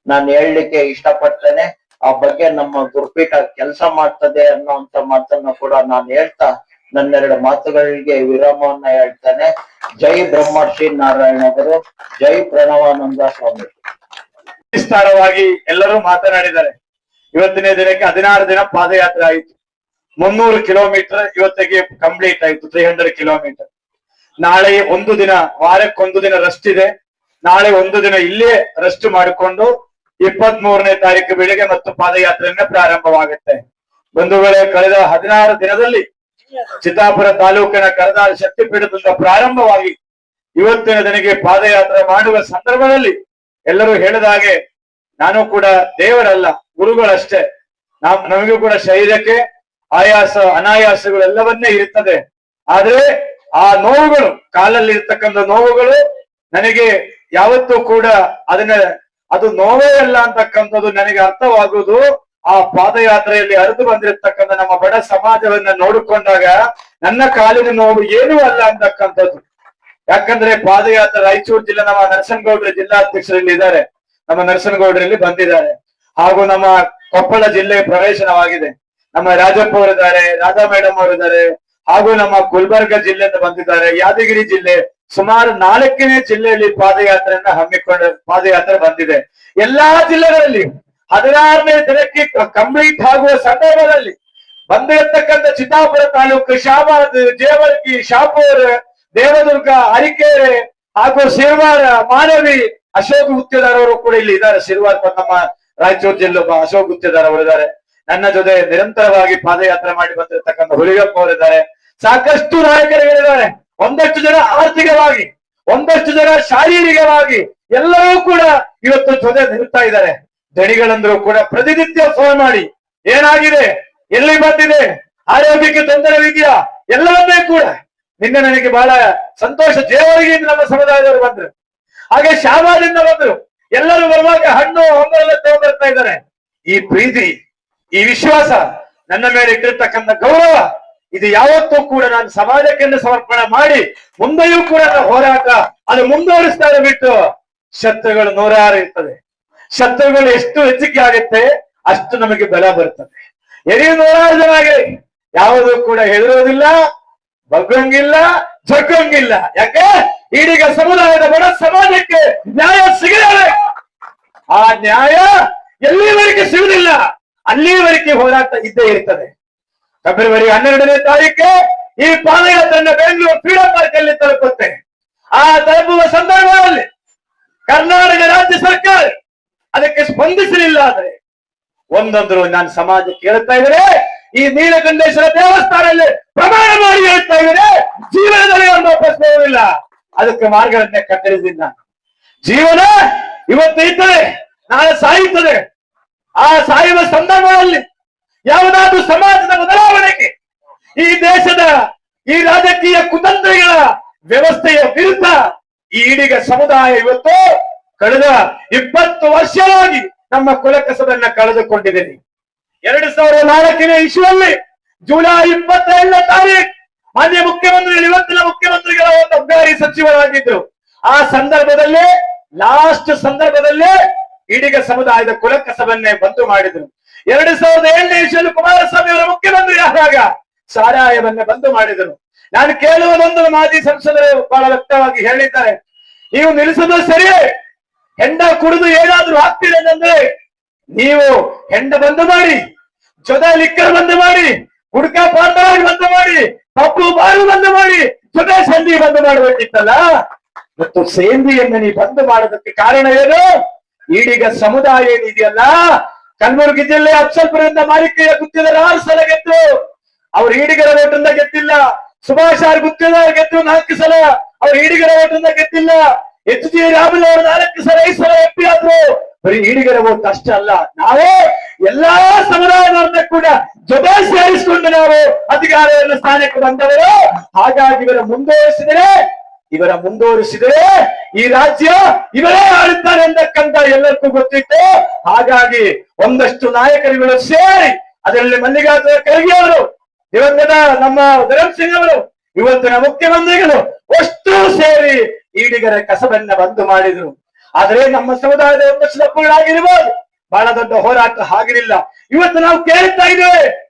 ನಾನು ಹೇಳಲಿಕ್ಕೆ ಇಷ್ಟಪಡ್ತೇನೆ. ಆ ಬಗ್ಗೆ ನಮ್ಮ ಗುರುಪೀಠ ಕೆಲಸ ಮಾಡ್ತದೆ ಅನ್ನೋಂತ ಮಾತನ್ನ ಕೂಡ ನಾನು ಹೇಳ್ತಾ ನನ್ನೆರಡು ಮಾತುಗಳಿಗೆ ವಿರಾಮವನ್ನ ಹೇಳ್ತೇನೆ. ಜೈ ಬ್ರಹ್ಮರ್ಷಿ ನಾರಾಯಣ ಗುರು, ಜೈ ಪ್ರಣವಾನಂದ ಸ್ವಾಮಿ.
ವಿಸ್ತಾರವಾಗಿ ಎಲ್ಲರೂ ಮಾತನಾಡಿದ್ದಾರೆ. ಇವತ್ತಿನ ದಿನಕ್ಕೆ 16 ದಿನ ಪಾದಯಾತ್ರೆ ಆಯಿತು. 300 ಕಿಲೋಮೀಟರ್ ಇವತ್ತಿಗೆ ಕಂಪ್ಲೀಟ್ ಆಯ್ತು, 300 ಕಿಲೋಮೀಟರ್. ನಾಳೆ ಒಂದು ದಿನ, ವಾರಕ್ಕೊಂದು ದಿನ ರೆಸ್ಟ್ ಇದೆ. ನಾಳೆ ಒಂದು ದಿನ ಇಲ್ಲೇ ರೆಸ್ಟ್ ಮಾಡಿಕೊಂಡು 23ನೇ ತಾರೀಕು ಬೆಳಿಗ್ಗೆ ಮತ್ತು ಪಾದಯಾತ್ರೆಯನ್ನ ಪ್ರಾರಂಭವಾಗುತ್ತೆ. ಬಂಧುಗಳೇ, ಕಳೆದ 16 ದಿನದಲ್ಲಿ ಚಿತ್ತಾಪುರ ತಾಲೂಕಿನ ಕರದಾಳ ಶಕ್ತಿಪೀಠದಿಂದ ಪ್ರಾರಂಭವಾಗಿ ಇವತ್ತಿನ ದಿನಕ್ಕೆ ಪಾದಯಾತ್ರೆ ಮಾಡುವ ಸಂದರ್ಭದಲ್ಲಿ ಎಲ್ಲರೂ ಹೇಳಿದ ಹಾಗೆ ನಾನು ಕೂಡ ದೇವರಲ್ಲ, ಗುರುಗಳಷ್ಟೇ. ನಮಗೂ ಕೂಡ ಶರೀರಕ್ಕೆ ಆಯಾಸ ಅನಾಯಾಸಗಳೆಲ್ಲವನ್ನೇ ಇರುತ್ತದೆ. ಆದ್ರೆ ಆ ನೋವುಗಳು, ಕಾಲಲ್ಲಿ ಇರ್ತಕ್ಕಂಥ ನೋವುಗಳು ನನಗೆ ಯಾವತ್ತೂ ಕೂಡ ಅದು ನೋವೇ ಅಲ್ಲ ಅಂತಕ್ಕಂಥದ್ದು ನನಗೆ ಅರ್ಥವಾಗುವುದು ಆ ಪಾದಯಾತ್ರೆಯಲ್ಲಿ ಹರಿದು ಬಂದಿರತಕ್ಕಂಥ ನಮ್ಮ ಬಡ ಸಮಾಜವನ್ನ ನೋಡಿಕೊಂಡಾಗ ನನ್ನ ಕಾಲಿನ ನೋವು ಏನೂ ಅಲ್ಲ ಅಂತಕ್ಕಂಥದ್ದು. ಯಾಕಂದ್ರೆ ಪಾದಯಾತ್ರೆ ರಾಯಚೂರು ಜಿಲ್ಲೆ ನಮ್ಮ ನರಸನಗೌಡರ ಜಿಲ್ಲಾಧ್ಯಕ್ಷರಲ್ಲಿ ಇದ್ದಾರೆ, ನಮ್ಮ ನರಸನಗೌಡರಲ್ಲಿ ಬಂದಿದ್ದಾರೆ. ಹಾಗೂ ನಮ್ಮ ಕೊಪ್ಪಳ ಜಿಲ್ಲೆ ಪ್ರವೇಶನವಾಗಿದೆ. ನಮ್ಮ ರಾಜಪ್ಪ ಅವರಿದ್ದಾರೆ, ರಾಧಾ ಮೇಡಮ್ ಅವರಿದ್ದಾರೆ, ಹಾಗೂ ನಮ್ಮ ಗುಲ್ಬರ್ಗ ಜಿಲ್ಲೆಯಿಂದ ಬಂದಿದ್ದಾರೆ, ಯಾದಗಿರಿ ಜಿಲ್ಲೆ, ಸುಮಾರು 4ನೇ ಜಿಲ್ಲೆಯಲ್ಲಿ ಪಾದಯಾತ್ರೆ ಬಂದಿದೆ. ಎಲ್ಲಾ ಜಿಲ್ಲೆಗಳಲ್ಲಿ 16ನೇ ದಿನಕ್ಕೆ ಕಂಪ್ಲೀಟ್ ಆಗುವ ಸಂದರ್ಭದಲ್ಲಿ ಬಂದಿರತಕ್ಕಂಥ ಚಿತ್ತಾಪುರ ತಾಲೂಕು, ಶಾಬಾದ್, ಜೇವರ್ಗಿ, ಶಾಪೂರ್, ದೇವದುರ್ಗ, ಅರಿಕೆರೆ ಹಾಗೂ ಸಿರ್ವಾರ, ಮಾನವಿ, ಅಶೋಕ್ ಗುತ್ತೇದಾರ್ ಅವರು ಕೂಡ ಇಲ್ಲಿ ಇದ್ದಾರೆ. ಸಿರ್ವಾರ್ ನಮ್ಮ ರಾಯಚೂರು ಜಿಲ್ಲೆ ಅಶೋಕ್ ಗುತ್ತೇದಾರ್ ಅವರು ಇದ್ದಾರೆ. ನನ್ನ ಜೊತೆ ನಿರಂತರವಾಗಿ ಪಾದಯಾತ್ರೆ ಮಾಡಿ ಬಂದಿರತಕ್ಕಂಥ ಹುಲಿಗಪ್ಪ ಅವರಿದ್ದಾರೆ. ಸಾಕಷ್ಟು ನಾಯಕರುಗಳಿದ್ದಾರೆ. ಒಂದಷ್ಟು ಜನ ಆರ್ಥಿಕವಾಗಿ, ಒಂದಷ್ಟು ಜನ ಶಾರೀರಿಕವಾಗಿ ಎಲ್ಲರೂ ಕೂಡ ಇವತ್ತು ಜೊತೆ ನಿಲ್ತಾ ಇದ್ದಾರೆ. ದಣಿಗಳಂದ್ರು ಕೂಡ ಪ್ರತಿನಿತ್ಯ ಫೋನ್ ಮಾಡಿ ಏನಾಗಿದೆ, ಎಲ್ಲಿ ಬಂದಿದೆ, ಆರೋಗ್ಯಕ್ಕೆ ತೊಂದರೆವಿದೆಯಾ, ಎಲ್ಲವನ್ನೇ ಕೂಡ. ನಿನ್ನೆ ನನಗೆ ಬಹಳ ಸಂತೋಷ, ಜೇವರ್ಗಿಯಿಂದ ನಮ್ಮ ಸಮುದಾಯದವರು ಬಂದ್ರು, ಹಾಗೆ ಶಾಬಾದಿಂದ ಬಂದ್ರು. ಎಲ್ಲರೂ ಬರುವಾಗ ಹಣ್ಣು ಹಂಬಲೆಲ್ಲ ತಗೊಂಡ್ಬರ್ತಾ ಇದ್ದಾರೆ. ಈ ಪ್ರೀತಿ, ಈ ವಿಶ್ವಾಸ, ನನ್ನ ಮೇಲೆ ಇಟ್ಟಿರ್ತಕ್ಕಂಥ ಗೌರವ, ಇದು ಯಾವತ್ತೂ ಕೂಡ ನಾನು ಸಮಾಜಕ್ಕೆ ಸಮರ್ಪಣೆ ಮಾಡಿ ಮುಂದೆಯೂ ಕೂಡ ಹೋರಾಟ ಅದು ಮುಂದುವರಿಸ್ತಾರೆ ಬಿಟ್ಟು ಶತ್ರುಗಳು 106 ಇರ್ತದೆ. ಶತ್ರುಗಳು ಎಷ್ಟು ಹೆಚ್ಚಿಗೆ ಆಗುತ್ತೆ ಅಷ್ಟು ನಮಗೆ ಬಲ ಬರ್ತದೆ. ಎಲ್ಲಿ 106 ಜನ ಆಗಲಿ ಯಾವುದೂ ಕೂಡ ಹೆದರೋದಿಲ್ಲ, ಬಗ್ಗಂಗಿಲ್ಲ, ಜಗ್ಗಂಗಿಲ್ಲ. ಯಾಕೆ? ಈಡೀಗ ಸಮುದಾಯದ ಬಡ ಸಮಾಜಕ್ಕೆ ನ್ಯಾಯ ಸಿಗಲೇಬೇಕು. ಆ ನ್ಯಾಯ ಎಲ್ಲಿವರೆಗೆ ಸಿಗುವುದಿಲ್ಲ ಅಲ್ಲಿವರೆಗೆ ಹೋರಾಟ ಇದ್ದೇ ಇರ್ತದೆ. ಫೆಬ್ರವರಿ 12ನೇ ತಾರೀಕು ಈ ಪಾದಯಾತ್ರೆಯನ್ನು ಬೆಂಗಳೂರು ಫ್ರೀಡಂ ಪಾರ್ಕ್ ಅಲ್ಲಿ ತಲುಪುತ್ತೆ. ಆ ತಲುಪುವ ಸಂದರ್ಭದಲ್ಲಿ ಕರ್ನಾಟಕ ರಾಜ್ಯ ಸರ್ಕಾರ ಅದಕ್ಕೆ ಸ್ಪಂದಿಸಲಿಲ್ಲ ಆದ್ರೆ ಒಂದೊಂದ್ರು ನಾನು ಸಮಾಜಕ್ಕೆ ಹೇಳ್ತಾ ಇದ್ರೆ, ಈ ನೀಲಕಂಠೇಶ್ವರ ದೇವಸ್ಥಾನದಲ್ಲಿ ಪ್ರಮಾಣ ಮಾಡಿ ಹೇಳ್ತಾ ಇದ್ರೆ, ಜೀವನದಲ್ಲಿ ಒಂದು ವಾಪಸ್ ಬರುವುದಿಲ್ಲ. ಅದಕ್ಕೆ ಮಾರ್ಗಗಳನ್ನೇ ಕತ್ತರಿಸಿಲ್ಲ. ಜೀವನ ಇವತ್ತು ಇರ್ತದೆ, ನಾಳೆ ಸಾಯುತ್ತದೆ. ಆ ಸಾಯುವ ಸಂದರ್ಭದಲ್ಲಿ ಯಾವುದಾದ್ರೂ ಸಮಾಜದ ಬದಲಾವಣೆಗೆ, ಈ ದೇಶದ ಈ ರಾಜಕೀಯ ಕುತಂತ್ರಗಳ ವ್ಯವಸ್ಥೆಯ ವಿರುದ್ಧ ಈ ಈಡಿಗ ಸಮುದಾಯ ಇವತ್ತು ಕಳೆದ 20 ವರ್ಷವಾಗಿ ನಮ್ಮ ಕುಲಕಸಬನ್ನ ಕಳೆದುಕೊಂಡಿದ್ದೇನೆ. 2004ನೇ ಇಸ್ವಿಯಲ್ಲಿ ಜುಲೈ 22ನೇ ತಾರೀಕು ಮಾನ್ಯ ಮುಖ್ಯಮಂತ್ರಿಗಳು, ಇವತ್ತಿನ ಮುಖ್ಯಮಂತ್ರಿಗಳ ಒಂದು ಅಬ್ಕಾರಿ ಸಚಿವರಾಗಿದ್ರು. ಆ ಸಂದರ್ಭದಲ್ಲಿ ಲಾಸ್ಟ್ ಸಂದರ್ಭದಲ್ಲಿ ಈಡಿಗ ಸಮುದಾಯದ ಕುಲಕಸಬನ್ನೇ ಬಂದು ಮಾಡಿದ್ರು. 2007ನೇ ಇಸ್ವಿಯಲ್ಲಿ ಕುಮಾರಸ್ವಾಮಿ ಅವರ ಮುಖ್ಯಮಂತ್ರಿ ಆದಾಗ ಸಾರಾಯವನ್ನೇ ಬಂದು ಮಾಡಿದರು. ನಾನು ಕೇಳುವುದೊಂದು ಮಾಜಿ ಸಂಸದರು ಬಹಳ ವ್ಯಕ್ತವಾಗಿ ಹೇಳಿದ್ದಾರೆ, ನೀವು ನಿಲ್ಲಿಸೋದು ಸರಿಯೇ, ಹೆಂಡ ಕುಡಿದು ಏನಾದ್ರೂ ಆಗ್ತಿದೆ ಅಂದ್ರೆ ನೀವು ಹೆಂಡ ಬಂದ್ ಮಾಡಿ, ಜೊತೆ ಲಿಕ್ಕರ್ ಬಂದ್ ಮಾಡಿ, ಗುಡ್ಕ ಪಾಂಡವಾಗಿ ಬಂದ್ ಮಾಡಿ, ಪಪ್ಪು ಬಾರು ಬಂದ್ ಮಾಡಿ, ಜೊತೆ ಸಂಧಿ ಬಂದ್ ಮಾಡಬೇಕಿತ್ತಲ್ಲ. ಮತ್ತು ಸೇಂದಿಯನ್ನು ನೀವು ಬಂದ್ ಮಾಡೋದಕ್ಕೆ ಕಾರಣ ಏನು? ಈಡೀಗ ಸಮುದಾಯ ಏನಿದೆಯಲ್ಲ, ಕಲಬುರಗಿ ಜಿಲ್ಲೆ ಅಫ್ಸಲ್ಪುರದಿಂದ ಮಾಲಿಕೆಯ ಗುತ್ತಿದಾರ 6 ಸಲ ಗೆದ್ದು, ಅವ್ರು ಈಡಿಗರ ಓಟಿಂದ ಗೆದ್ದಿಲ್ಲ. ಸುಭಾಷ್ ಆರ್ ಗುತ್ತಿದಾರ ಗೆದ್ದು 4 ಸಲ, ಅವ್ರು ಈಡಿಗರ ಓಟಿಂದ ಗೆದ್ದಿಲ್ಲ. HG ರಾಮುಲು ಅವರು 4 ಸಲ 5 ಸಲ MP ಆದ್ರು. ಬರೀ ಈಡಿಗರ ಓಟ್ ಅಷ್ಟೇ ಅಲ್ಲ, ನಾವು ಎಲ್ಲಾ ಸಮುದಾಯದವ್ರನ್ನ ಕೂಡ ಜೊತೆ ಸೇರಿಸಿಕೊಂಡು ನಾವು ಅಧಿಕಾರವನ್ನು ಸ್ಥಾನಕ್ಕೆ ಬಂದವರು. ಹಾಗಾಗಿ ಇವರ ಮುಂದುವರಿಸಿದರೆ ಈ ರಾಜ್ಯ ಇವರೇ ಆಳುತ್ತಾರೆ ಎಂದಕ್ಕಂತ ಎಲ್ಲರಿಗೂ ಗೊತ್ತಿತ್ತು. ಹಾಗಾಗಿ ಒಂದಷ್ಟು ನಾಯಕರುಗಳು ಸೇರಿ, ಅದರಲ್ಲಿ ಮಲ್ಲಿಕಾರ್ಜುನ ಖರ್ಗೆ ಅವರು, ದಿವಂಗತ ನಮ್ಮ ಧರಮ್ ಸಿಂಗ್ ಅವರು, ಇವತ್ತಿನ ಮುಖ್ಯಮಂತ್ರಿಗಳು ಅಷ್ಟು ಸೇರಿ ಈಡಿಗರ ಕಸಬನ್ನ ಬಂದು ಮಾಡಿದ್ರು. ಆದ್ರೆ ನಮ್ಮ ಸಮುದಾಯದ ಒಂದಷ್ಟು ತಪ್ಪುಗಳಾಗಿರ್ಬೋದು, ಬಹಳ ದೊಡ್ಡ ಹೋರಾಟ ಆಗಿರಲಿಲ್ಲ. ಇವತ್ತು ನಾವು ಕೇಳ್ತಾ ಇದ್ದೇವೆ,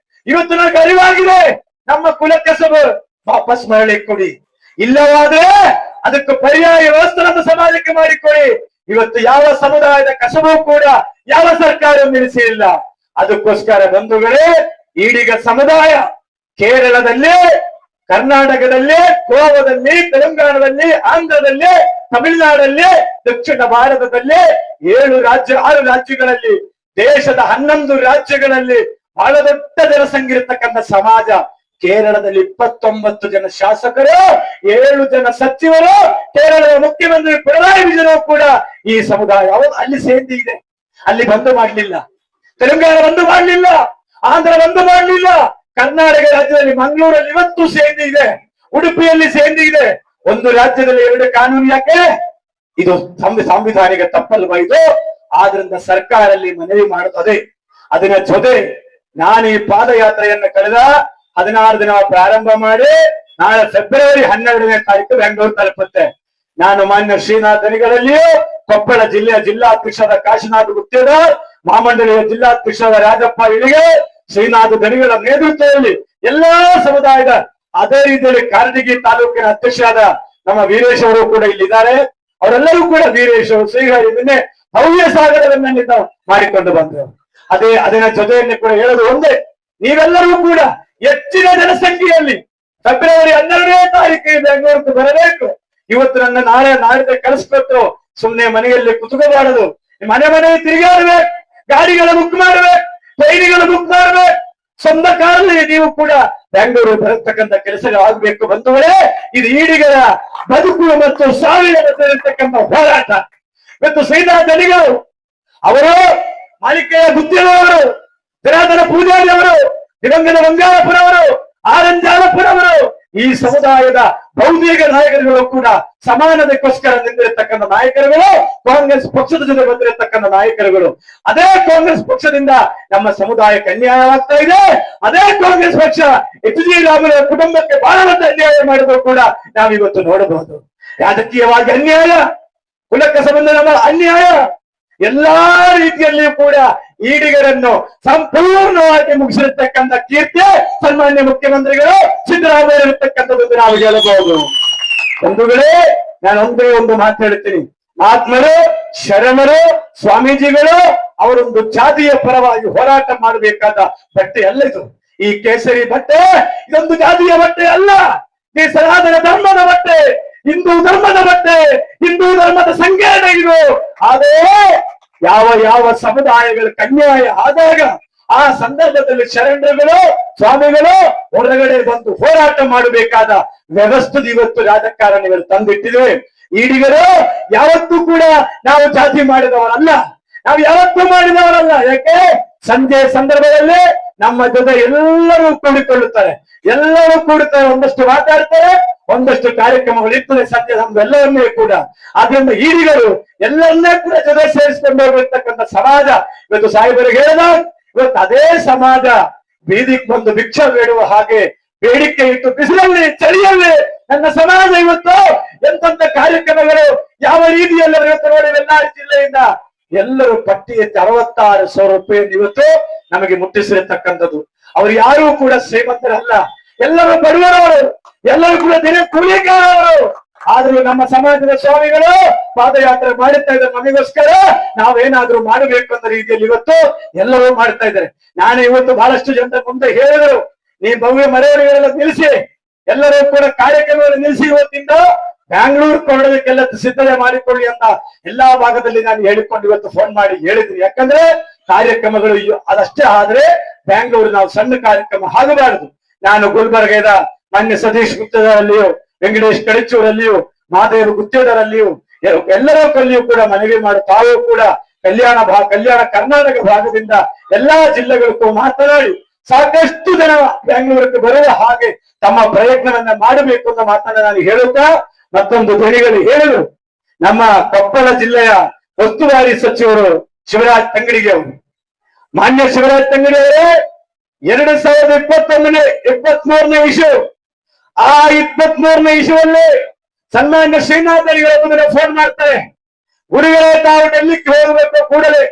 ಇವತ್ತು ನಮಗೆ ಅರಿವಾಗಿದೆ, ನಮ್ಮ ಕುಲ ಕಸಬು ವಾಪಸ್ ಮರಳಿ ಕೊಡಿ, ಇಲ್ಲವಾದ್ರೆ ಅದಕ್ಕೆ ಪರ್ಯಾಯ ವ್ಯವಸ್ಥೆ ನಮ್ಮ ಸಮಾಜಕ್ಕೆ ಮಾಡಿಕೊಡಿ. ಇವತ್ತು ಯಾವ ಸಮುದಾಯದ ಕಸಬು ಕೂಡ ಯಾವ ಸರ್ಕಾರ ನಿಲ್ಲಿಸಿಲ್ಲ. ಅದಕ್ಕೋಸ್ಕರ ಬಂಧುಗಳೇ, ಈಡಿಗ ಸಮುದಾಯ ಕೇರಳದಲ್ಲಿ, ಕರ್ನಾಟಕದಲ್ಲಿ, ಗೋವಾದಲ್ಲಿ, ತೆಲಂಗಾಣದಲ್ಲಿ, ಆಂಧ್ರದಲ್ಲಿ, ತಮಿಳುನಾಡಲ್ಲಿ, ದಕ್ಷಿಣ ಭಾರತದಲ್ಲಿ 6 ರಾಜ್ಯಗಳಲ್ಲಿ, ದೇಶದ 11 ರಾಜ್ಯಗಳಲ್ಲಿ ಬಹಳ ದೊಡ್ಡ ಜನಸಂಖ್ಯೆ ಸಮಾಜ. ಕೇರಳದಲ್ಲಿ 29 ಜನ ಶಾಸಕರು, 7 ಜನ ಸಚಿವರು, ಕೇರಳದ ಮುಖ್ಯಮಂತ್ರಿ ಪಿಣರಾಯಿ ವಿಜಯನ್ ಕೂಡ ಈ ಸಮುದಾಯ. ಅಲ್ಲಿ ಸೇಂದಿ ಇದೆ, ಅಲ್ಲಿ ಬಂದು ಮಾಡಲಿಲ್ಲ. ತೆಲಂಗಾಣ ಬಂದು ಮಾಡಲಿಲ್ಲ, ಆಂಧ್ರ ಬಂದು ಮಾಡಲಿಲ್ಲ. ಕರ್ನಾಟಕ ರಾಜ್ಯದಲ್ಲಿ ಮಂಗಳೂರಲ್ಲಿ ಇವತ್ತು ಸೇಂದಿ ಇದೆ, ಉಡುಪಿಯಲ್ಲಿ ಸೇಂದಿ ಇದೆ. ಒಂದು ರಾಜ್ಯದಲ್ಲಿ 2 ಕಾನೂನು ಯಾಕೆ? ಇದು ಸಾಂವಿಧಾನಿಕ ತಪ್ಪಲ್ವಾ ಇದು? ಆದ್ರಿಂದ ಸರ್ಕಾರಲ್ಲಿ ಮನವಿ ಮಾಡುತ್ತದೆ. ಅದನ್ನ ಜೊತೆ ನಾನು ಈ ಪಾದಯಾತ್ರೆಯನ್ನು ಕಳೆದ 16 ದಿನ ಪ್ರಾರಂಭ ಮಾಡಿ ನಾಳೆ ಫೆಬ್ರವರಿ 12ನೇ ತಾರೀಕು ಬೆಂಗಳೂರು ತಲುಪುತ್ತೆ. ನಾನು ಮಾನ್ಯ ಶ್ರೀನಾಥ್ ದನಿಗಳಲ್ಲಿಯೂ, ಕೊಪ್ಪಳ ಜಿಲ್ಲೆಯ ಜಿಲ್ಲಾಧ್ಯಕ್ಷರಾದ ಕಾಶಿನಾಥ್ ಗುತ್ತೇದಾರ್, ಮಹಾಮಂಡಳಿಯ ಜಿಲ್ಲಾಧ್ಯಕ್ಷರಾದ ರಾಜಪ್ಪ ಇಳಿಗೆ, ಶ್ರೀನಾಥ್ ದನಿಗಳ ನೇತೃತ್ವದಲ್ಲಿ ಎಲ್ಲಾ ಸಮುದಾಯದ, ಅದೇ ರೀತಿಯಲ್ಲಿ ಕಾರಟಗಿ ತಾಲೂಕಿನ ಅಧ್ಯಕ್ಷರಾದ
ನಮ್ಮ ವೀರೇಶ್ ಅವರು ಕೂಡ ಇಲ್ಲಿದ್ದಾರೆ. ಅವರೆಲ್ಲರೂ ಕೂಡ ವೀರೇಶ್ ಶ್ರೀಗಳು ನಿನ್ನೆ ಭವ್ಯ ಸಾಗರವನ್ನ ಮಾಡಿಕೊಂಡು ಬಂದರು. ಅದರ ಜೊತೆಯಲ್ಲಿ ಕೂಡ ಹೇಳೋದು ಒಂದೇ, ನೀವೆಲ್ಲರೂ ಕೂಡ ಹೆಚ್ಚಿನ ಜನಸಂಖ್ಯೆಯಲ್ಲಿ ಫೆಬ್ರವರಿ 12ನೇ ತಾರೀಕಿಗೆ ಬೆಂಗಳೂರಿಗೆ ಬರಬೇಕು. ಇವತ್ತು ನನ್ನ ನಾಳೆ ಕಳಿಸ್ಕೊಟ್ರು, ಸುಮ್ನೆ ಮನೆಯಲ್ಲಿ ಕುತ್ಕೋಬಾರದು, ಮನೆ ತಿರುಗಾಡ್ಬೇಕು, ಗಾಡಿಗಳ ಬುಕ್ ಮಾಡ್ಬೇಕು, ಟ್ರೈನ್ಗಳು ಬುಕ್ ಮಾಡ್ಬೇಕು, ಸ್ವಂತ ಕಾರಲ್ಲಿ ನೀವು ಕೂಡ ಬೆಂಗಳೂರು ಬರತಕ್ಕಂಥ ಕೆಲಸಗಳಾಗಬೇಕು ಬಂಧುಗಳೇ. ಇದು ಈಡಿಗರ ಬದುಕು ಮತ್ತು ಸಾವಿನ ಮಧ್ಯೆ ಇರತಕ್ಕಂಥ ಹೋರಾಟ. ಇವತ್ತು ಶ್ರೀನಾಥ ಅಡಿಗರು ಅವರು, ಮಾಲಿಕೆಯ ಗುತ್ತಿಯವರು, ಜನಾರ್ದನ ಪೂಜಾರಿ ಅವರು, ದಿವಂಗತ ಬಂಗಾರಪುರವರು, ಆರಂಜಾಲಪುರವರು, ಈ ಸಮುದಾಯದ ಭೌತಿಕ ನಾಯಕರುಗಳು ಕೂಡ ಸಮಾನತೆಗೋಸ್ಕರ ನಿಂತಿರತಕ್ಕಂಥ ನಾಯಕರುಗಳು, ಕಾಂಗ್ರೆಸ್ ಪಕ್ಷದ ಜೊತೆ ಬಂದಿರತಕ್ಕಂಥ ನಾಯಕರುಗಳು. ಅದೇ ಕಾಂಗ್ರೆಸ್ ಪಕ್ಷದಿಂದ ನಮ್ಮ ಸಮುದಾಯಕ್ಕೆ ಅನ್ಯಾಯವಾಗ್ತಾ ಇದೆ. ಅದೇ ಕಾಂಗ್ರೆಸ್ ಪಕ್ಷ ಎಚ್ ಜಿ ರಾಮನ ಕುಟುಂಬಕ್ಕೆ ಬಹಳ ದೊಡ್ಡ ಅನ್ಯಾಯ ಮಾಡಿದ್ರು ಕೂಡ ನಾವಿವತ್ತು ನೋಡಬಹುದು. ರಾಜಕೀಯವಾಗಿ ಅನ್ಯಾಯ, ಕುಲಕ್ಕೆ ಸಂಬಂಧ ಅನ್ಯಾಯ, ಎಲ್ಲಾ ರೀತಿಯಲ್ಲಿಯೂ ಕೂಡ ಈಡಿಗರನ್ನು ಸಂಪೂರ್ಣವಾಗಿ ಮುಗಿಸಿರ್ತಕ್ಕಂಥ ಕೀರ್ತಿ ಸನ್ಮಾನ್ಯ ಮುಖ್ಯಮಂತ್ರಿಗಳು ಸಿದ್ದರಾಮಯ್ಯ ಇರತಕ್ಕಂಥದ್ದು ನಾವು ಹೇಳಬಹುದು. ಬಂಧುಗಳೇ, ನಾನು ಒಂದು ಮಾತು ಹೇಳ್ತೀನಿ. ಮಹಾತ್ಮರು, ಶರಣರು, ಸ್ವಾಮೀಜಿಗಳು ಅವರೊಂದು ಜಾತಿಯ ಪರವಾಗಿ ಹೋರಾಟ ಮಾಡಬೇಕಾದ ಬಟ್ಟೆ ಅಲ್ಲ ಇದು. ಈ ಕೇಸರಿ ಬಟ್ಟೆ ಇದೊಂದು ಜಾತಿಯ ಬಟ್ಟೆ ಅಲ್ಲ, ಈ ಸನಾತನ ಧರ್ಮದ ಬಟ್ಟೆ, ಹಿಂದೂ ಧರ್ಮದ ಬಟ್ಟೆ, ಹಿಂದೂ ಧರ್ಮದ ಸಂಕೇತ ಇದು. ಆದರೆ ಯಾವ ಸಮುದಾಯಗಳ ಅನ್ಯಾಯ ಆದಾಗ ಆ ಸಂದರ್ಭದಲ್ಲಿ ಶರಣರುಗಳು, ಸ್ವಾಮಿಗಳು ಹೊರಗಡೆ ಬಂದು ಹೋರಾಟ ಮಾಡಬೇಕಾದ ವ್ಯವಸ್ಥೆ ಇವತ್ತು ರಾಜಕಾರಣಿಗಳು ತಂದಿಟ್ಟಿದ್ದೇವೆ. ಈಡಿಗರು ಯಾವತ್ತೂ ಕೂಡ ನಾವು ಜಾತಿ ಮಾಡಿದವರಲ್ಲ, ನಾವು ಯಾವತ್ತೂ ಮಾಡಿದವರಲ್ಲ. ಯಾಕೆ? ಸಂಜೆ ಸಂದರ್ಭದಲ್ಲಿ ನಮ್ಮ ಜೊತೆ ಎಲ್ಲರೂ ಕೂಡಿಕೊಳ್ಳುತ್ತಾರೆ, ಎಲ್ಲರೂ ಕೂಡುತ್ತಾರೆ, ಒಂದಷ್ಟು ಮಾತಾಡ್ತಾರೆ, ಒಂದಷ್ಟು ಕಾರ್ಯಕ್ರಮಗಳು ಇರ್ತದೆ ಸಂಜೆ ನಮ್ದೆಲ್ಲವನ್ನೇ ಕೂಡ. ಆದ್ರಿಂದ ಈಡಿಗರು ಎಲ್ಲರನ್ನೇ ಕೂಡ ಜೊತೆ ಸೇರಿಸಿಕೊಂಡು ಹೋಗಿರ್ತಕ್ಕಂಥ ಸಮಾಜ ಇವತ್ತು ಸಾಹೇಬರಿಗೆ ಹೇಳಿದ, ಇವತ್ತು ಅದೇ ಸಮಾಜ ಬೀದಿಗೆ ಬಂದು ಭಿಕ್ಷೆ ಬೇಡುವ ಹಾಗೆ ಬೇಡಿಕೆ ಇಟ್ಟು ಬಿಸಿಲಲ್ಲಿ ಚಳಿಯಲ್ಲಿ ನನ್ನ ಸಮಾಜ ಇವತ್ತು ಎಂತೆಂತ ಕಾರ್ಯಕ್ರಮಗಳು ಯಾವ ರೀತಿಯಲ್ಲಿ ಇವತ್ತು ನೋಡಿ ಬೆಳ್ಳಾರಿ ಜಿಲ್ಲೆಯಿಂದ ಎಲ್ಲರೂ ಪಟ್ಟಿ ಎತ್ತಿ 66,000 ರೂಪಾಯಿಯನ್ನು ಇವತ್ತು ನಮಗೆ ಮುಟ್ಟಿಸಿರತಕ್ಕಂಥದ್ದು. ಅವ್ರು ಯಾರೂ ಕೂಡ ಶ್ರೀಮಂತರಲ್ಲ, ಎಲ್ಲರೂ ಬಡವರವರು, ಎಲ್ಲರೂ ಕೂಡ ದಿನ ಕೂಲಿಗಾರವರು. ಆದ್ರೂ ನಮ್ಮ ಸಮಾಜದ ಸ್ವಾಮಿಗಳು ಪಾದಯಾತ್ರೆ ಮಾಡುತ್ತಾ ಇದ್ದಾರೆ, ನಮಗೋಸ್ಕರ ನಾವೇನಾದ್ರೂ ಮಾಡಬೇಕು ಅನ್ನೋ ರೀತಿಯಲ್ಲಿ ಇವತ್ತು ಎಲ್ಲರೂ ಮಾಡ್ತಾ ಇದ್ದಾರೆ. ನಾನು ಇವತ್ತು ಬಹಳಷ್ಟು ಜನರ ಮುಂದೆ ಹೇಳಿದರು, ನೀವು ಭವ್ಯ ಮೆರವಣಿಗೆಲ್ಲ ನಿಲ್ಲಿಸಿ, ಎಲ್ಲರೂ ಕೂಡ ಕಾರ್ಯಕ್ರಮವನ್ನು ನಿಲ್ಲಿಸಿ ಇವತ್ತಿಂದ ಬ್ಯಾಂಗ್ಳೂರ್ ಕೊಳ್ಳೋದಕ್ಕೆಲ್ಲ ಸಿದ್ಧತೆ ಮಾಡಿಕೊಳ್ಳಿ ಅಂತ ಎಲ್ಲಾ ಭಾಗದಲ್ಲಿ ನಾನು ಹೇಳಿಕೊಂಡು ಇವತ್ತು ಫೋನ್ ಮಾಡಿ ಹೇಳಿದ್ರಿ. ಯಾಕಂದ್ರೆ ಕಾರ್ಯಕ್ರಮಗಳು ಅದಷ್ಟೇ ಆದ್ರೆ ಬ್ಯಾಂಗ್ಳೂರು ನಾವು ಸಣ್ಣ ಕಾರ್ಯಕ್ರಮ ಆಗಬಾರದು. ನಾನು ಗುಲ್ಬರ್ಗದ ಮಾನ್ಯ ಸತೀಶ್ ಗುತ್ತದರಲ್ಲಿಯೂ, ವೆಂಕಟೇಶ್ ಕಳಿಚೂರಲ್ಲಿಯೂ, ಮಹಾದೇವ ಗುತ್ತೇದರಲ್ಲಿಯೂ ಎಲ್ಲರ ಕಲ್ಲಿಯೂ ಕೂಡ ಮನವಿ ಮಾಡಿ ತಾವು ಕೂಡ ಕಲ್ಯಾಣ ಕರ್ನಾಟಕ ಭಾಗದಿಂದ ಎಲ್ಲಾ ಜಿಲ್ಲೆಗಳಿಗೂ ಮಾತನಾಡಿ ಸಾಕಷ್ಟು ಜನ ಬೆಂಗಳೂರಿಗೆ ಬರುವ ಹಾಗೆ ತಮ್ಮ ಪ್ರಯತ್ನವನ್ನ ಮಾಡಬೇಕು ಅಂತ ಮಾತನ್ನ ನಾನು ಹೇಳುತ್ತಾ ಮತ್ತೊಂದು ಧ್ವನಿಗಳು ಹೇಳಲು ನಮ್ಮ ಕೊಪ್ಪಳ ಜಿಲ್ಲೆಯ ಉಸ್ತುವಾರಿ ಸಚಿವರು ಶಿವರಾಜ್ ತಂಗಡಿಗೆ ಅವರು, ಮಾನ್ಯ ಶಿವರಾಜ್ ತಂಗಡಿ ಅವರೇ, 2023ನೇ ಇಶ್ಯೂ, ಆ 23ನೇ ಇಶ್ಯೂಲ್ಲಿ ಸನ್ಮಾನ್ಯ ಶ್ರೀನಾಥ್ ಅಡಿಗರ ಫೋನ್ ಮಾಡ್ತಾರೆ, ಗುರುಗಳೇ ತಾವು ಡೆಲ್ಲಿಗೆ ಹೋಗಬೇಕು ಕೂಡಲೇ.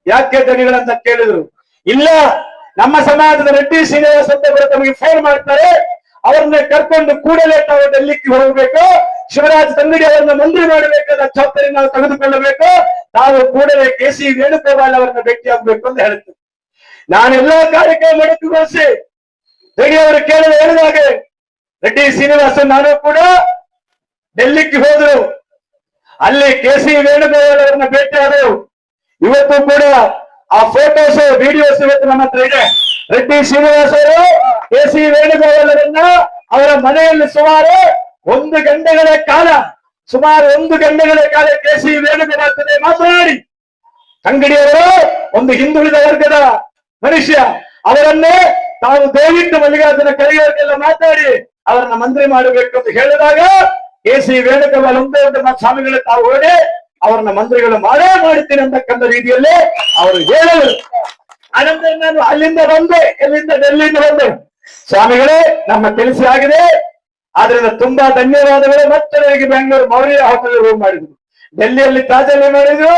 ಯಾಕೆ ದಣಿಗಳಂತ ಕೇಳಿದ್ರು. ಇಲ್ಲ, ನಮ್ಮ ಸಮಾಜದ ರೆಡ್ಡಿ ಶ್ರೀನಿವಾಸ್ ಅಂತ ತಮಗೆ ಫೋನ್ ಮಾಡ್ತಾರೆ, ಅವ್ರನ್ನ ಕರ್ಕೊಂಡು ಕೂಡಲೇ ತಾವು ಡೆಲ್ಲಿಗೆ ಹೋಗಬೇಕು, ಶಿವರಾಜ್ ತಂಗಡಿ ಅವರನ್ನ ಮಂತ್ರಿ ಮಾಡಬೇಕಾದ ಜವಾಬ್ದಾರಿ ನಾವು ತೆಗೆದುಕೊಳ್ಳಬೇಕು, ತಾವು ಕೂಡಲೇ KC ವೇಣುಗೋಪಾಲ್ ಅವರನ್ನ ಭೇಟಿಯಾಗಬೇಕು ಅಂತ ಹೇಳ್ತಾರೆ. ನಾನೆಲ್ಲಾ ಕಾರ್ಯಕ್ರಮ ಮೊಟಕುಗೊಳಿಸಿ ರೆಡ್ಡಿ ಅವರು ಹೇಳಿದಾಗ ರೆಡ್ಡಿ ಶ್ರೀನಿವಾಸ ನಾನು ಕೂಡ ಡೆಲ್ಲಿಗೆ ಹೋದ್ರು, ಅಲ್ಲಿ KC ವೇಣುಗೋಪಾಲ್ ಅವರನ್ನ ಭೇಟಿಯಾದರು. ಇವತ್ತು ಕೂಡ ಆ ಫೋಟೋಸ್ ವಿಡಿಯೋಸ್ ಇವತ್ತು ನಮ್ಮ ಹತ್ರ ಇದೆ. ರೆಡ್ಡಿ ಶ್ರೀನಿವಾಸ್ ಅವರು KC ವೇಣುಗೋಪಾಲ್ ಅವರನ್ನ ಅವರ ಮನೆಯಲ್ಲಿ ಸುಮಾರು 1 ಗಂಟೆಗಳ ಕಾಲ KC ವೇಣುಗೋಪಾಲ್ ಜೊತೆ ಮಾತನಾಡಿ, ತಂಗಡಿಯವರು ಒಂದು ಹಿಂದುಳಿದ ವರ್ಗದ ಮನುಷ್ಯ, ಅವರನ್ನೇ ತಾವು ದಯವಿಟ್ಟು ಮಲ್ಲಿಕಾರ್ಜುನ ಖರ್ಗೆಯವರಿಗೆಲ್ಲ ಮಾತಾಡಿ ಅವರನ್ನ ಮಂತ್ರಿ ಮಾಡಬೇಕು ಅಂತ ಹೇಳಿದಾಗ KC ವೇಣುಗೋಪಾಲ್ ಒಂದೇ ಸ್ವಾಮಿಗಳು ತಾವು ಓಡಿ ಅವರನ್ನ ಮಂತ್ರಿಗಳು ಮಾಡ್ತೀನಿ ಅಂತಕ್ಕಂಥ ರೀತಿಯಲ್ಲಿ ಅವರು ಹೇಳಿದರು. ಆನಂತರ ನಾನು ಅಲ್ಲಿಂದ ಡೆಲ್ಲಿಯಿಂದ ಬಂದೆ. ಸ್ವಾಮಿಗಳೇ, ನಮ್ಮ ಕೆಲಸ ಆಗಿದೆ, ಆದ್ರಿಂದ ತುಂಬಾ ಧನ್ಯವಾದಗಳು. ಮತ್ತೆ ನನಗೆ ಬೆಂಗಳೂರು ಮೌರ್ಯ ಹೋಟೆಲ್ ರೂಮ್ ಮಾಡಿದ್ರು, ಡೆಲ್ಲಿಯಲ್ಲಿ ತಾಜಲ್ಲಿ ಮಾಡಿದ್ರು,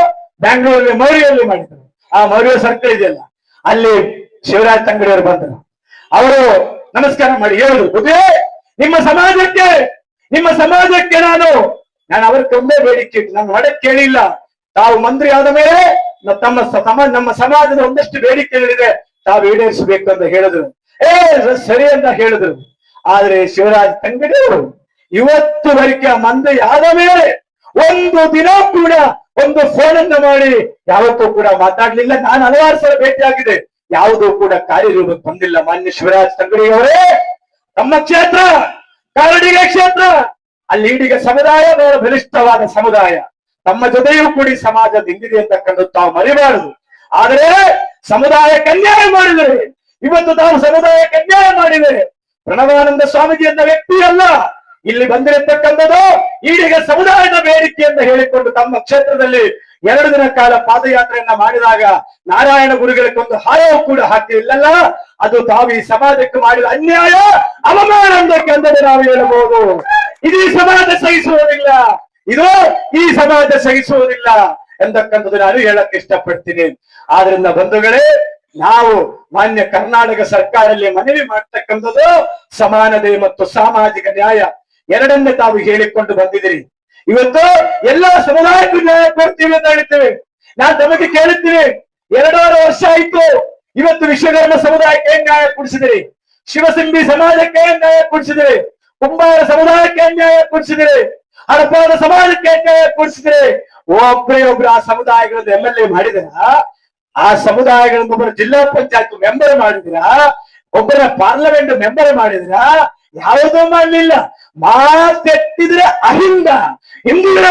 ಬ್ಯಾಂಗ್ಳೂರಲ್ಲಿ ಮೌರ್ಯಲ್ಲಿ ಮಾಡಿದ್ರು. ಆ ಮೌರ್ಯ ಸರ್ಕಲ್ ಇದೆಯಲ್ಲ, ಅಲ್ಲಿ ಶಿವರಾಜ್ ತಂಗಡಿಯವರು ಬಂದರು. ಅವರು ನಮಸ್ಕಾರ ಮಾಡಿ ಹೇಳಿದ್ರು, ನಿಮ್ಮ ಸಮಾಜಕ್ಕೆ ನಿಮ್ಮ ಸಮಾಜಕ್ಕೆ ನಾನು ಅವರಿಗೆ ಒಂದೇ ಬೇಡಿಕೆ ಇಟ್ಟು ನಾನು ಹೊಡೆ ಕೇಳಿಲ್ಲ. ತಾವು ಮಂತ್ರಿ ಆದ ಮೇಲೆ ನಮ್ಮ ಸಮಾಜದ ಒಂದಷ್ಟು ಬೇಡಿಕೆಗಳಿದೆ, ತಾವು ಈಡೇರಿಸಬೇಕು ಅಂತ ಹೇಳಿದ್ರು. ಸರಿ ಅಂತ ಹೇಳಿದ್ರು. ಆದ್ರೆ ಶಿವರಾಜ್ ತಂಗಡಿ ಅವರು ಇವತ್ತುವರೆಗೆ ಮಂತ್ರಿ ಆದ ಮೇಲೆ ಒಂದು ದಿನ ಕೂಡ ಒಂದು ಫೋನ್ ಅನ್ನು ಮಾಡಿ ಯಾವತ್ತೂ ಕೂಡ ಮಾತಾಡ್ಲಿಲ್ಲ. ನಾನು ಹಲವಾರು ಸಲ ಭೇಟಿಯಾಗಿದೆ, ಯಾವುದೂ ಕೂಡ ಕಾರ್ಯರೂಪಕ್ಕೆ ಬಂದಿಲ್ಲ. ಮಾನ್ಯ ಶಿವರಾಜ್ ತಂಗಡಿ ಅವರೇ, ತಮ್ಮ ಕ್ಷೇತ್ರ ಕಾರಡಿಗೆ ಕ್ಷೇತ್ರ, ಅಲ್ಲಿ ಈಡಿಗ ಸಮುದಾಯ ಬಹಳ ಬಲಿಷ್ಠವಾದ ಸಮುದಾಯ, ತಮ್ಮ ಜೊತೆಯೂ ಕೂಡಿ ಸಮಾಜ ನಿಂದಿದೆ ಅಂತಕ್ಕಂಥದ್ದು ತಾವು ಮರಿಬಾರದು. ಆದರೆ ಸಮುದಾಯಕ್ಕೆ ಅನ್ಯಾಯ ಮಾಡಿದರೆ, ಇವತ್ತು ತಾವು ಸಮುದಾಯಕ್ಕೆ ಅನ್ಯಾಯ ಮಾಡಿದರೆ, ಪ್ರಣವಾನಂದ ಸ್ವಾಮೀಜಿ ಅಂತ ವ್ಯಕ್ತಿ ಅಲ್ಲ ಇಲ್ಲಿ ಬಂದಿರತಕ್ಕಂಥದ್ದು, ಈಡಿಗ ಸಮುದಾಯದ ಬೇಡಿಕೆ ಅಂತ ಹೇಳಿಕೊಂಡು ತಮ್ಮ ಕ್ಷೇತ್ರದಲ್ಲಿ 2 ದಿನ ಕಾಲ ಪಾದಯಾತ್ರೆಯನ್ನ ಮಾಡಿದಾಗ ನಾರಾಯಣ ಗುರುಗಳಿಗೊಂದು ಹಾರವು ಕೂಡ ಹಾಕಲಿಲ್ಲಲ್ಲ. ಅದು ತಾವು ಈ ಸಮಾಜಕ್ಕೆ ಮಾಡಿದ ಅನ್ಯಾಯ, ಅವಮಾನ ಅಂತಕ್ಕಂಥದ್ದು ನಾವು ಹೇಳಬಹುದು. ಇದು ಈ ಸಮಾಜ ಸಹಿಸುವುದಿಲ್ಲ, ಇದು ಈ ಸಮಾಜ ಸಹಿಸುವುದಿಲ್ಲ ಎಂತಕ್ಕಂಥದ್ದು ನಾನು ಹೇಳಕ್ಕೆ ಇಷ್ಟಪಡ್ತೀನಿ. ಆದ್ರಿಂದ ಬಂಧುಗಳೇ, ನಾವು ಮಾನ್ಯ ಕರ್ನಾಟಕ ಸರ್ಕಾರದಲ್ಲಿ ಮನವಿ ಮಾಡ್ತಕ್ಕಂಥದ್ದು ಸಮಾನತೆ ಮತ್ತು ಸಾಮಾಜಿಕ ನ್ಯಾಯ ಎರಡನ್ನೇ ತಾವು ಹೇಳಿಕೊಂಡು ಬಂದಿದ್ದೀರಿ. ಇವತ್ತು ಎಲ್ಲಾ ಸಮುದಾಯಕ್ಕೂ ನ್ಯಾಯ ಕೊಡ್ತೀವಿ ಅಂತ ಹೇಳ್ತೇವೆ. ನಾನ್ ತಮಗೆ ಕೇಳುತ್ತೀನಿ, 2.5 ವರ್ಷ ಆಯ್ತು, ಇವತ್ತು ವಿಶ್ವಕರ್ಮ ಸಮುದಾಯಕ್ಕೆ ಏನ್ ನ್ಯಾಯ ಕೊಡಿಸಿದಿರಿ? ಶಿವಸಿಂಬಿ ಸಮಾಜಕ್ಕೆ ಏನ್ ನ್ಯಾಯ ಕೊಡಿಸಿದಿರಿ? ಕುಂಬಾರ ಸಮುದಾಯಕ್ಕೆ ಏನ್ ನ್ಯಾಯ ಕೊಡಿಸಿದಿರಿ? ಹಡಪಾದ ಸಮಾಜಕ್ಕೆ ಏನ್ ನ್ಯಾಯ ಕೊಡಿಸಿದಿರಿ? ಒಬ್ರು ಆ ಸಮುದಾಯಗಳದ್ದು MLA ಮಾಡಿದಿರ? ಆ ಸಮುದಾಯಗಳನ್ನು ಒಬ್ಬರ ಜಿಲ್ಲಾ ಪಂಚಾಯತ್ ಮೆಂಬರ್ ಮಾಡಿದಿರ? ಒಬ್ಬರ ಪಾರ್ಲಿಮೆಂಟ್ ಮೆಂಬರ್ ಮಾಡಿದಿರ? ಯಾವುದೂ ಮಾಡಲಿಲ್ಲ. ಮಾತೆತ್ತಿದ್ರೆ ಅಹಿಂದ, ಹಿಂದುಳಿದ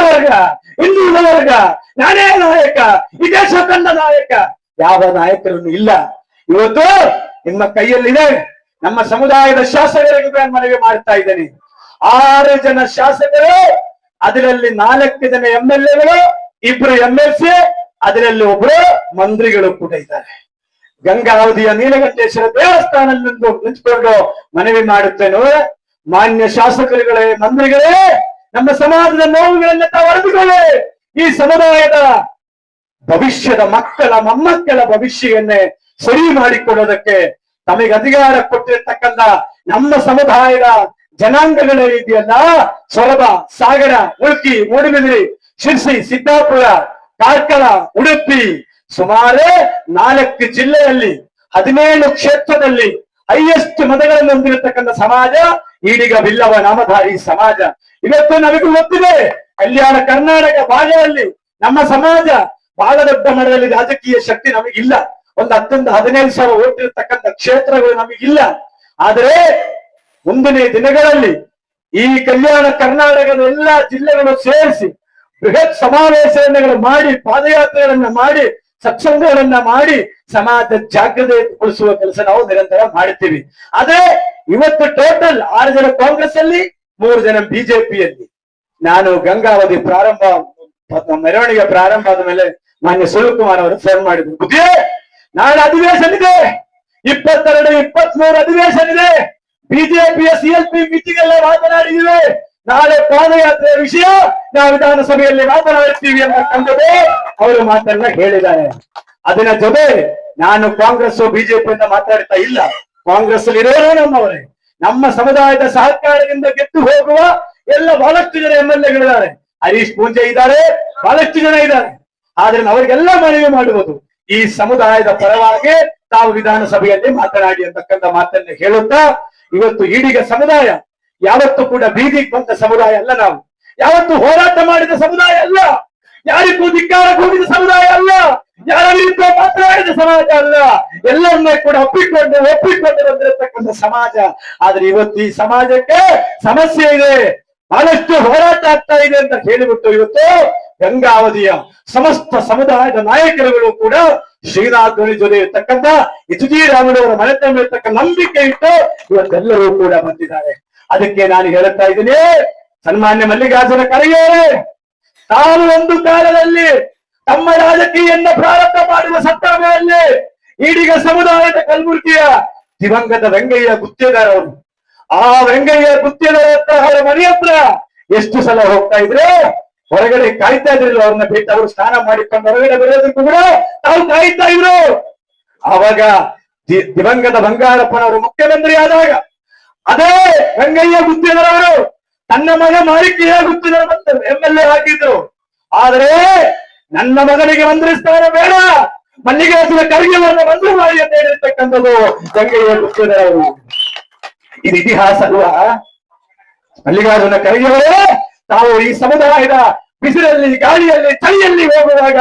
ವರ್ಗ, ನಾನೇ ನಾಯಕ, ಈ ದೇಶ ಕಂಡ ನಾಯಕ, ಯಾವ ನಾಯಕರನ್ನು ಇಲ್ಲ. ಇವತ್ತು ನಿಮ್ಮ ಕೈಯಲ್ಲಿದೆ. ನಮ್ಮ ಸಮುದಾಯದ ಶಾಸಕರಿಗೆ ನಾನು ಮನವಿ ಮಾಡ್ತಾ ಇದ್ದೇನೆ. 6 ಜನ ಶಾಸಕರು, ಅದರಲ್ಲಿ 4 ಜನ MLAಗಳು, 2 MLC, ಅದರಲ್ಲಿ 1 ಮಂತ್ರಿಗಳು ಕೂಡ ಇದ್ದಾರೆ. ಗಂಗಾವಧಿಯ ನೀಲಕಂಠೇಶ್ವರ ದೇವಸ್ಥಾನದಲ್ಲಿಂದು ನಿಂತ್ಕೊಂಡು ಮನವಿ ಮಾಡುತ್ತೇನೆ, ಮಾನ್ಯ ಶಾಸಕರುಗಳೇ, ಮಂತ್ರಿಗಳೇ, ನಮ್ಮ ಸಮಾಜದ ನೋವುಗಳನ್ನ ತಾವು ಅರಿತುಕೊಳ್ಳಿ. ಈ ಸಮುದಾಯದ ಭವಿಷ್ಯದ ಮಕ್ಕಳ ಮೊಮ್ಮಕ್ಕಳ ಭವಿಷ್ಯವನ್ನೇ ಸರಿ ಮಾಡಿಕೊಡೋದಕ್ಕೆ ತಮಗೆ ಅಧಿಕಾರ ಕೊಟ್ಟಿರ್ತಕ್ಕಂಥ ನಮ್ಮ ಸಮುದಾಯದ ಜನಾಂಗಗಳೇ ಇದೆಯಲ್ಲ, ಸೊರಬ, ಸಾಗರ, ಉಳ್ಕಿ, ಮೂಡುಬಿದಿರೆ, ಶಿರ್ಸಿ, ಸಿದ್ದಾಪುರ, ಕಾರ್ಕಳ, ಉಡುಪಿ, ಸುಮಾರು 4 ಜಿಲ್ಲೆಯಲ್ಲಿ 17 ಕ್ಷೇತ್ರದಲ್ಲಿ ಹೈಯೆಸ್ಟ್ ಮತಗಳನ್ನು ಹೊಂದಿರತಕ್ಕಂಥ ಸಮಾಜ ಈಡಿಗ ಬಿಲ್ಲವ ನಾಮಧಾರಿ ಸಮಾಜ. ಇವತ್ತು ನಮಗೂ ಗೊತ್ತಿದೆ, ಕಲ್ಯಾಣ ಕರ್ನಾಟಕ ಭಾಗದಲ್ಲಿ ನಮ್ಮ ಸಮಾಜ ಬಹಳ ದೊಡ್ಡ ಮಟ್ಟದಲ್ಲಿ ರಾಜಕೀಯ ಶಕ್ತಿ ನಮಗಿಲ್ಲ. ಒಂದು 10-15 ಸಾವಿರ ಓಟ್ ಇರತಕ್ಕಂಥ ಕ್ಷೇತ್ರಗಳು ನಮಗಿಲ್ಲ. ಆದರೆ ಮುಂದಿನ ದಿನಗಳಲ್ಲಿ ಈ ಕಲ್ಯಾಣ ಕರ್ನಾಟಕದ ಎಲ್ಲಾ ಜಿಲ್ಲೆಗಳು ಸೇರಿಸಿ ಬೃಹತ್ ಸಮಾವೇಶಗಳನ್ನು ಮಾಡಿ, ಪಾದಯಾತ್ರೆಗಳನ್ನ ಮಾಡಿ, ಸತ್ಸಂಗಗಳನ್ನ ಮಾಡಿ ಸಮಾಜ ಜಾಗೃತಿಗೊಳಿಸುವ ಕೆಲಸ ನಾವು ನಿರಂತರ ಮಾಡ್ತೀವಿ. ಆದ್ರೆ ಇವತ್ತು ಟೋಟಲ್ 6 ಜನ ಕಾಂಗ್ರೆಸ್ ಅಲ್ಲಿ, 3 ಜನ ಬಿಜೆಪಿಯಲ್ಲಿ. ನಾನು ಗಂಗಾವಧಿ ಮೆರವಣಿಗೆ ಪ್ರಾರಂಭ ಆದ ಮೇಲೆ ಮಾನ್ಯ ಸುನಿಲ್ಕುಮಾರ್ ಅವರು ಫೋನ್ ಮಾಡಿದ್ರು, ಬುದ್ಧಿ ನಾಳೆ ಅಧಿವೇಶನ ಇದೆ, 22, 23 ಅಧಿವೇಶನ ಇದೆ, ಬಿಜೆಪಿಯ CLP ಮೀಟಿಂಗ್ ಎಲ್ಲ ಮಾತನಾಡಿದಿವೆ, ನಾಳೆ ಪಾದಯಾತ್ರೆಯ ವಿಷಯ ನಾವು ವಿಧಾನಸಭೆಯಲ್ಲಿ ಮಾತನಾಡುತ್ತೀವಿ ಅಂತಕ್ಕಂಥದ್ದು ಅವರು ಮಾತನ್ನ ಹೇಳಿದ್ದಾರೆ. ಅದನ್ನ ಜೊತೆ ನಾನು ಕಾಂಗ್ರೆಸ್ ಬಿಜೆಪಿ ಅಂತ ಮಾತಾಡ್ತಾ ಇಲ್ಲ. ಕಾಂಗ್ರೆಸ್ ಅಲ್ಲಿ ಇರೋರು ನಮ್ಮವರೇ, ನಮ್ಮ ಸಮುದಾಯದ ಸಹಕಾರದಿಂದ ಗೆದ್ದು ಹೋಗುವ ಎಲ್ಲ ಬಹಳಷ್ಟು ಜನ MLAಗಳಿದ್ದಾರೆ. ಹರೀಶ್ ಪೂಂಜೆ ಇದ್ದಾರೆ, ಬಹಳಷ್ಟು ಜನ ಇದ್ದಾರೆ. ಆದ್ರೆ ಅವರಿಗೆಲ್ಲ ಮನವಿ ಮಾಡುವುದು, ಈ ಸಮುದಾಯದ ಪರವಾಗಿ ತಾವು ವಿಧಾನಸಭೆಯಲ್ಲಿ ಮಾತನಾಡಿ ಅಂತಕ್ಕಂಥ ಮಾತನ್ನ ಹೇಳುತ್ತಾ, ಇವತ್ತು ಈಡಿಗ ಸಮುದಾಯ ಯಾವತ್ತೂ ಕೂಡ ಬೀದಿಗೆ ಬಂದ ಸಮುದಾಯ ಅಲ್ಲ, ನಾವು ಯಾವತ್ತು ಹೋರಾಟ ಮಾಡಿದ ಸಮುದಾಯ ಅಲ್ಲ, ಯಾರಿಗೂ ಧಿಕ್ಕಾರ ಕೂಡಿದ ಸಮುದಾಯ ಅಲ್ಲ, ಯಾರ ವಿರುದ್ಧ ಮಾತನಾಡಿದ ಸಮಾಜ ಅಲ್ಲ, ಎಲ್ಲವನ್ನೇ ಕೂಡ ಒಪ್ಪಿಕೊಂಡು ಬಂದಿರತಕ್ಕಂಥ ಸಮಾಜ. ಆದ್ರೆ ಇವತ್ತು ಈ ಸಮಾಜಕ್ಕೆ ಸಮಸ್ಯೆ ಇದೆ, ಬಹಳಷ್ಟು ಹೋರಾಟ ಆಗ್ತಾ ಇದೆ ಅಂತ ಹೇಳಿಬಿಟ್ಟು ಇವತ್ತು ಗಂಗಾವಧಿಯ ಸಮಸ್ತ ಸಮುದಾಯದ ನಾಯಕರುಗಳು ಕೂಡ ಶ್ರೀನಾಥ್ ಜೊತೆ ಇರ್ತಕ್ಕಂಥ ರಾಮನವರ ಮನೆತ ಇರ್ತಕ್ಕಂಥ ನಂಬಿಕೆ ಇಟ್ಟು ಇವತ್ತೆಲ್ಲರೂ ಕೂಡ ಬಂದಿದ್ದಾರೆ. ಅದಕ್ಕೆ ನಾನು ಹೇಳುತ್ತಾ ಇದ್ದೀನಿ, ಸನ್ಮಾನ್ಯ ಮಲ್ಲಿಕಾರ್ಜುನ ಖರ್ಗೆಯವರೇ, ತಾವು ಒಂದು ಕಾಲದಲ್ಲಿ ತಮ್ಮ ರಾಜಕೀಯನ್ನ ಪ್ರಾರಂಭ ಮಾಡುವ ಸಂದರ್ಭದಲ್ಲಿ ಈಡಿಗ ಸಮುದಾಯದ ಕಲಬುರಗಿಯ ದಿವಂಗತ ವೆಂಗಯ್ಯ ಗುತ್ತೇದಾರ್ ಅವರು, ಆ ವೆಂಗಯ್ಯ ಗುತ್ತೇದಾರ್ ಹತ್ರ ಅವರ ಮನೆ ಹತ್ರ ಎಷ್ಟು ಸಲ ಹೋಗ್ತಾ ಇದ್ರೆ, ಹೊರಗಡೆ ಕಾಯ್ತಾ ಇದ್ರಿಲ್ಲ ಅವ್ರನ್ನ ಭೇಟಿ, ಅವರು ಸ್ನಾನ ಮಾಡಿಕೊಂಡು ಹೊರಗಡೆ ಬರೋದಕ್ಕೂ ಕೂಡ ತಾವು ಕಾಯ್ತಾ ಇದ್ರು. ಆವಾಗ ದಿವಂಗತ ಬಂಗಾರಪ್ಪನವರು ಮುಖ್ಯಮಂತ್ರಿ ಆದಾಗ ಅದೇ ವೆಂಗಯ್ಯ ಗುತ್ತೇದಾರ್ ಅವರು ತನ್ನ ಮಗ ಮಾಳಿಕೆಯಾಗುತ್ತಿದೆ ಅಂತ MLA ಆಗಿದ್ರು. ಆದ್ರೆ ನನ್ನ ಮಗನಿಗೆ ಮಂತ್ರಿ ಸ್ಥಾನ ಬೇಡ, ಮಲ್ಲಿಕಾರ್ಜುನ ಖರ್ಗೆ ಅವರನ್ನ ಮಂತ್ರಿ ಮಾಡಿ ಅಂತ ಹೇಳಿರ್ತಕ್ಕಂಥದ್ದು ಗಂಗೆಯ ಗುತ್ತಿಗೆದಾರರು. ಇದು ಇತಿಹಾಸ ಅಲ್ವಾ? ಮಲ್ಲಿಕಾರ್ಜುನ ಖರ್ಗೆ ಅವರೇ ತಾವು ಈ ಸಮುದಾಯದ ಬಿಸಿಲಲ್ಲಿ, ಗಾಳಿಯಲ್ಲಿ, ಚಳಿಯಲ್ಲಿ ಹೋಗುವಾಗ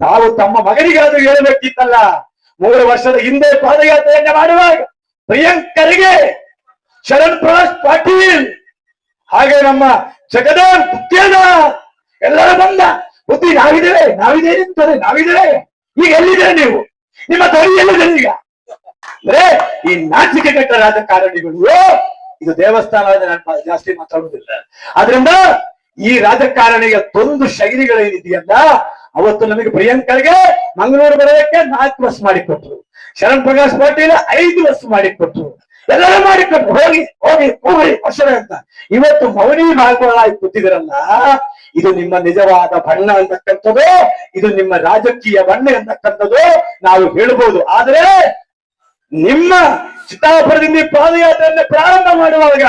ತಾವು ತಮ್ಮ ಮಗನಿಗಾದ್ರೂ ಹೇಳಬೇಕಿತ್ತಲ್ಲ. 3 ವರ್ಷದ ಹಿಂದೆ ಪಾದಯಾತ್ರೆಯನ್ನ ಮಾಡುವಾಗ ಪ್ರಿಯಾಂಕರಿಗೆ, ಶರಣ್ ಪ್ರಕಾಶ್ ಪಾಟೀಲ್, ಹಾಗೆ ನಮ್ಮ ಜಗದಾನ್ ಎಲ್ಲರೂ ಬಂದ ಬುದ್ಧಿ ನಾವಿದ್ದೇವೆ ನಾವಿದ್ದೇವೆ. ಈಗ ಎಲ್ಲಿದ್ದೇವೆ ನೀವು? ನಿಮ್ಮ ಧ್ವನಿ ಎಲ್ಲಿದೆ ಈಗ? ಅಂದ್ರೆ ಈ ನಾಚಿಕೆ ಕೆಟ್ಟ ರಾಜಕಾರಣಿಗಳು, ಇದು ದೇವಸ್ಥಾನ ನಾನು ಜಾಸ್ತಿ ಮಾತಾಡುವುದಿಲ್ಲ. ಆದ್ರಿಂದ ಈ ರಾಜಕಾರಣಿಯ ತೊಂದು ಶೈಲಿಗಳೇನಿದೆಯಲ್ಲ, ಅವತ್ತು ನಮಗೆ ಪ್ರಿಯಾಂಕರ್ಗೆ ಮಂಗಳೂರು ಬರೋದಕ್ಕೆ 4 ಬಸ್ ಮಾಡಿಕೊಟ್ರು, ಶರಣ್ ಪ್ರಕಾಶ್ ಪಾಟೀಲ್ 5 ಬಸ್ ಮಾಡಿಕೊಟ್ರು, ಎಲ್ಲರೂ ಮಾಡಿಕೊಟ್ರು. ಹೋಗಿ ವರ್ಷ ಅಂತ. ಇವತ್ತು ಮೌನಿ ಭಾಗವಾಗಿ ಕೂತಿದ್ರಲ್ಲ, ಇದು ನಿಮ್ಮ ನಿಜವಾದ ಬಣ್ಣ ಅಂತಕ್ಕಂಥದ್ದು, ಇದು ನಿಮ್ಮ ರಾಜಕೀಯ ಬಣ್ಣ ಅಂತಕ್ಕಂಥದ್ದು ನಾವು ಹೇಳ್ಬೋದು. ಆದ್ರೆ ನಿಮ್ಮ ಚಿತ್ತಾಪುರದಿಂದ ಪಾದಯಾತ್ರೆಯನ್ನ ಪ್ರಾರಂಭ ಮಾಡುವಾಗ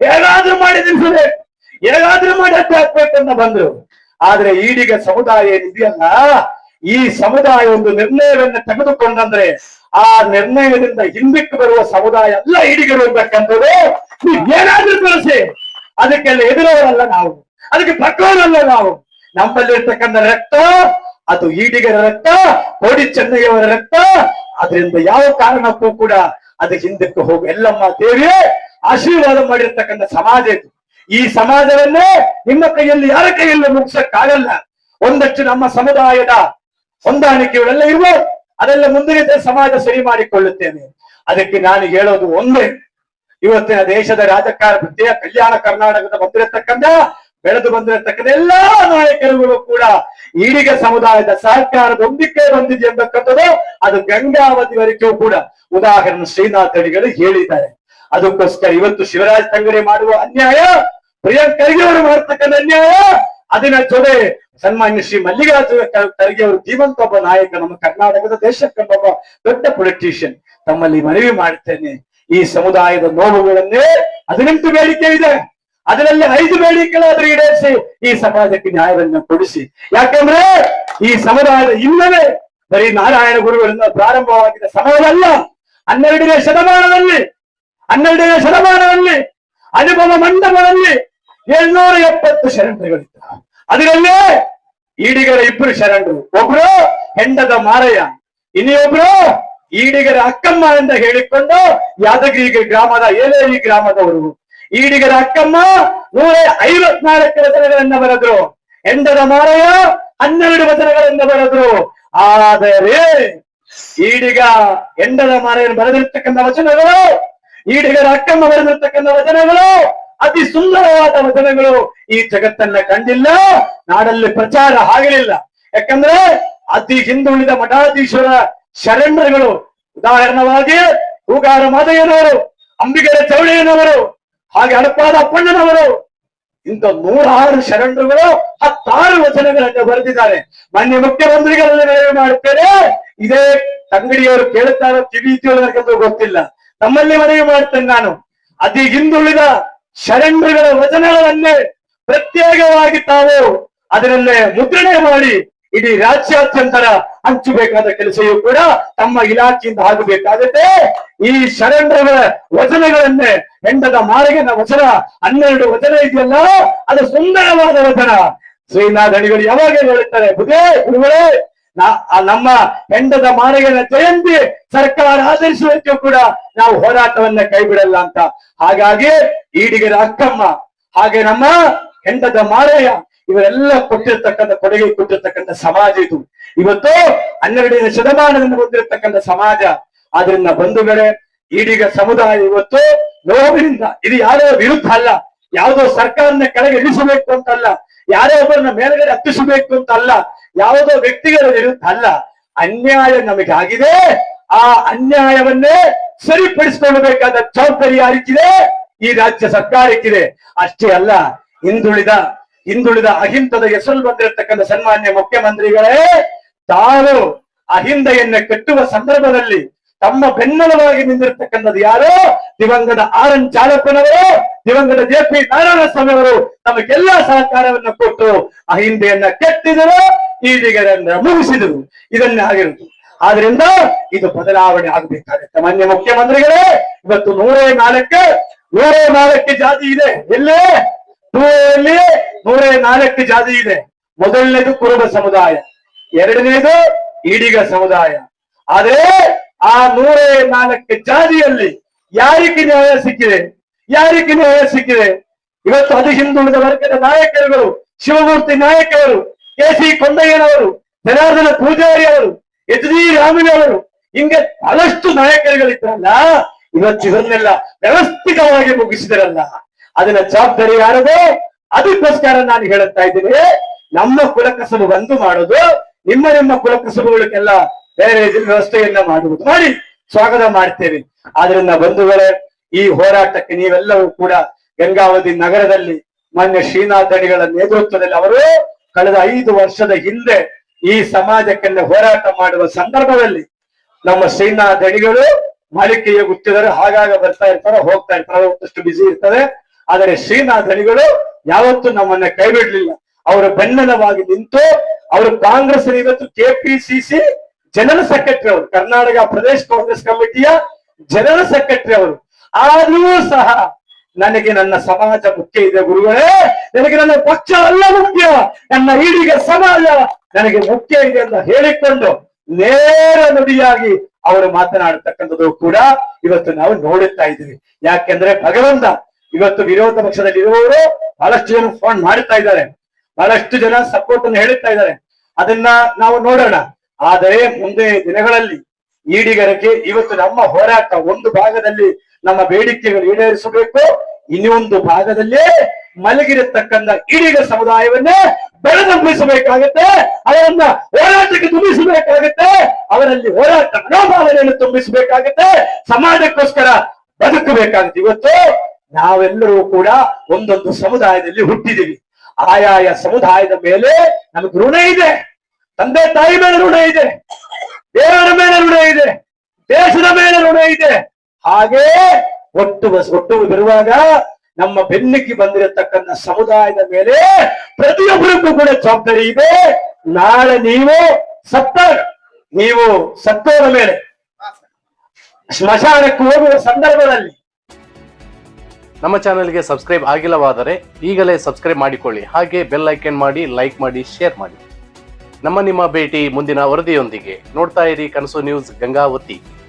ಹೇಗಾದ್ರೂ ಮಾಡಿ ನಿಲ್ಸಬೇಕು, ಹೇಗಾದ್ರೂ ಮಾಡಿ ಹಾಕ್ಬೇಕಂತ ಬಂದ್ರು. ಆದ್ರೆ ಈಡಿಗ ಸಮುದಾಯ ಏನಿದೆಯಲ್ಲ, ಈ ಸಮುದಾಯ ಒಂದು ನಿರ್ಣಯವನ್ನ ತೆಗೆದುಕೊಂಡಂದ್ರೆ ಆ ನಿರ್ಣಯದಿಂದ ಹಿಂದಕ್ಕೆ ಬರುವ ಸಮುದಾಯ ಎಲ್ಲ ಈಡಿಗರು ಅಂತಕ್ಕಂಥದ್ದು ನೀವು ಏನಾದ್ರೂ ಕಳಿಸಿ, ಅದಕ್ಕೆಲ್ಲ ಎದುರವರಲ್ಲ ನಾವು, ಅದಕ್ಕೆ ಪಕ್ಕವರಲ್ಲ ನಾವು. ನಮ್ಮಲ್ಲಿರ್ತಕ್ಕಂಥ ರಕ್ತ ಅದು ಈಡಿಗರ ರಕ್ತ, ಕೋಡಿ ಚೆನ್ನಯ್ಯವರ ರಕ್ತ. ಅದರಿಂದ ಯಾವ ಕಾರಣಕ್ಕೂ ಕೂಡ ಅದು ಹಿಂದಕ್ಕೆ ಹೋಗು. ಎಲ್ಲಮ್ಮ ದೇವಿಯೇ ಆಶೀರ್ವಾದ ಮಾಡಿರ್ತಕ್ಕಂಥ ಸಮಾಜ ಇದು. ಈ ಸಮಾಜವನ್ನೇ ನಿಮ್ಮ ಕೈಯಲ್ಲಿ, ಯಾರ ಕೈಯಲ್ಲಿ ಮುಗಿಸಕ್ಕಾಗಲ್ಲ. ಒಂದಷ್ಟು ನಮ್ಮ ಸಮುದಾಯದ ಹೊಂದಾಣಿಕೆಗಳೆಲ್ಲ ಇರ್ಬೋದು, ಅದೆಲ್ಲ ಮುಂದಿನ ಸಮಾಜ ಸರಿ ಮಾಡಿಕೊಳ್ಳುತ್ತೇನೆ. ಅದಕ್ಕೆ ನಾನು ಹೇಳೋದು ಒಂದೇ, ಇವತ್ತಿನ ದೇಶದ ರಾಜಕಾರಣ ಕಲ್ಯಾಣ ಕರ್ನಾಟಕದ ಬೆಳೆದು ಬಂದಿರತಕ್ಕಂಥ ಎಲ್ಲಾ ನಾಯಕರುಗಳು ಕೂಡ ಈಡಿಗ ಸಮುದಾಯದ ಸಹಕಾರದೊಂದಿಗೆ ಬಂದಿದೆ ಎಂಬಕ್ಕಂಥದ್ದು ಅದು ಗಂಗಾವತಿವರೆಗೂ ಕೂಡ ಉದಾಹರಣೆ ಶ್ರೀನಾಥ್ ಅಡಿಗಳು ಹೇಳಿದ್ದಾರೆ. ಅದಕ್ಕೋಸ್ಕರ ಇವತ್ತು ಶಿವರಾಜ್ ತಂಗಡಿ ಮಾಡುವ ಅನ್ಯಾಯ, ಪ್ರಿಯಾಂಕ್ ಖರ್ಗೆ ಅವರು ಮಾಡತಕ್ಕಂಥ ಅನ್ಯಾಯ, ಅದನ್ನ ಜೊತೆ ಸನ್ಮಾನ್ಯ ಶ್ರೀ ಮಲ್ಲಿಕಾರ್ಜುನ ಖರ್ಗೆ ಅವರು ಜೀವಂತ ಒಬ್ಬ ನಾಯಕ, ನಮ್ಮ ಕರ್ನಾಟಕದ ದೇಶಕ್ಕೊಂಬ ದೊಡ್ಡ ಪೊಲಿಟಿಷಿಯನ್. ತಮ್ಮಲ್ಲಿ ಮನವಿ ಮಾಡುತ್ತೇನೆ, ಈ ಸಮುದಾಯದ ನೋವುಗಳನ್ನೇ 18 ಬೇಡಿಕೆ ಇದೆ, ಅದರಲ್ಲಿ 5 ಬೇಡಿಕೆಗಳಾದ್ರೂ ಈಡೇರಿಸಿ ಈ ಸಮಾಜಕ್ಕೆ ನ್ಯಾಯವನ್ನು ಕೊಡಿಸಿ. ಯಾಕಂದ್ರೆ ಈ ಸಮುದಾಯದ ಇಲ್ಲವೇ ಬರೀ ನಾರಾಯಣ ಗುರುಗಳಿಂದ ಪ್ರಾರಂಭವಾಗಿದ್ದ ಸಮಯವಲ್ಲ. 12ನೇ ಶತಮಾನದಲ್ಲಿ ಅನುಭವ ಮಂಡಪದಲ್ಲಿ 770 ಶರಣರುಗಳಿದ್ದ. ಅದರಲ್ಲೇ ಈಡಿಗರ 2 ಶರಣರು, ಒಬ್ರು ಹೆಂಡದ ಮಾರಯ್ಯ, ಇನ್ನೊಬ್ರು ಈಡಿಗರ ಅಕ್ಕಮ್ಮ ಅಂತ ಹೇಳಿಕೊಂಡು ಯಾದಗಿರಿ ಗ್ರಾಮದ ಏಲೇರಿ ಗ್ರಾಮದವರು. ಈಡಿಗರ ಅಕ್ಕಮ್ಮ 154 ವಚನಗಳನ್ನ ಬರೆದ್ರು, ಹೆಂಡದ ಮಾರಯ್ಯ 12 ವಚನಗಳನ್ನ ಬರೆದ್ರು. ಆದರೆ ಈಡಿಗ ಹೆಂಡದ ಮಾರಯ್ಯನ ಬರೆದಿರ್ತಕ್ಕಂಥ ವಚನಗಳು, ಈಡಿಗರ ಅಕ್ಕಮ್ಮ ಬರೆದಿರ್ತಕ್ಕಂಥ ವಚನಗಳು ಅತಿ ಸುಂದರವಾದ ವಚನಗಳು ಈ ಜಗತ್ತನ್ನ ಕಂಡಿಲ್ಲ, ನಾಡಲ್ಲಿ ಪ್ರಚಾರ ಆಗಲಿಲ್ಲ. ಯಾಕಂದ್ರೆ ಅತಿ ಹಿಂದುಳಿದ ಮಠಾಧೀಶ್ವರ ಶರಣರುಗಳು, ಉದಾಹರಣವಾಗಿ ಹೂಗಾರ ಮಾದಯ್ಯನವರು, ಅಂಬಿಗರ ಚೌಳಿಯನವರು, ಹಾಗೆ ಹಡಪಾದ ಅಪ್ಪಣ್ಣನವರು, ಇಂಥ 106 ಶರಣರುಗಳು 16 ವಚನಗಳನ್ನು ಬರೆದಿದ್ದಾರೆ. ಮಾನ್ಯ ಮುಖ್ಯಮಂತ್ರಿಗಳಲ್ಲಿ ಮನವಿ ಮಾಡುತ್ತೇನೆ, ಇದೇ ತಂಗಡಿಯವರು ಕೇಳುತ್ತಾರೋ ಕಿವಿ ನನಗಂತೂ ಗೊತ್ತಿಲ್ಲ, ತಮ್ಮಲ್ಲಿ ಮನವಿ ಮಾಡ್ತೇನೆ ನಾನು, ಅತಿ ಹಿಂದುಳಿದ ಶರಣರುಗಳ ವಚನಗಳನ್ನೇ ಪ್ರತ್ಯೇಕವಾಗಿ ತಾವು ಅದರಲ್ಲೇ ಮುದ್ರಣೆ ಮಾಡಿ ಇಡೀ ರಾಜ್ಯಾದ್ಯಂತರ ಹಂಚಬೇಕಾದ ಕೆಲಸವೂ ಕೂಡ ತಮ್ಮ ಇಲಾಖೆಯಿಂದ ಆಗಬೇಕಾಗುತ್ತೆ. ಈ ಶರಣರುಗಳ ವಚನಗಳನ್ನೇ, ಹೆಂಡದ ಮಾರಯ್ಯನ ವಚನ 12 ವಚನ ಇದೆಯಲ್ಲ, ಅದು ಸುಂದರವಾದ ವಚನ. ಶ್ರೀನಾಥ್ ಅಡಿಗಳು ಯಾವಾಗ ಹೇಳುತ್ತಾರೆ, ಗುರುಗಳೇ ನಮ್ಮ ಹೆಂಡದ ಮಾರಯ್ಯನ ಜಯಂತಿ ಸರ್ಕಾರ ಆಚರಿಸುವಂತೆ ಕೂಡ ನಾವು ಹೋರಾಟವನ್ನ ಕೈ ಬಿಡಲ್ಲ ಅಂತ. ಹಾಗಾಗಿ ಈಡಿಗರ ಅಕ್ಕಮ್ಮ, ಹಾಗೆ ನಮ್ಮ ಹೆಂಡದ ಮಾರಯ್ಯ, ಇವರೆಲ್ಲ ಕೊಟ್ಟಿರ್ತಕ್ಕಂಥ ಕೊಡುಗೆ ಕೊಟ್ಟಿರ್ತಕ್ಕಂಥ ಸಮಾಜ ಇದು. ಇವತ್ತು 12ನೇ ಶತಮಾನದಿಂದ ಬಂದಿರತಕ್ಕಂಥ ಸಮಾಜ. ಆದ್ರಿಂದ ಬಂಧುಗಳೇ, ಈಡಿಗ ಸಮುದಾಯ ಇವತ್ತು ನೋವಿನಿಂದ, ಇದು ಯಾರೋ ವಿರುದ್ಧ ಅಲ್ಲ, ಯಾವುದೋ ಸರ್ಕಾರನ ಕೆಳಗೆ ಇಳಿಸಬೇಕು ಅಂತಲ್ಲ, ಯಾರೋ ಒಬ್ಬರನ್ನ ಮೇಲ್ಗಡೆ ಹತ್ತಿಸಬೇಕು ಅಂತ ಅಲ್ಲ, ಯಾವುದೋ ವ್ಯಕ್ತಿಗಳ ವಿರುದ್ಧ ಅಲ್ಲ. ಅನ್ಯಾಯ ನಮಗೆ ಆಗಿದೆ, ಆ ಅನ್ಯಾಯವನ್ನೇ ಸರಿಪಡಿಸಿಕೊಳ್ಳಬೇಕಾದ ಜವಾಬ್ದಾರಿ ಯಾರಿಗಿದೆ? ಈ ರಾಜ್ಯ ಸರ್ಕಾರಕ್ಕಿದೆ. ಅಷ್ಟೇ ಅಲ್ಲ, ಹಿಂದುಳಿದ ಅಹಿಂಸದ ಹೆಸರು ಬಂದಿರತಕ್ಕಂಥ ಸನ್ಮಾನ್ಯ ಮುಖ್ಯಮಂತ್ರಿಗಳೇ, ತಾವು ಅಹಿಂದೆಯನ್ನ ಕಟ್ಟುವ ಸಂದರ್ಭದಲ್ಲಿ ತಮ್ಮ ಬೆನ್ನೆಲುವಾಗಿ ನಿಂತಿರ್ತಕ್ಕಂಥದ್ದು ಯಾರು? ದಿವಂಗತ ಆರ್ ಎನ್ ಚಾಲಪ್ಪನವರು, ದಿವಂಗತ JP ನಾರಾಯಣಸ್ವಾಮಿ ಅವರು ನಮಗೆಲ್ಲ ಸಹಕಾರವನ್ನು ಕೊಟ್ಟು ಆ ಹಿಂದೆಯನ್ನ ಕೆತ್ತಿದರು, ಈಡಿಗರನ್ನ ಮುಗಿಸಿದರು. ಇದನ್ನೇ ಆಗಿರುವುದು. ಆದ್ರಿಂದ ಇದು ಬದಲಾವಣೆ ಆಗ್ಬೇಕಾಗತ್ತೆ. ಮಾನ್ಯ ಮುಖ್ಯಮಂತ್ರಿಗಳೇ, ಇವತ್ತು 104 ಜಾತಿ ಇದೆ. ಎಲ್ಲೇ 104 ಜಾತಿ ಇದೆ. ಮೊದಲನೇದು ಕುರುಬ ಸಮುದಾಯ, ಎರಡನೇದು ಈಡಿಗ ಸಮುದಾಯ. ಆದ್ರೆ ಆ 104 ಜಾತಿಯಲ್ಲಿ ಯಾರಿಗೆ ನ್ಯಾಯ ಸಿಕ್ಕಿದೆ? ಯಾರಿಗೆ ನ್ಯಾಯ ಸಿಕ್ಕಿದೆ? ಇವತ್ತು ಅದು ಹಿಂದುಳಿದ ವರ್ಗದ ನಾಯಕರುಗಳು, ಶಿವಮೂರ್ತಿ ನಾಯಕರು, KC ಕೊಂಡಯ್ಯನವರು, ಜನಾರ್ದನ ಪೂಜಾರಿ ಅವರು, HD ರಾಮಣ್ಣ ಅವರು, ಹಿಂಗೆ ಬಹಳಷ್ಟು ನಾಯಕರುಗಳಿದ್ರಲ್ಲ, ಇವತ್ತು ಇವರನ್ನೆಲ್ಲ ವ್ಯವಸ್ಥಿತವಾಗಿ ಮುಗಿಸಿದರಲ್ಲ. ಅದನ್ನ ಜವಾಬ್ದಾರಿ ಯಾರದು? ಅದಕ್ಕೋಸ್ಕರ ನಾನು ಹೇಳುತ್ತಾ ಇದ್ದೀನಿ, ನಮ್ಮ ಕುಲಕಸಬು ಬಂದು ಮಾಡೋದು, ನಿಮ್ಮ ಕುಲಕಸಬುಗಳಿಗೆಲ್ಲ ಬೇರೆ ವ್ಯವಸ್ಥೆಯನ್ನ ಮಾಡುವುದು ಮಾಡಿ ಸ್ವಾಗತ ಮಾಡ್ತೇವೆ. ಆದ್ರಿಂದ ಬಂಧುಗಳೇ, ಈ ಹೋರಾಟಕ್ಕೆ ನೀವೆಲ್ಲವೂ ಕೂಡ ಗಂಗಾವತಿ ನಗರದಲ್ಲಿ ಮಾನ್ಯ ಶ್ರೀನಾಥ್ ಅಡಿಗಳ ನೇತೃತ್ವದಲ್ಲಿ ಅವರು ಕಳೆದ 5 ವರ್ಷದ ಹಿಂದೆ ಈ ಸಮಾಜಕ್ಕೆಲ್ಲ ಹೋರಾಟ ಮಾಡುವ ಸಂದರ್ಭದಲ್ಲಿ ನಮ್ಮ ಶ್ರೀನಾಥ್ ಅಡಿಗಳು ಮಾಲಿಕೆಯ ಗುತ್ತಿದರು, ಹಾಗಾಗ ಬರ್ತಾ ಇರ್ತಾರೆ, ಹೋಗ್ತಾ ಇರ್ತಾರೆ, ಒಂದಷ್ಟು ಬಿಸಿ ಇರ್ತದೆ. ಆದರೆ ಶ್ರೀನಾಥ್ ಅಡಿಗಳು ಯಾವತ್ತೂ ನಮ್ಮನ್ನ ಕೈ ಬಿಡ್ಲಿಲ್ಲ. ಅವರು ಬೆನ್ನೆಲುಬಾಗಿ ನಿಂತು, ಅವರು ಕಾಂಗ್ರೆಸ್ ಇವತ್ತು KPCC ಜನರಲ್ ಸೆಕ್ರೆಟರಿ ಅವರು, ಕರ್ನಾಟಕ ಪ್ರದೇಶ ಕಾಂಗ್ರೆಸ್ ಕಮಿಟಿಯ ಜನರಲ್ ಸೆಕ್ರೆಟರಿ ಅವರು. ಆದ್ರೂ ಸಹ ನನಗೆ ನನ್ನ ಸಮಾಜ ಮುಖ್ಯ ಇದೆ ಗುರುಗಳೇ, ನನಗೆ ನನ್ನ ಪಕ್ಷ ಅಲ್ಲ ಮುಖ್ಯ, ನನ್ನ ಈಡಿಗ ಸಮಾಜ ನನಗೆ ಮುಖ್ಯ ಇದೆ ಅಂತ ಹೇಳಿಕೊಂಡು ನೇರ ನುಡಿಯಾಗಿ ಅವರು ಮಾತನಾಡತಕ್ಕಂಥದ್ದು ಕೂಡ ಇವತ್ತು ನಾವು ನೋಡುತ್ತಾ ಇದ್ದೀವಿ. ಯಾಕೆಂದ್ರೆ ಭಗವಂತ ಇವತ್ತು ವಿರೋಧ ಪಕ್ಷದಲ್ಲಿ ಇರುವವರು ಬಹಳಷ್ಟು ಜನ ಫೋನ್ ಮಾಡುತ್ತಾ ಇದ್ದಾರೆ, ಬಹಳಷ್ಟು ಜನ ಸಪೋರ್ಟ್ ಅನ್ನು ಹೇಳುತ್ತಾ ಇದ್ದಾರೆ. ಅದನ್ನ ನಾವು ನೋಡೋಣ. ಆದರೆ ಮುಂದೆ ದಿನಗಳಲ್ಲಿ ಈಡಿಗರಿಗೆ ಇವತ್ತು ನಮ್ಮ ಹೋರಾಟ ಒಂದು ಭಾಗದಲ್ಲಿ ನಮ್ಮ ಬೇಡಿಕೆಗಳು ಈಡೇರಿಸಬೇಕು, ಇನ್ನೊಂದು ಭಾಗದಲ್ಲಿ ಮಲಗಿರತಕ್ಕಂಥ ಈಡಿಗ ಸಮುದಾಯವನ್ನೇ ಬೆಳೆದಂಬಿಸಬೇಕಾಗುತ್ತೆ, ಅವರನ್ನ ಹೋರಾಟಕ್ಕೆ ತುಂಬಿಸಬೇಕಾಗುತ್ತೆ, ಅವರಲ್ಲಿ ಹೋರಾಟ ಮನೋಭಾವನೆಯನ್ನು ತುಂಬಿಸಬೇಕಾಗುತ್ತೆ, ಸಮಾಜಕ್ಕೋಸ್ಕರ ಬದುಕಬೇಕಾಗುತ್ತೆ. ಇವತ್ತು ನಾವೆಲ್ಲರೂ ಕೂಡ ಒಂದೊಂದು ಸಮುದಾಯದಲ್ಲಿ ಹುಟ್ಟಿದೀವಿ. ಆಯಾಯ ಸಮುದಾಯದ ಮೇಲೆ ನಮಗೆ ಋಣ ಇದೆ, ತಂದೆ ತಾಯಿ ಮೇಲೆ ಋಣ ಇದೆ, ದೇವರ ಮೇಲೆ ಋಣ ಇದೆ, ದೇಶದ ಮೇಲೆ ಋಣ ಇದೆ. ಹಾಗೇ ಒಟ್ಟು ಬರುವಾಗ ನಮ್ಮ ಬೆನ್ನಿಗೆ ಬಂದಿರತಕ್ಕಂಥ ಸಮುದಾಯದ ಮೇಲೆ ಪ್ರತಿಯೊಬ್ಬರಿಗೂ ಕೂಡ ಜವಾಬ್ದಾರಿ ಇದೆ. ನಾಳೆ ನೀವು ಸತ್ತೋದ ಮೇಲೆ ಸ್ಮಶಾನಕ್ಕೆ ಹೋಗುವ ಸಂದರ್ಭದಲ್ಲಿ
ನಮ್ಮ ಚಾನೆಲ್ಗೆ ಸಬ್ಸ್ಕ್ರೈಬ್ ಆಗಿಲ್ಲವಾದರೆ ಈಗಲೇ ಸಬ್ಸ್ಕ್ರೈಬ್ ಮಾಡಿಕೊಳ್ಳಿ. ಹಾಗೆ ಬೆಲ್ ಐಕನ್ ಮಾಡಿ, ಲೈಕ್ ಮಾಡಿ, ಶೇರ್ ಮಾಡಿ. ನಿಮ್ಮ ಭೇಟಿ ಮುಂದಿನ ವರದಿಯೊಂದಿಗೆ. ನೋಡ್ತಾ ಇರಿ ಕನಸು ನ್ಯೂಸ್ ಗಂಗಾವತಿ.